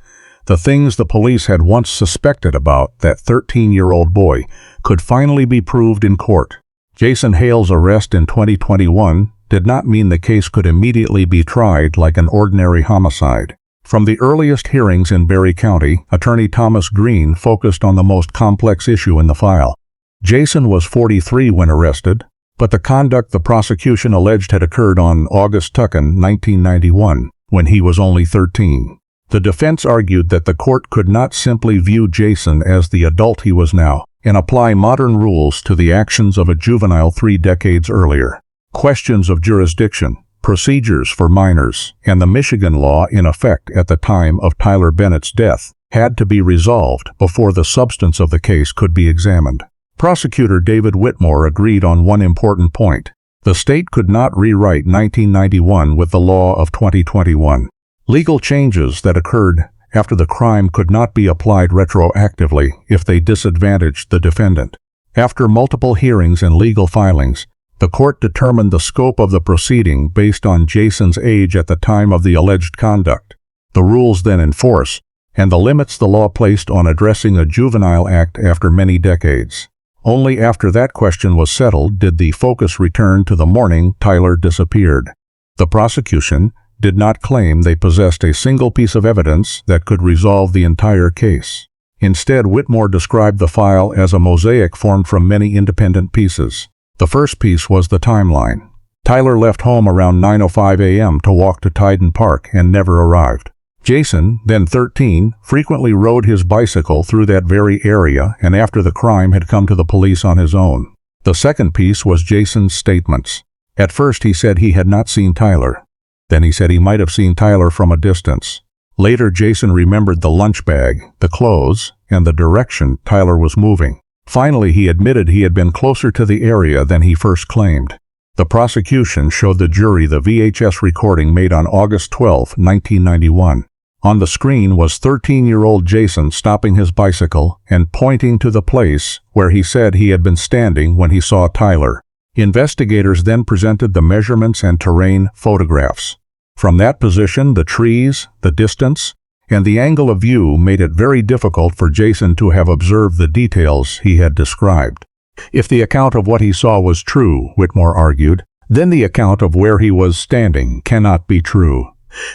[SPEAKER 1] the things the police had once suspected about that 13-year-old boy could finally be proved in court. Jason Hale's arrest in 2021 did not mean the case could immediately be tried like an ordinary homicide. From the earliest hearings in Berry County, Attorney Thomas Green focused on the most complex issue in the file. Jason was 43 when arrested, but the conduct the prosecution alleged had occurred on August 2, 1991, when he was only 13. The defense argued that the court could not simply view Jason as the adult he was now and apply modern rules to the actions of a juvenile 3 decades earlier. Questions of jurisdiction, procedures for minors, and the Michigan law in effect at the time of Tyler Bennett's death had to be resolved before the substance of the case could be examined. Prosecutor David Whitmore agreed on one important point. The state could not rewrite 1991 with the law of 2021. Legal changes that occurred after the crime could not be applied retroactively if they disadvantaged the defendant. After multiple hearings and legal filings, the court determined the scope of the proceeding based on Jason's age at the time of the alleged conduct, the rules then in force, and the limits the law placed on addressing a juvenile act after many decades. Only after that question was settled did the focus return to the morning Tyler disappeared. The prosecution did not claim they possessed a single piece of evidence that could resolve the entire case. Instead, Whitmore described the file as a mosaic formed from many independent pieces. The first piece was the timeline. Tyler left home around 9:05 a.m. to walk to Tyden Park and never arrived. Jason, then 13, frequently rode his bicycle through that very area and after the crime had come to the police on his own. The second piece was Jason's statements. At first he said he had not seen Tyler. Then he said he might have seen Tyler from a distance. Later, Jason remembered the lunch bag, the clothes, and the direction Tyler was moving. Finally, he admitted he had been closer to the area than he first claimed. The prosecution showed the jury the VHS recording made on August 12, 1991. On the screen was 13-year-old Jason stopping his bicycle and pointing to the place where he said he had been standing when he saw Tyler. Investigators then presented the measurements and terrain photographs. From that position, the trees, the distance, and the angle of view made it very difficult for Jason to have observed the details he had described. If the account of what he saw was true, Whitmore argued, then the account of where he was standing cannot be true.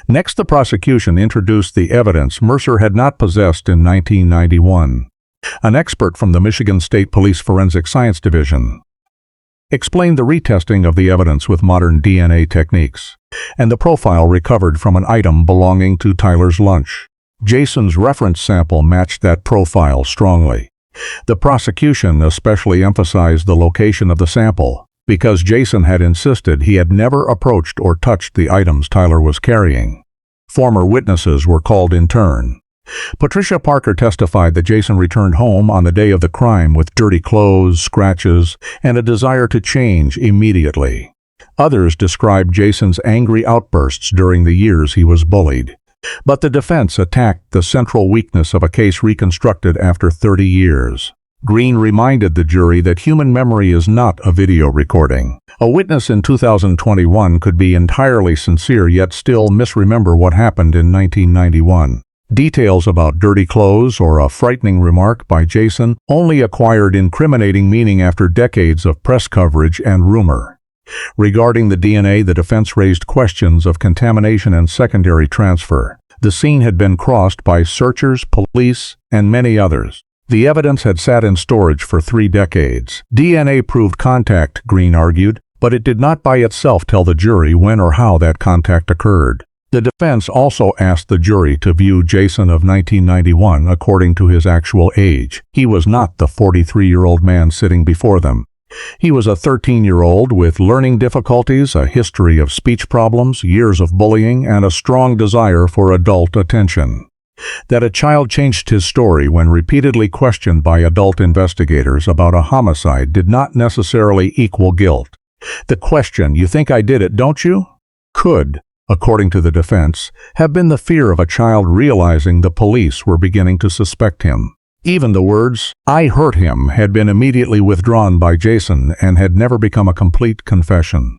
[SPEAKER 1] Next, the prosecution introduced the evidence Mercer had not possessed in 1991. An expert from the Michigan State Police Forensic Science Division explained the retesting of the evidence with modern DNA techniques, and the profile recovered from an item belonging to Tyler's lunch. Jason's reference sample matched that profile strongly. The prosecution especially emphasized the location of the sample, because Jason had insisted he had never approached or touched the items Tyler was carrying. Former witnesses were called in turn. Patricia Parker testified that Jason returned home on the day of the crime with dirty clothes, scratches, and a desire to change immediately. Others described Jason's angry outbursts during the years he was bullied. But the defense attacked the central weakness of a case reconstructed after 30 years. Green reminded the jury that human memory is not a video recording. A witness in 2021 could be entirely sincere yet still misremember what happened in 1991. Details about dirty clothes or a frightening remark by Jason only acquired incriminating meaning after decades of press coverage and rumor. Regarding the DNA, the defense raised questions of contamination and secondary transfer. The scene had been crossed by searchers, police, and many others. The evidence had sat in storage for 3 decades. DNA proved contact, Green argued, but it did not by itself tell the jury when or how that contact occurred. The defense also asked the jury to view Jason of 1991 according to his actual age. He was not the 43-year-old man sitting before them. He was a 13-year-old with learning difficulties, a history of speech problems, years of bullying, and a strong desire for adult attention. That a child changed his story when repeatedly questioned by adult investigators about a homicide did not necessarily equal guilt. The question, "You think I did it, don't you?" could, according to the defense, have been the fear of a child realizing the police were beginning to suspect him. Even the words, "I hurt him," had been immediately withdrawn by Jason and had never become a complete confession.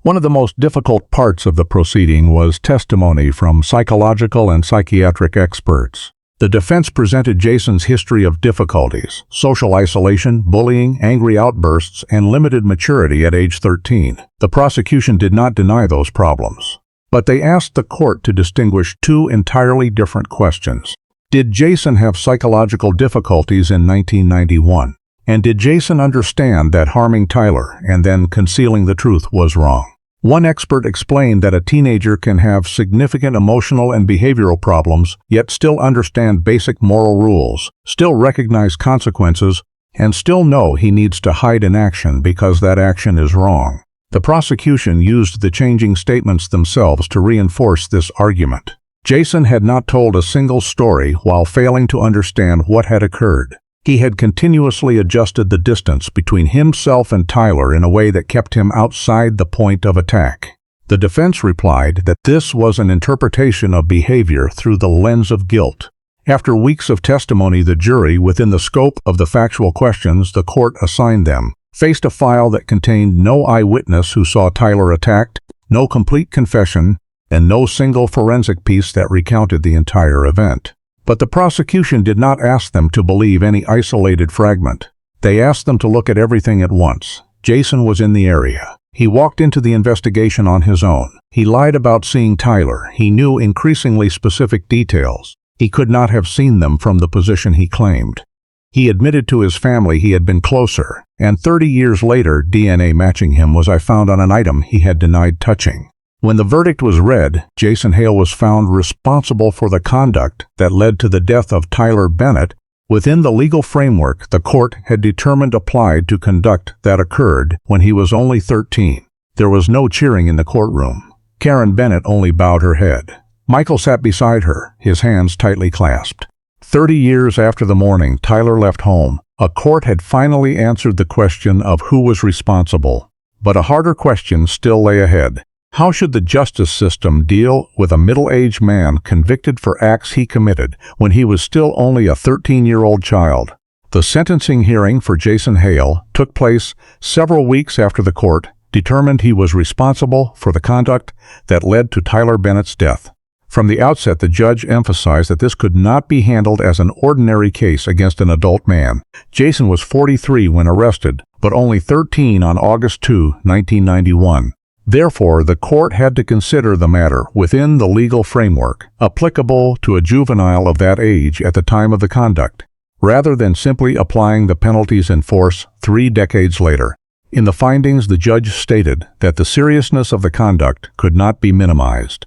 [SPEAKER 1] One of the most difficult parts of the proceeding was testimony from psychological and psychiatric experts. The defense presented Jason's history of difficulties, social isolation, bullying, angry outbursts, and limited maturity at age 13. The prosecution did not deny those problems, but they asked the court to distinguish 2 entirely different questions. Did Jason have psychological difficulties in 1991? And did Jason understand that harming Tyler and then concealing the truth was wrong? One expert explained that a teenager can have significant emotional and behavioral problems, yet still understand basic moral rules, still recognize consequences, and still know he needs to hide an action because that action is wrong. The prosecution used the changing statements themselves to reinforce this argument. Jason had not told a single story while failing to understand what had occurred. He had continuously adjusted the distance between himself and Tyler in a way that kept him outside the point of attack. The defense replied that this was an interpretation of behavior through the lens of guilt. After weeks of testimony, the jury, within the scope of the factual questions the court assigned them, faced a file that contained no eyewitness who saw Tyler attacked, no complete confession, and no single forensic piece that recounted the entire event. But the prosecution did not ask them to believe any isolated fragment. They asked them to look at everything at once. Jason was in the area. He walked into the investigation on his own. He lied about seeing Tyler. He knew increasingly specific details. He could not have seen them from the position he claimed. He admitted to his family he had been closer, and 30 years later, DNA matching him was found on an item he had denied touching. When the verdict was read, Jason Hale was found responsible for the conduct that led to the death of Tyler Bennett within the legal framework the court had determined applied to conduct that occurred when he was only 13. There was no cheering in the courtroom. Karen Bennett only bowed her head. Michael sat beside her, his hands tightly clasped. 30 years after the morning Tyler left home, a court had finally answered the question of who was responsible. But a harder question still lay ahead. How should the justice system deal with a middle-aged man convicted for acts he committed when he was still only a 13-year-old child? The sentencing hearing for Jason Hale took place several weeks after the court determined he was responsible for the conduct that led to Tyler Bennett's death. From the outset, the judge emphasized that this could not be handled as an ordinary case against an adult man. Jason was 43 when arrested, but only 13 on August 2, 1991. Therefore, the court had to consider the matter within the legal framework applicable to a juvenile of that age at the time of the conduct, rather than simply applying the penalties in force 3 decades later. In the findings, the judge stated that the seriousness of the conduct could not be minimized.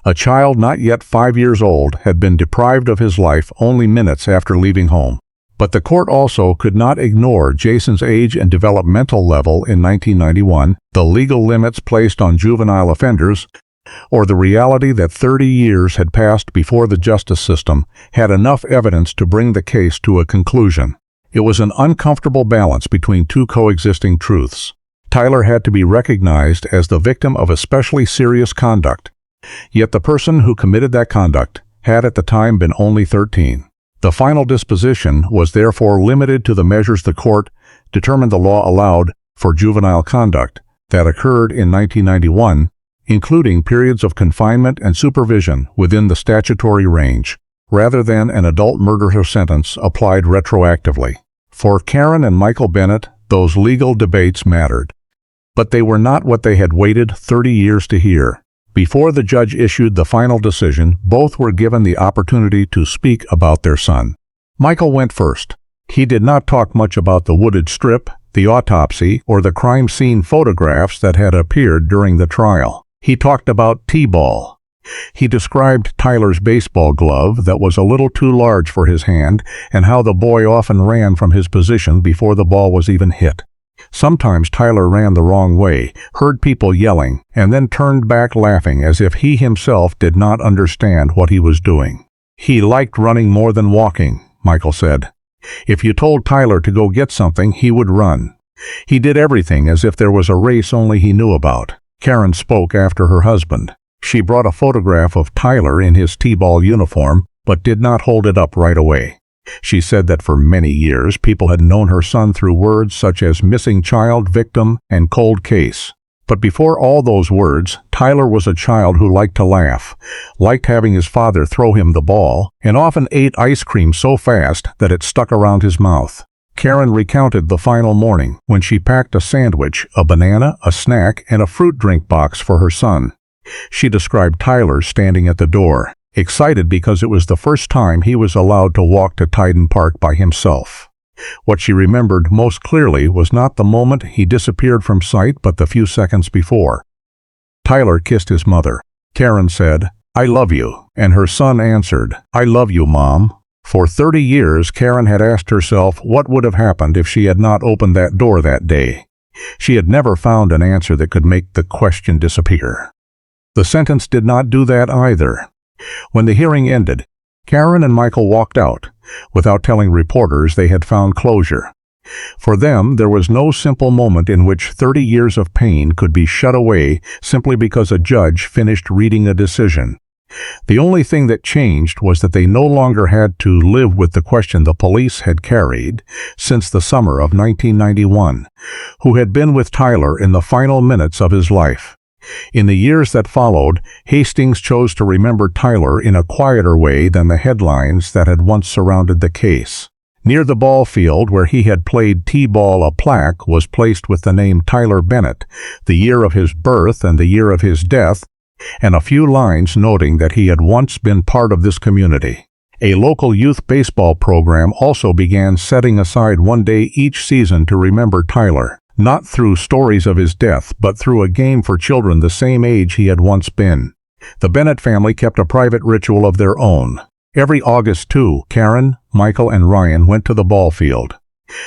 [SPEAKER 1] A child not yet 5 years old had been deprived of his life only minutes after leaving home. But the court also could not ignore Jason's age and developmental level in 1991, the legal limits placed on juvenile offenders, or the reality that 30 years had passed before the justice system had enough evidence to bring the case to a conclusion. It was an uncomfortable balance between 2 coexisting truths. Tyler had to be recognized as the victim of especially serious conduct, Yet the person who committed that conduct had at the time been only 13. The final disposition was therefore limited to the measures the court determined the law allowed for juvenile conduct that occurred in 1991, including periods of confinement and supervision within the statutory range, rather than an adult murder sentence applied retroactively. For Karen and Michael Bennett, those legal debates mattered. But they were not what they had waited 30 years to hear. Before the judge issued the final decision, both were given the opportunity to speak about their son. Michael went first. He did not talk much about the wooded strip, the autopsy, or the crime scene photographs that had appeared during the trial. He talked about T-ball. He described Tyler's baseball glove that was a little too large for his hand and how the boy often ran from his position before the ball was even hit. Sometimes Tyler ran the wrong way, heard people yelling, and then turned back laughing as if he himself did not understand what he was doing. He liked running more than walking, Michael said. If you told Tyler to go get something, he would run. He did everything as if there was a race only he knew about. Karen spoke after her husband. She brought a photograph of Tyler in his T-ball uniform, but did not hold it up right away. She said that for many years people had known her son through words such as missing child, victim, and cold case. But before all those words, Tyler was a child who liked to laugh, liked having his father throw him the ball, and often ate ice cream so fast that it stuck around his mouth. Karen recounted the final morning when she packed a sandwich, a banana, a snack, and a fruit drink box for her son. She described Tyler standing at the door, excited because it was the first time he was allowed to walk to Tyden Park by himself. What she remembered most clearly was not the moment he disappeared from sight, but the few seconds before. Tyler kissed his mother. Karen said, "I love you," and her son answered, "I love you, Mom." For 30 years, Karen had asked herself what would have happened if she had not opened that door that day. She had never found an answer that could make the question disappear. The sentence did not do that either. When the hearing ended, Karen and Michael walked out, without telling reporters they had found closure. For them, there was no simple moment in which 30 years of pain could be shut away simply because a judge finished reading a decision. The only thing that changed was that they no longer had to live with the question the police had carried since the summer of 1991, who had been with Tyler in the final minutes of his life. In the years that followed, Hastings chose to remember Tyler in a quieter way than the headlines that had once surrounded the case. Near the ball field where he had played T-ball, a plaque was placed with the name Tyler Bennett, the year of his birth and the year of his death, and a few lines noting that he had once been part of this community. A local youth baseball program also began setting aside one day each season to remember Tyler, not through stories of his death, but through a game for children the same age he had once been. The Bennett family kept a private ritual of their own. Every August, too, Karen, Michael, and Ryan went to the ball field.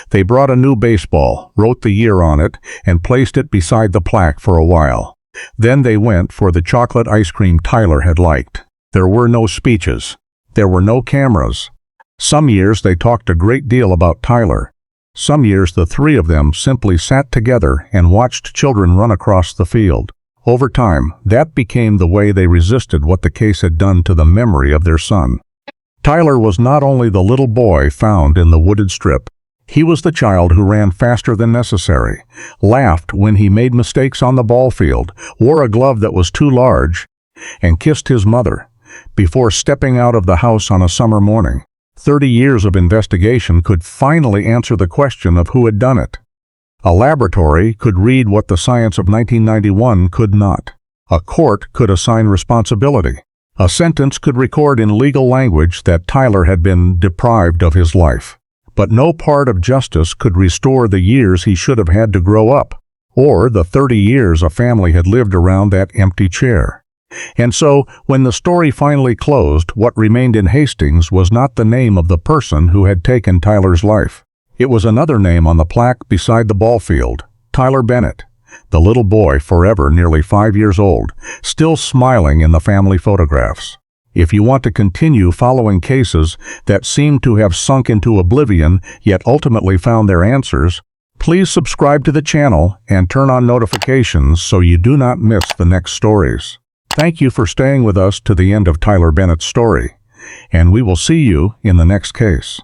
[SPEAKER 1] They brought a new baseball, wrote the year on it, and placed it beside the plaque for a while. Then they went for the chocolate ice cream Tyler had liked. There were no speeches. There were no cameras. Some years they talked a great deal about Tyler. Some years the three of them simply sat together and watched children run across the field. Over time, that became the way they resisted what the case had done to the memory of their son. Tyler was not only the little boy found in the wooded strip. He was the child who ran faster than necessary, laughed when he made mistakes on the ball field, wore a glove that was too large, and kissed his mother before stepping out of the house on a summer morning. 30 years of investigation could finally answer the question of who had done it. A laboratory could read what the science of 1991 could not. A court could assign responsibility. A sentence could record in legal language that Tyler had been deprived of his life. But no part of justice could restore the years he should have had to grow up, or the 30 years a family had lived around that empty chair. And so, when the story finally closed, what remained in Hastings was not the name of the person who had taken Tyler's life. It was another name on the plaque beside the ball field, Tyler Bennett, the little boy, forever nearly 5 years old, still smiling in the family photographs. If you want to continue following cases that seem to have sunk into oblivion yet ultimately found their answers, please subscribe to the channel and turn on notifications so you do not miss the next stories. Thank you for staying with us to the end of Tyler Bennett's story, and we will see you in the next case.